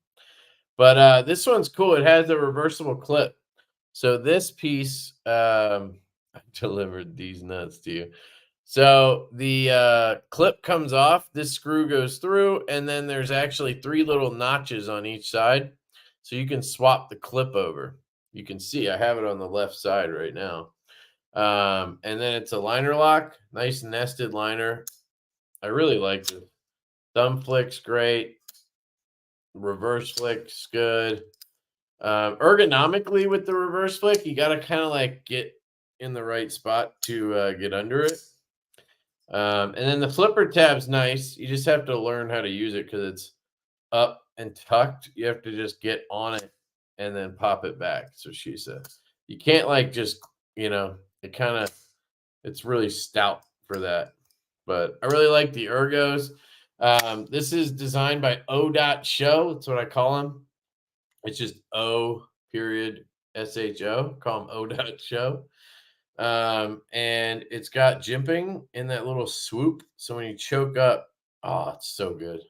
But this one's cool. It has a reversible clip. So this piece, I delivered these nuts to you. So the clip comes off. This screw goes through, and then there's actually 3 little notches on each side. So you can swap the clip over. You can see I have it on the left side right now. And then it's a liner lock. Nice nested liner. I really like this. Thumb flick's great. Reverse flick's good. Ergonomically with the reverse flick, you got to kind of like get in the right spot to get under it. And then the flipper tab's nice. You just have to learn how to use it because it's up and tucked. You have to just get on it and then pop it back. So she said, you can't like just, it's really stout for that. But I really like the ergos. This is designed by O.Show. That's what I call him. It's just O.SHO. Call him O.Show. And it's got jimping in that little swoop. So when you choke up, oh, it's so good.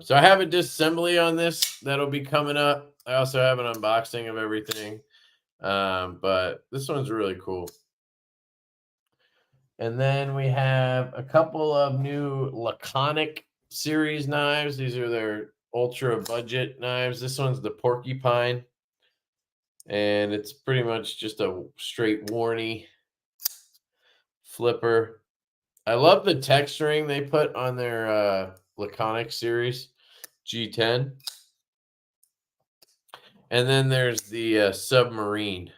So I have a disassembly on this that'll be coming up. I also have an unboxing of everything. But this one's really cool. And then we have a couple of new Laconic series knives. These are their ultra budget knives. This one's the Porcupine. And it's pretty much just a straight Warney flipper. I love the texturing they put on their Laconic series G10. And then there's the Submarine,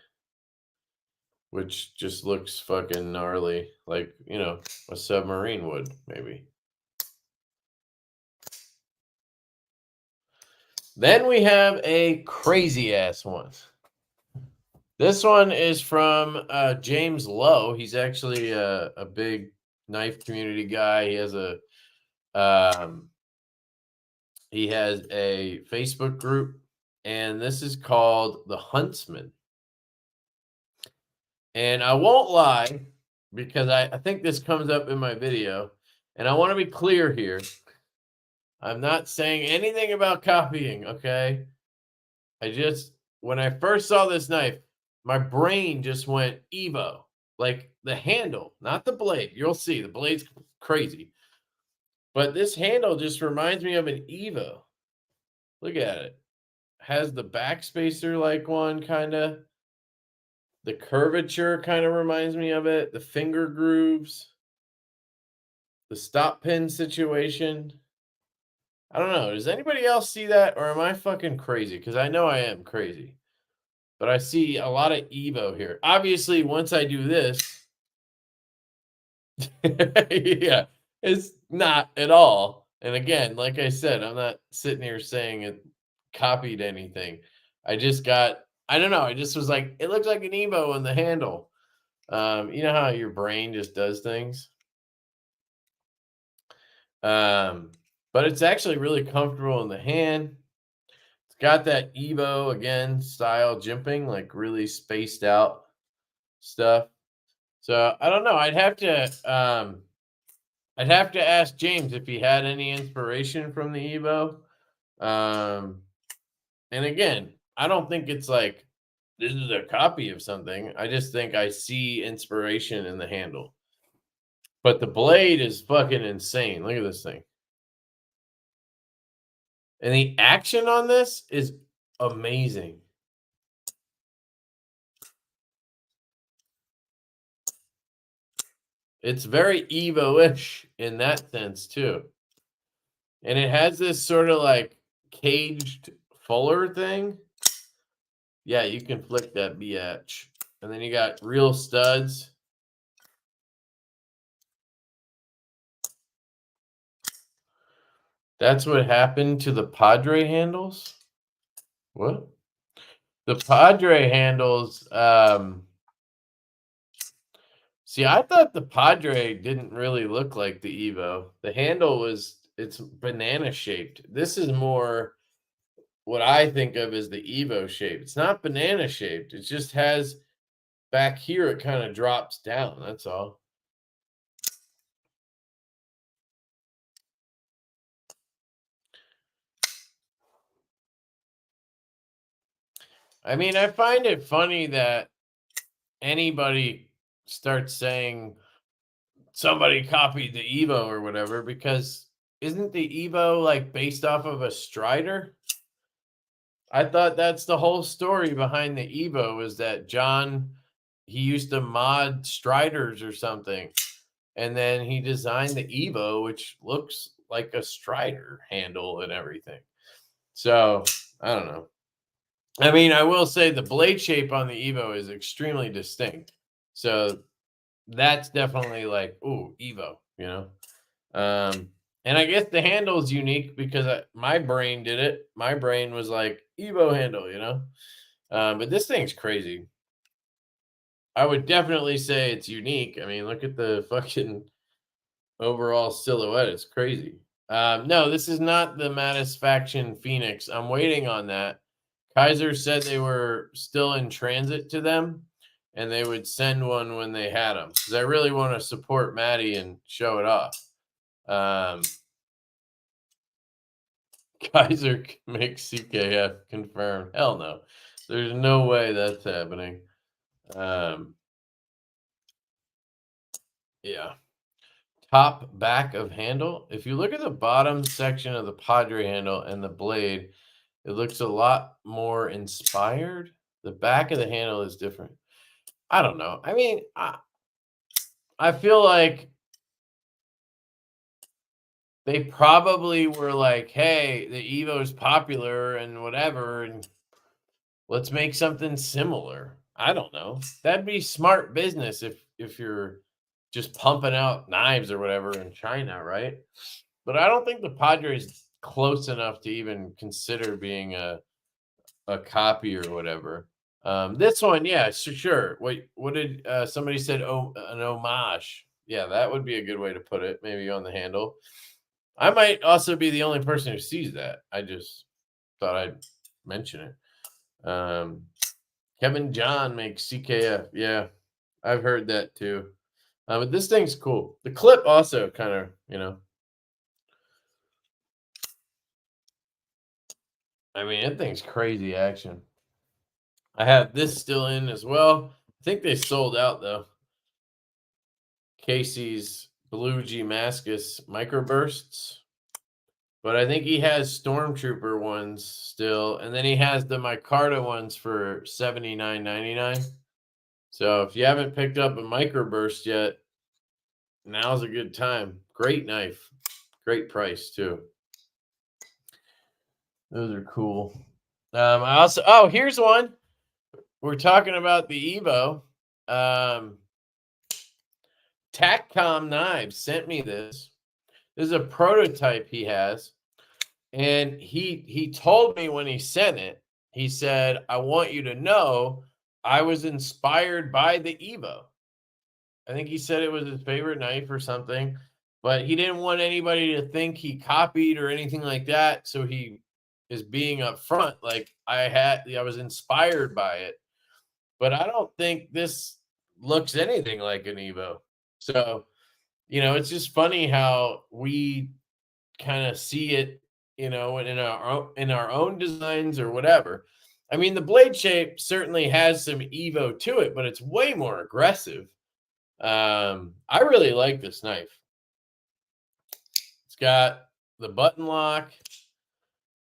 which just looks fucking gnarly, like, a submarine would, maybe. Then we have a crazy-ass one. This one is from James Lowe. He's actually a big knife community guy. He has a Facebook group, and this is called The Huntsman. And I won't lie, because I think this comes up in my video, and I want to be clear here. I'm not saying anything about copying, okay? When I first saw this knife, my brain just went Evo. Like the handle, not the blade. You'll see, the blade's crazy. But this handle just reminds me of an Evo. Look at it. Has the backspacer like one, kind of. The curvature kind of reminds me of it. The finger grooves. The stop pin situation. I don't know. Does anybody else see that? Or am I fucking crazy? Because I know I am crazy. But I see a lot of Evo here. Obviously, once I do this, yeah, it's not at all. And again, like I said, I'm not sitting here saying it copied anything. I just got, I don't know. I just was like, it looks like an Evo in the handle. You know how your brain just does things? But it's actually really comfortable in the hand. It's got that Evo again style jimping, like really spaced out stuff. So I don't know. I'd have to ask James if he had any inspiration from the Evo. And again, I don't think it's like this is a copy of something. I just think I see inspiration in the handle. But the blade is fucking insane. Look at this thing. And the action on this is amazing. It's very Evo-ish in that sense too. And it has this sort of like caged fuller thing. Yeah, you can flick that biatch. And then you got real studs. That's what happened to the Padre handles. What? The Padre handles, see, I thought the Padre didn't really look like the Evo. The handle was, it's banana shaped. This is more what I think of as the Evo shape. It's not banana shaped. It just has back here, it kind of drops down. That's all. I mean, I find it funny that anybody starts saying somebody copied the Evo or whatever, because isn't the Evo like based off of a Strider? I thought that's the whole story behind the Evo, is that John, he used to mod Striders or something, and then he designed the Evo, which looks like a Strider handle and everything. So I don't know. I mean, I will say the blade shape on the Evo is extremely distinct. So that's definitely like, ooh, Evo, you know? And I guess the handle is unique because my brain did it. My brain was like, Evo handle, you know? But this thing's crazy. I would definitely say it's unique. I mean, look at the fucking overall silhouette. It's crazy. No, this is not the Matisfaction Phoenix. I'm waiting on that. Kaiser said they were still in transit to them, and they would send one when they had them. Because I really want to support Maddie and show it off. Kaiser makes CKF confirmed. Hell no. There's no way that's happening. Yeah. Top back of handle. If you look at the bottom section of the Padre handle and the blade, it looks a lot more inspired. The back of the handle is different. I don't know. I mean, I feel like they probably were like, hey, the Evo is popular and whatever, and let's make something similar. I don't know. That'd be smart business if you're just pumping out knives or whatever in China, right? But I don't think the Padre's close enough to even consider being a copy or whatever. This one, yeah, sure. Wait, what did somebody said? Oh, an homage. Yeah, that would be a good way to put it. Maybe on the handle. I might also be the only person who sees that. I just thought I'd mention it. Kevin John makes CKF. Yeah, I've heard that too. But this thing's cool. The clip also kind of, you know. I mean, that thing's crazy action. I have this still in as well. I think they sold out though. Casey's Blue Damascus microbursts. But I think he has Stormtrooper ones still. And then he has the micarta ones for $79.99. So if you haven't picked up a microburst yet, now's a good time. Great knife. Great price too. Those are cool. I also, oh, here's one. We're talking about the Evo. Taccom Knives sent me this. This is a prototype he has. And he told me when he sent it, he said, I want you to know I was inspired by the Evo. I think he said it was his favorite knife or something, but he didn't want anybody to think he copied or anything like that. So he is being upfront, like I was inspired by it, but I don't think this looks anything like an Evo. So, it's just funny how we kind of see it, in our own designs or whatever. I mean, the blade shape certainly has some Evo to it, but it's way more aggressive. I really like this knife. It's got the button lock,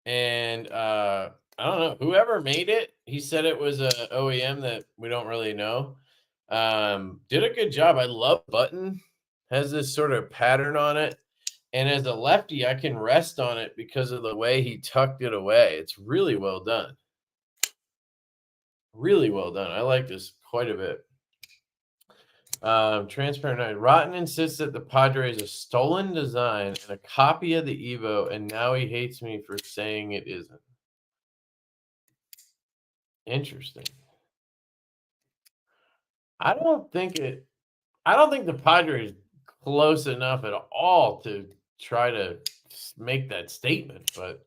and I don't know, whoever made it, he said it was a OEM that we don't really know. Did a good job. I love button. Has this sort of pattern on it. And as a lefty, I can rest on it because of the way he tucked it away. It's really well done. Really well done. I like this quite a bit. Transparent knife. Rotten insists that the Padre is a stolen design and a copy of the Evo, and now he hates me for saying it isn't. Interesting. I don't think the Padre is close enough at all to try to make that statement, but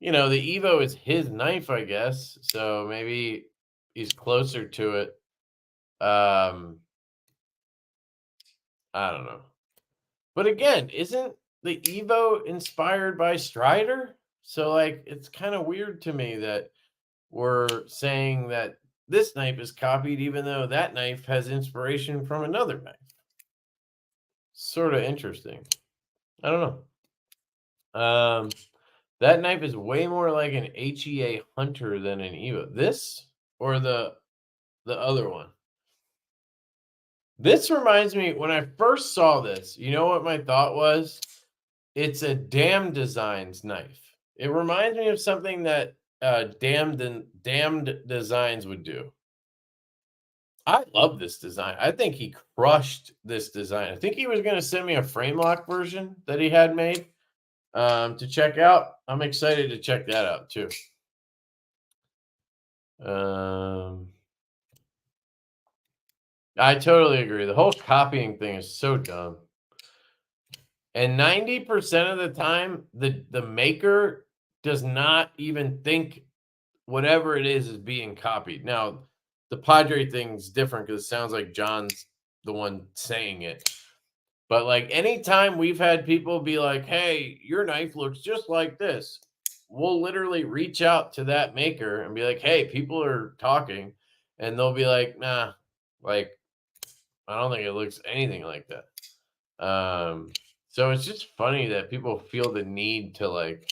the Evo is his knife, I guess, so maybe he's closer to it. I don't know, but again, isn't the Evo inspired by Strider? So like, it's kind of weird to me that we're saying that this knife is copied, even though that knife has inspiration from another knife. Sort of interesting. I don't know. That knife is way more like an HEA Hunter than an Evo. This or the other one? This reminds me, when I first saw this, you know what my thought was? It's a Damned Designs knife. It reminds me of something that Damned Designs would do. I love this design. I think he crushed this design. I think he was going to send me a frame lock version that he had made to check out. I'm excited to check that out too. I totally agree. The whole copying thing is so dumb. And 90% of the time, the maker does not even think whatever it is being copied. Now, the Padre thing's different because it sounds like John's the one saying it. But like, anytime we've had people be like, hey, your knife looks just like this, we'll literally reach out to that maker and be like, hey, people are talking. And they'll be like, nah, like, I don't think it looks anything like that. So it's just funny that people feel the need to like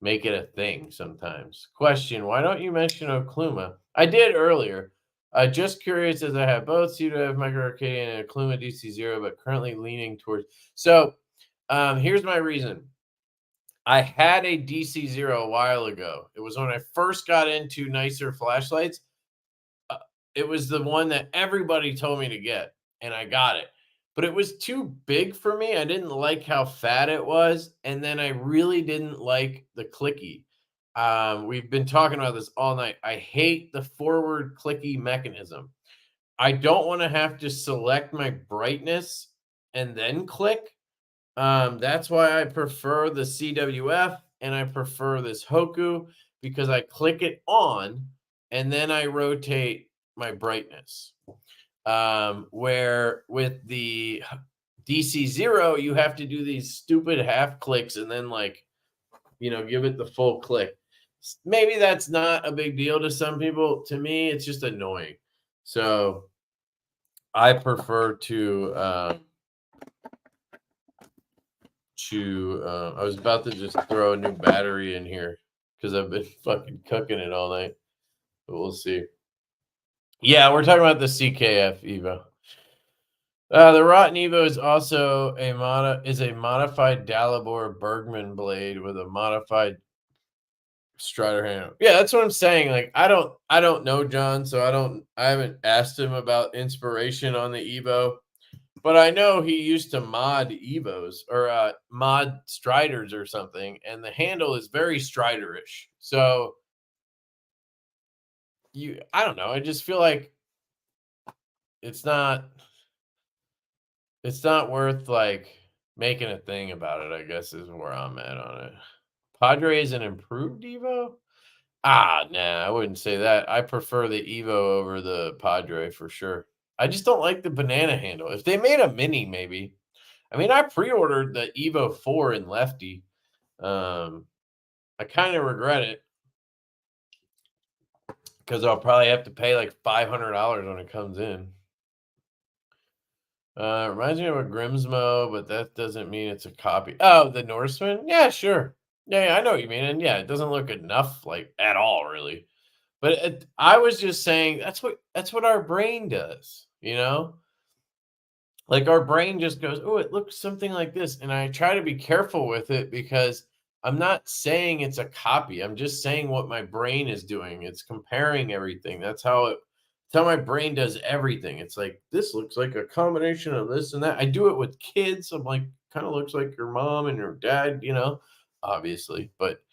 make it a thing sometimes. Question, why don't you mention Okluma? I did earlier. Just curious, as I have both. See, to have Micro Arcadian and Okluma DC0, but currently leaning towards. So here's my reason. I had a DC0 a while ago. It was when I first got into nicer flashlights. It was the one that everybody told me to get, and I got it. But it was too big for me. I didn't like how fat it was, and then I really didn't like the clicky. We've been talking about this all night. I hate the forward clicky mechanism. I don't want to have to select my brightness and then click. That's why I prefer the CWF, and I prefer this Hoku, because I click it on and then I rotate my brightness. Where with the DC0, you have to do these stupid half clicks and then like, give it the full click. Maybe that's not a big deal to some people. To me, it's just annoying. So I prefer to I was about to just throw a new battery in here because I've been fucking cooking it all night, but we'll see. Yeah, we're talking about the CKF Evo. The Rotten Evo is also a modified Dalibor Bergman blade with a modified Strider handle. Yeah, that's what I'm saying. Like, I don't know John, so I haven't asked him about inspiration on the Evo. But I know he used to mod Evos or mod Striders or something, and the handle is very Striderish. So I don't know. I just feel like it's not worth like making a thing about it, I guess is where I'm at on it. Padre is an improved Evo? Nah, I wouldn't say that. I prefer the Evo over the Padre for sure. I just don't like the banana handle. If they made a mini, maybe. I mean, I pre-ordered the Evo 4 in Lefty. I kind of regret it because I'll probably have to pay like $500 when it comes in. Reminds me of a Grimsmo, but that doesn't mean it's a copy. Oh, the Norseman? Yeah, sure. Yeah, I know what you mean. And yeah, it doesn't look enough, like at all, really. But I was just saying that's what our brain does, you know? Like our brain just goes, oh, it looks something like this. And I try to be careful with it because I'm not saying it's a copy. I'm just saying what my brain is doing. It's comparing everything. That's how my brain does everything. It's like, this looks like a combination of this and that. I do it with kids. I'm like, kind of looks like your mom and your dad, you know, obviously, but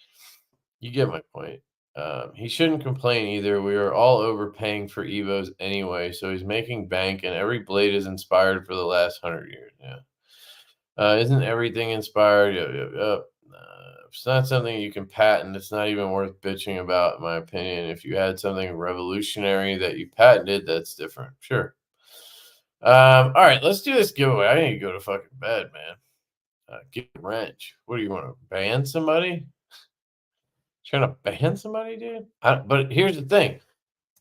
you get my point. He shouldn't complain either. We are all overpaying for Evos anyway, so he's making bank, and every blade is inspired for the last 100 years. Yeah. Isn't everything inspired? It's not something you can patent. It's not even worth bitching about, in my opinion. If you had something revolutionary that you patented, that's different. Sure. All right, let's do this giveaway. I need to go to fucking bed, man. Get a wrench. What do you want to ban somebody? Trying to ban somebody, dude? But here's the thing.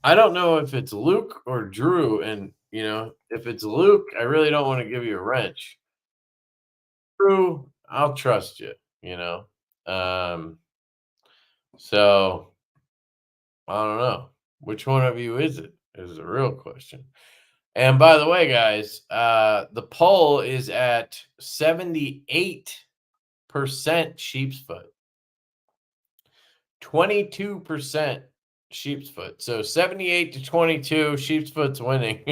I don't know if it's Luke or Drew. And, you know, if it's Luke, I really don't want to give you a wrench. Drew, I'll trust you, you know. So, I don't know. Which one of you is it? Is the real question. And by the way, guys, the poll is at 78% sheep's foot. 22% sheep's foot. So 78 to 22, sheep's foot's winning.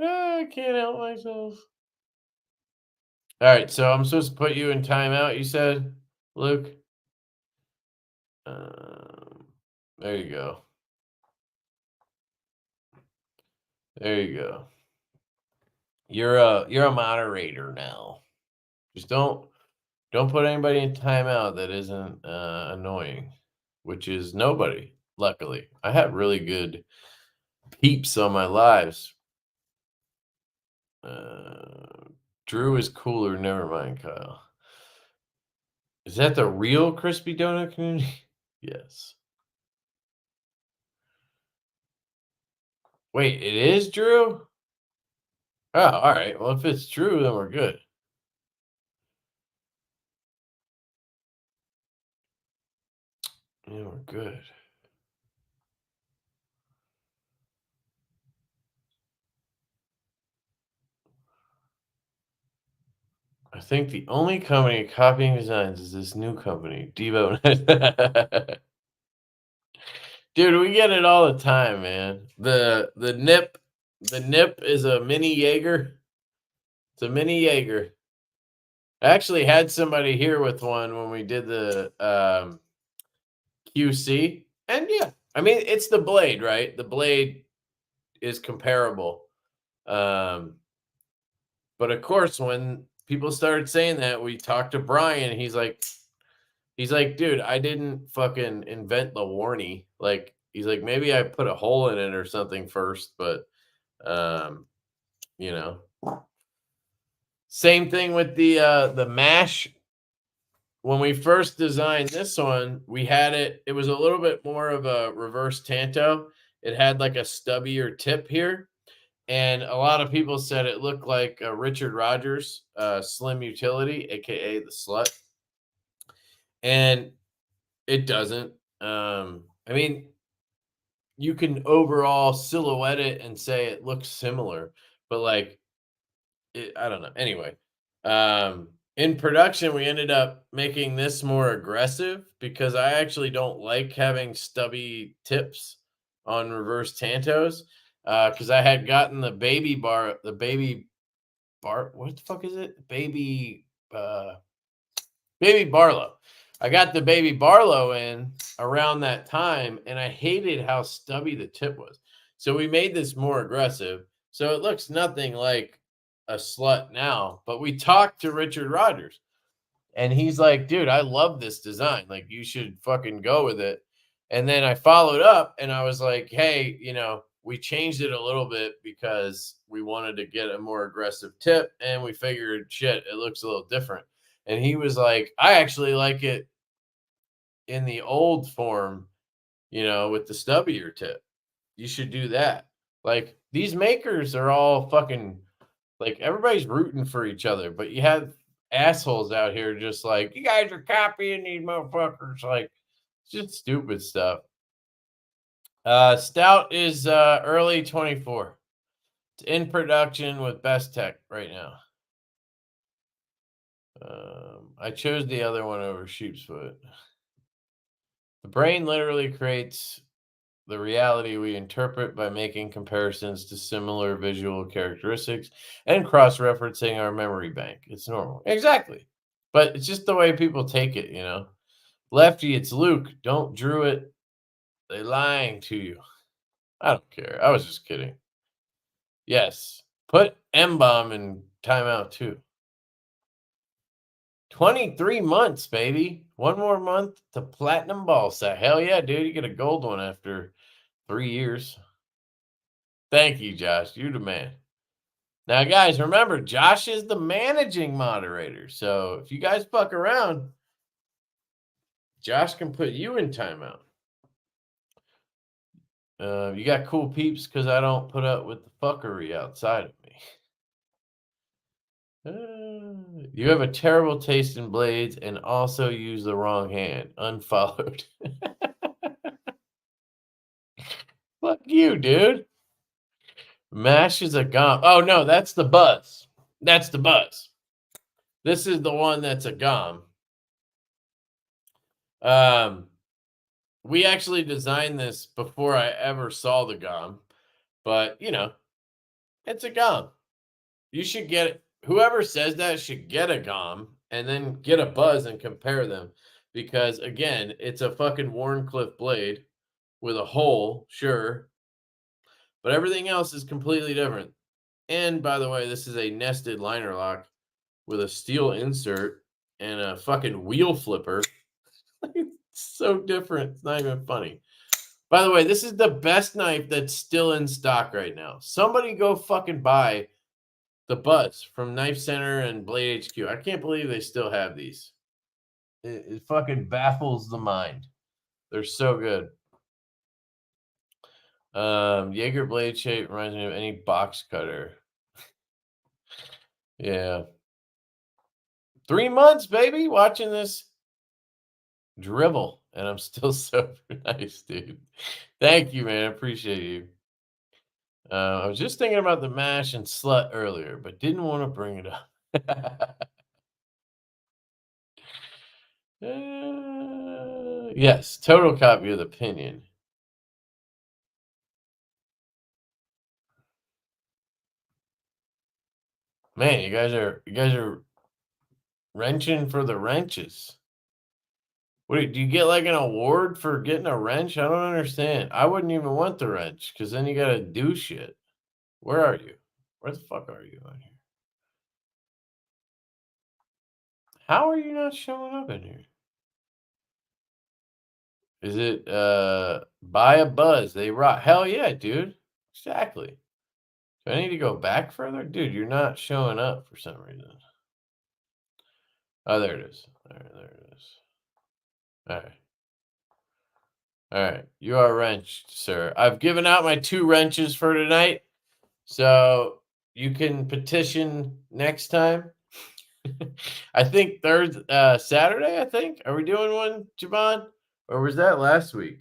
I can't help myself. All right, so I'm supposed to put you in timeout, you said, Luke? There you go. There you go. You're a moderator now. Just don't put anybody in timeout that isn't annoying, which is nobody. Luckily, I have really good peeps on my lives. Drew is cooler. Never mind, Kyle. Is that the real Crispy Donut community? Yes. Wait, it is Drew? Oh, all right. Well, if it's true, then we're good. Yeah, we're good. I think the only company copying designs is this new company, Divo. Dude, we get it all the time, man. The nip is a mini Jaeger. It's a mini Jaeger. I actually had somebody here with one when we did the QC. And yeah, I mean, it's the blade, right? The blade is comparable. But of course, when people started saying that, we talked to Brian. He's like, dude, I didn't fucking invent the warnie. Like, he's like, maybe I put a hole in it or something first, but you know. Same thing with the mash. When we first designed this one, we had it was a little bit more of a reverse tanto. It had like a stubbier tip here. And a lot of people said it looked like Richard Rogers, Slim Utility, aka the Slut. And it doesn't. I mean, you can overall silhouette it and say it looks similar, but like, I don't know. Anyway, in production, we ended up making this more aggressive because I actually don't like having stubby tips on reverse tantos. because I had gotten the baby what the fuck is it? Baby Barlow. I got the baby Barlow in around that time, and I hated how stubby the tip was. So we made this more aggressive. So it looks nothing like a slut now, but we talked to Richard Rogers, and he's like, dude, I love this design. Like, you should fucking go with it. And then I followed up and I was like, hey, we changed it a little bit because we wanted to get a more aggressive tip, and we figured, shit, it looks a little different. And he was like, I actually like it in the old form, with the stubbier tip. You should do that. Like, these makers are all fucking, like, everybody's rooting for each other, but you have assholes out here just like, you guys are copying these motherfuckers. Like, it's just stupid stuff. Stout is early 24. It's in production with Best Tech right now. I chose the other one over Sheepsfoot. The brain literally creates the reality we interpret by making comparisons to similar visual characteristics and cross-referencing our memory bank. It's normal. Exactly. But it's just the way people take it, Lefty, it's Luke. Don't Drew it. They lying to you. I don't care. I was just kidding. Yes. Put M-Bomb in timeout too. 23 months, baby. One more month to platinum ball set. Hell yeah, dude. You get a gold one after 3 years. Thank you, Josh. You're the man. Now, guys, remember, Josh is the managing moderator. So if you guys fuck around, Josh can put you in timeout. You got cool peeps because I don't put up with the fuckery outside of me. You have a terrible taste in blades and also use the wrong hand. Unfollowed. Fuck you, dude. Mash is a gum. Oh, no, that's the Buzz. That's the Buzz. This is the one that's a gum. We actually designed this before I ever saw the gum. But, it's a gum. You should get it. Whoever says that should get a gum and then get a Buzz and compare them. Because, again, it's a fucking Wharncliffe blade with a hole, sure. But everything else is completely different. And, by the way, this is a nested liner lock with a steel insert and a fucking wheel flipper. It's so different. It's not even funny. By the way, this is the best knife that's still in stock right now. Somebody go fucking buy the Buzz from Knife Center and Blade HQ. I can't believe they still have these. It fucking baffles the mind. They're so good. Jaeger blade shape reminds me of any box cutter. Yeah. 3 months, baby, watching this dribble, and I'm still super nice, dude. Thank you, man. I appreciate you. I was just thinking about the mash and slut earlier, but didn't want to bring it up. Yes, total copy of the opinion. Man, you guys are wrenching for the wrenches. What do you get like an award for getting a wrench? I don't understand. I wouldn't even want the wrench because then you gotta do shit. Where are you? Where the fuck are you on here? How are you not showing up in here? Is it buy a Buzz? They rock. Hell yeah, dude. Exactly. Do I need to go back further? Dude, you're not showing up for some reason. Oh, there it is. There it is. All right. All right. You are wrenched, sir. I've given out my 2 wrenches for tonight. So you can petition next time. I think Saturday, I think. Are we doing one, Javon? Or was that last week?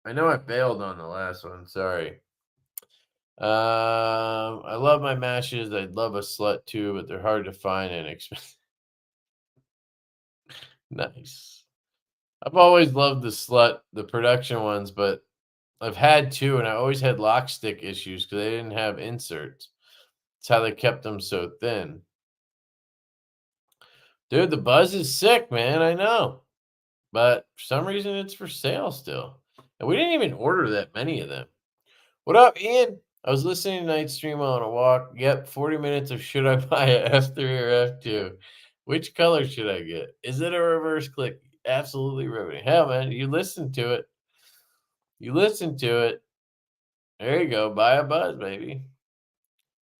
I know I bailed on the last one. Sorry. I love my mashes. I'd love a slut too, but they're hard to find and expensive. Nice. I've always loved the production ones, but I've had two, and I always had lock stick issues because they didn't have inserts. That's how they kept them so thin. Dude, the buzz is sick, man. I know. But for some reason, it's for sale still. And we didn't even order that many of them. What up, Ian? I was listening to Night Stream on a walk. Yep, 40 minutes of should I buy a F3 or F2? Which color should I get? Is it a reverse click? Absolutely riveting. Hell, man, you listen to it. You listen to it. There you go. Buy a buzz, baby.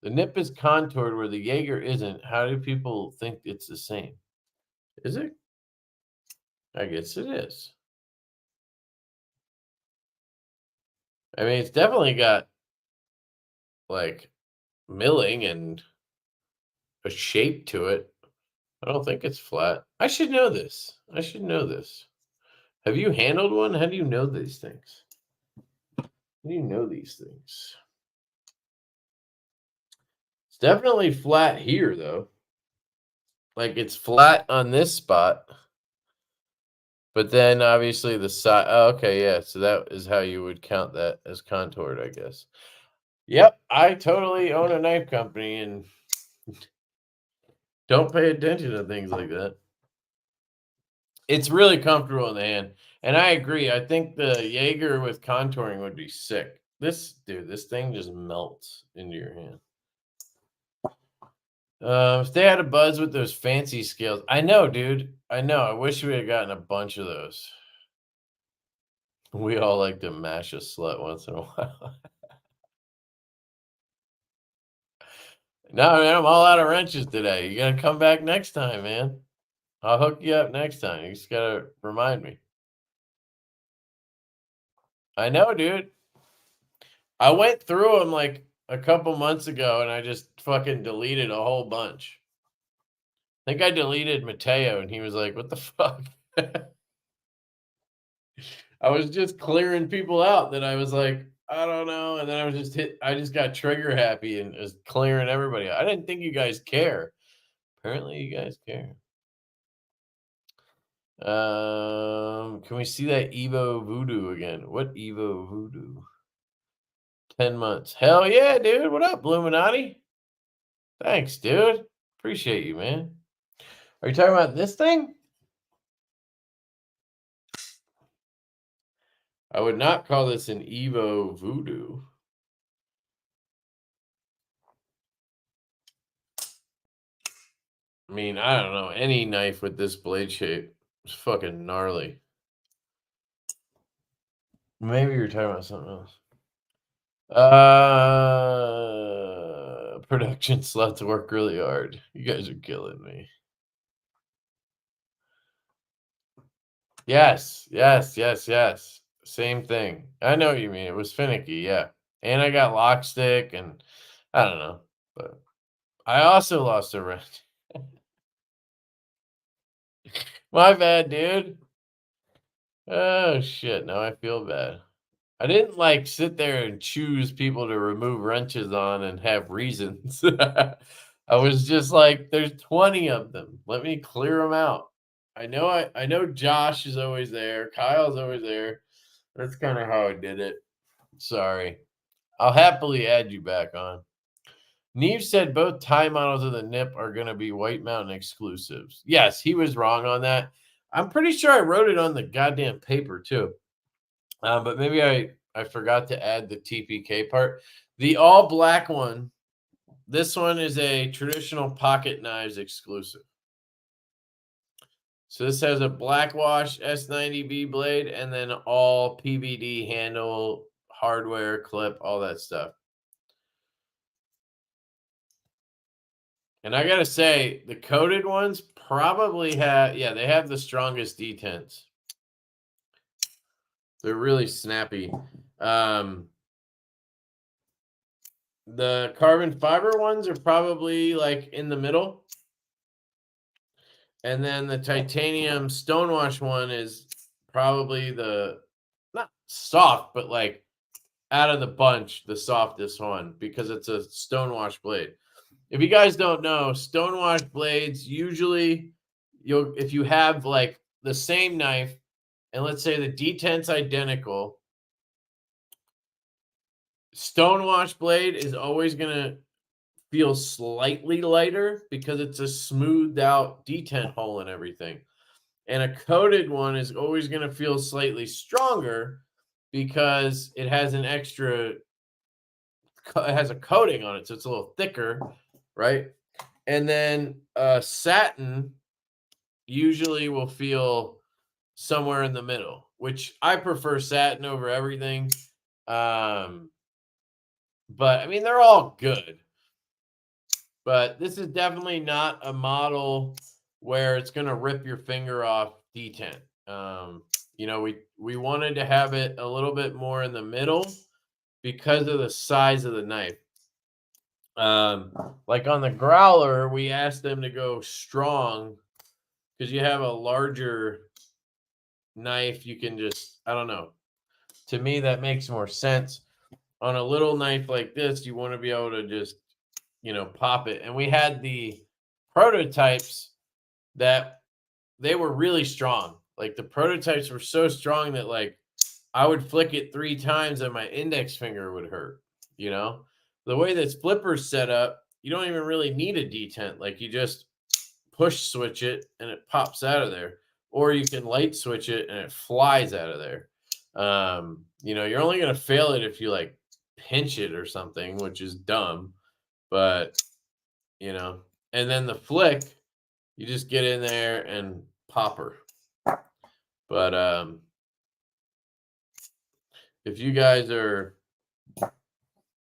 The nip is contoured where the Jaeger isn't. How do people think it's the same? Is it? I guess it is. I mean, it's definitely got like milling and a shape to it. I don't think it's flat. I should know this. I should know this. Have you handled one? How do you know these things? How do you know these things? It's definitely flat here, though. Like it's flat on this spot. But then obviously the side. Oh, okay, yeah. So that is how you would count that as contoured, I guess. Yep, I totally own a knife company and don't pay attention to things like that. It's really comfortable in the hand. And I agree. I think the Jaeger with contouring would be sick. This thing just melts into your hand. If they had a buzz with those fancy scales. I know, dude. I know. I wish we had gotten a bunch of those. We all like to mash a slut once in a while. No, man, I'm all out of wrenches today. You got to come back next time, man. I'll hook you up next time. You just got to remind me. I know, dude. I went through them like a couple months ago and I just fucking deleted a whole bunch. I think I deleted Mateo and he was like, what the fuck? I was just clearing people out that I was like, I don't know. And then I just got trigger happy and was clearing everybody out. I didn't think you guys care. Apparently you guys care. Can we see that Evo Voodoo again? What Evo Voodoo? 10 months. Hell yeah, dude. What up, Illuminati? Thanks, dude. Appreciate you, man. Are you talking about this thing? I would not call this an Evo Voodoo. I mean, I don't know. Any knife with this blade shape is fucking gnarly. Maybe you're talking about something else. Production sluts work really hard. You guys are killing me. Yes. Same thing. I know what you mean. It was finicky, yeah. And I got lock stick and I don't know. But I also lost a wrench. My bad, dude. Oh shit. Now I feel bad. I didn't like sit there and choose people to remove wrenches on and have reasons. I was just like, there's 20 of them. Let me clear them out. I know Josh is always there. Kyle's always there. That's kind of how I did it. Sorry. I'll happily add you back on. Neve said both tie models of the nip are going to be White Mountain exclusives. Yes, he was wrong on that. I'm pretty sure I wrote it on the goddamn paper too. But maybe I forgot to add the TPK part. The all black one, this one is a traditional pocket knives exclusive. So this has a black wash S90B blade and then all PVD handle, hardware, clip, all that stuff. And I got to say, the coated ones probably have, yeah, they have the strongest detents. They're really snappy. The carbon fiber ones are probably like in the middle. And then the titanium stonewash one is probably the, not soft, but like out of the bunch, the softest one because it's a stonewash blade. If you guys don't know, stonewash blades, usually if you have like the same knife and let's say the detent's identical, Stonewash blade is always going to feel slightly lighter because it's a smoothed out detent hole and everything. And a coated one is always going to feel slightly stronger because it has an extra, it has a coating on it, so it's a little thicker, right? And then satin usually will feel somewhere in the middle, which I prefer satin over everything. But I mean, they're all good. But this is definitely not a model where it's going to rip your finger off detent. You know, we wanted to have it a little bit more in the middle because of the size of the knife. Like on the growler, we asked them to go strong because you have a larger knife. You can just, I don't know. To me, that makes more sense. On a little knife like this, you want to be able to just, you know, pop it. And we had the prototypes that they were really strong. Like the prototypes were so strong that like I would flick it 3 times and my index finger would hurt. You know, the way that Flipper's set up, you don't even really need a detent. Like you just push switch it and it pops out of there, or you can light switch it and it flies out of there. You know, you're only going to fail it if you like pinch it or something, which is dumb, but you know, and then the flick, you just get in there and pop her. But if you guys are,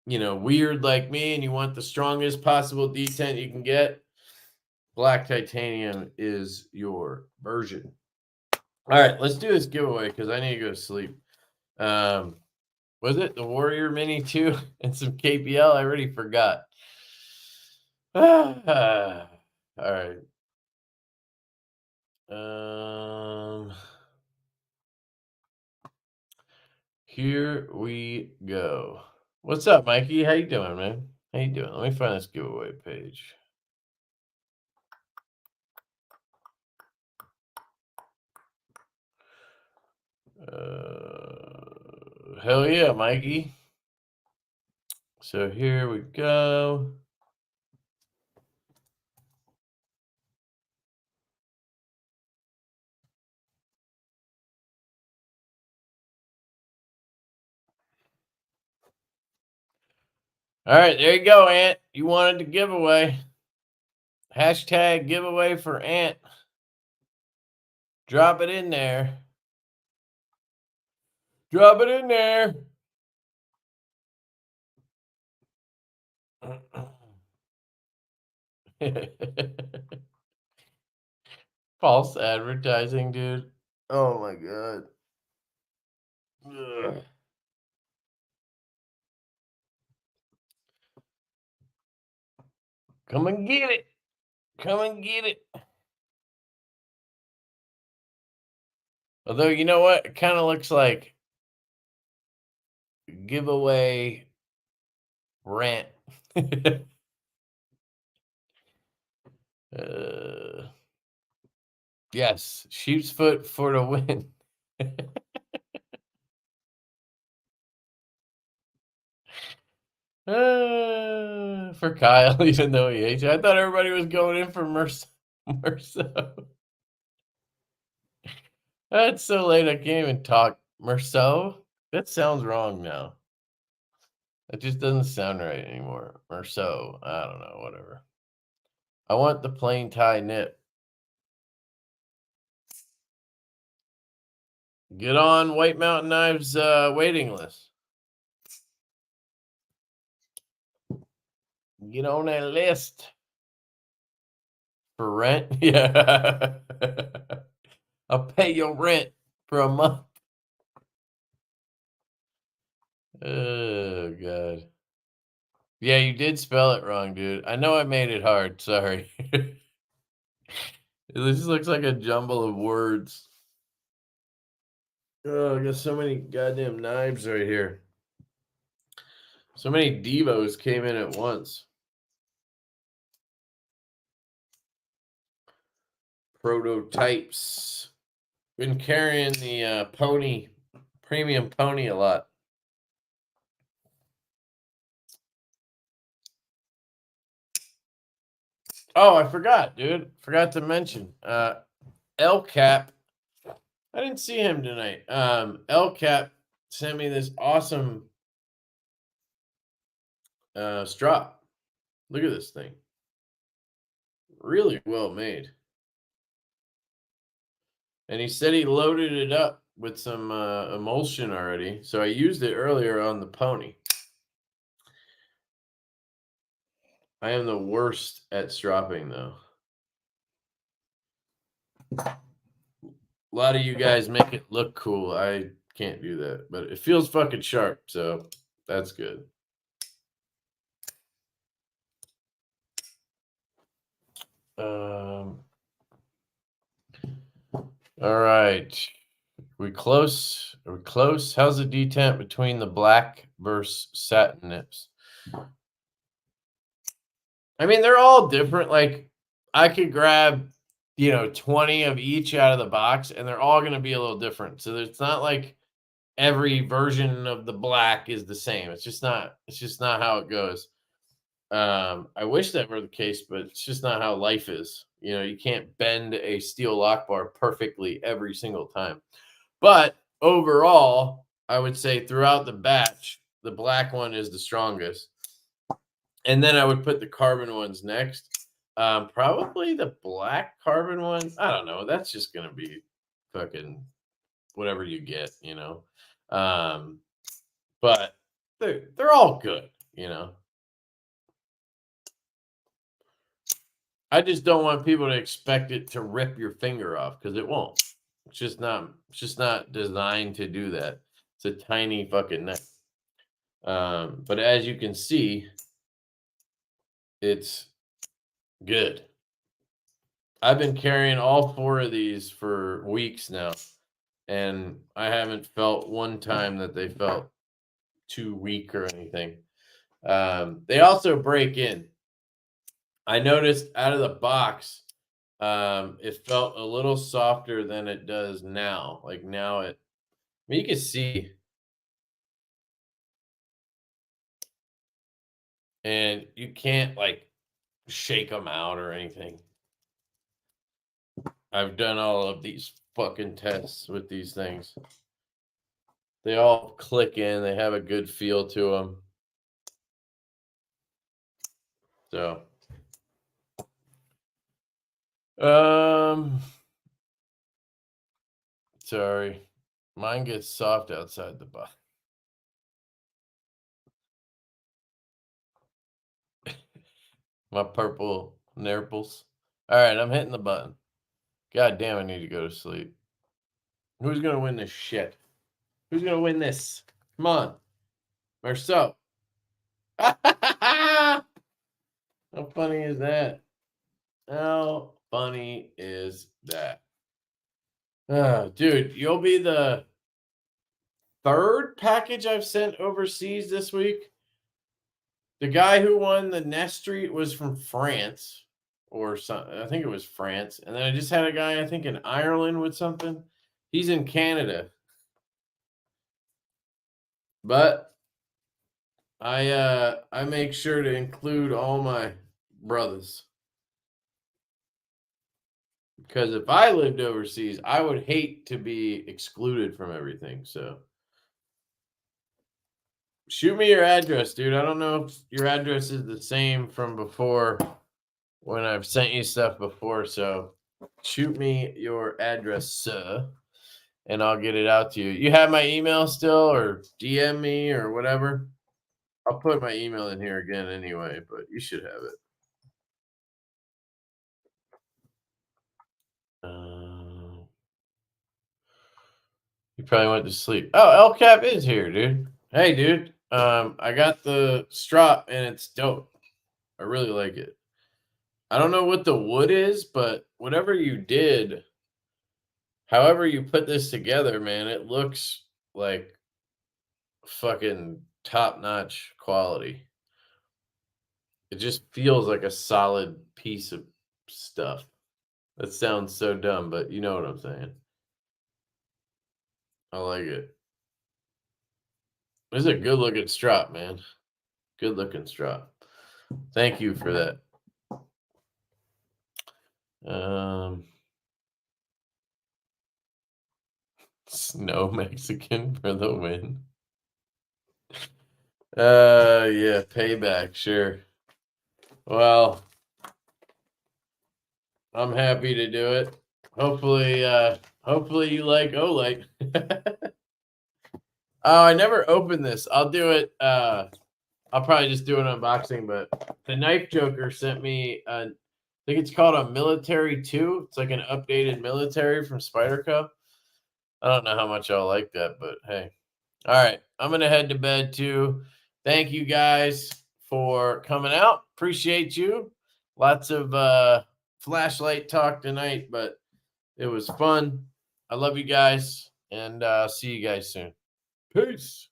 you know, weird like me and you want the strongest possible detent you can get, black titanium is your version. All right, let's do this giveaway because I need to go to sleep. Was it the Warrior Mini 2 and some KPL? I already forgot. All right. Here we go. What's up, Mikey? How you doing, man? How you doing? Let me find this giveaway page. Hell yeah, Mikey. So here we go. All right, there you go, Ant. You wanted the giveaway. Hashtag giveaway for Ant. Drop it in there. Drop it in there. False advertising, dude. Oh my god. Ugh. Come and get it. Come and get it. Although, you know what? It kind of looks like giveaway rant. Yes, sheep's foot for the win. For Kyle, even though he hates it. I thought everybody was going in for Merceau. That's so late, I can't even talk. Merceau? That sounds wrong now. It just doesn't sound right anymore. Merceau. I don't know, whatever. I want the plain tie knit. Get on White Mountain Knives waiting list. Get on that list. For rent? Yeah. I'll pay your rent for a month. Oh, God. Yeah, you did spell it wrong, dude. I know I made it hard. Sorry. This looks like a jumble of words. Oh, I got so many goddamn knives right here. So many Divos came in at once. Prototypes. Been carrying the pony, premium pony a lot. Oh, I forgot, dude. Forgot to mention. LCAP. I didn't see him tonight. LCAP sent me this awesome strop. Look at this thing. Really well made. And he said he loaded it up with some emulsion already. So I used it earlier on the pony. I am the worst at stropping, though. A lot of you guys make it look cool. I can't do that, but it feels fucking sharp, so that's good. All right. We close? Are we close? How's the detent between the black versus satin nips? I mean, they're all different. Like, I could grab, 20 of each out of the box, and they're all going to be a little different. So it's not like every version of the black is the same. It's just not how it goes. I wish that were the case, but it's just not how life is. You can't bend a steel lock bar perfectly every single time. But overall, I would say throughout the batch, the black one is the strongest. And then I would put the carbon ones next. Probably the black carbon one. I don't know. That's just going to be fucking whatever you get, But they're all good, I just don't want people to expect it to rip your finger off because it won't. It's just not designed to do that. It's a tiny fucking neck. But as you can see, it's good. I've been carrying all 4 of these for weeks now, and I haven't felt one time that they felt too weak or anything. They also break in. I noticed out of the box, it felt a little softer than it does now. Like now you can see. And you can't like shake them out or anything. I've done all of these fucking tests with these things. They all click in. They have a good feel to them. So, sorry. Mine gets soft outside the box. My purple nipples. All right, I'm hitting the button. God damn, I need to go to sleep. Who's going to win this shit? Who's going to win this? Come on. Marceau. How funny is that? How funny is that? Dude, you'll be the 3rd package I've sent overseas this week. The guy who won the Nest Street was from France or something. I think it was France. And then I just had a guy, I think in Ireland with something. He's in Canada. But I make sure to include all my brothers. Because if I lived overseas, I would hate to be excluded from everything. So shoot me your address, dude. I don't know if your address is the same from before when I've sent you stuff before. So shoot me your address, sir, and I'll get it out to you. You have my email still, or DM me or whatever? I'll put my email in here again anyway, but you should have it. You probably went to sleep. Oh, LCAP is here, dude. Hey, dude. I got the strop and it's dope. I really like it. I don't know what the wood is, but whatever you did, however you put this together, man, it looks like fucking top-notch quality. It just feels like a solid piece of stuff. That sounds so dumb, but you know what I'm saying. I like it. This is a good-looking strop, man. Good-looking strop. Thank you for that. Snow Mexican for the win. Yeah, payback, sure. Well, I'm happy to do it. Hopefully you like Olite. Oh, I never opened this. I'll do it. I'll probably just do an unboxing, but the Knife Joker sent me I think it's called a Military 2. It's like an updated military from Spyder. I don't know how much I'll like that, but hey. All right. I'm going to head to bed too. Thank you guys for coming out. Appreciate you. Lots of flashlight talk tonight, but it was fun. I love you guys, and see you guys soon. Peace.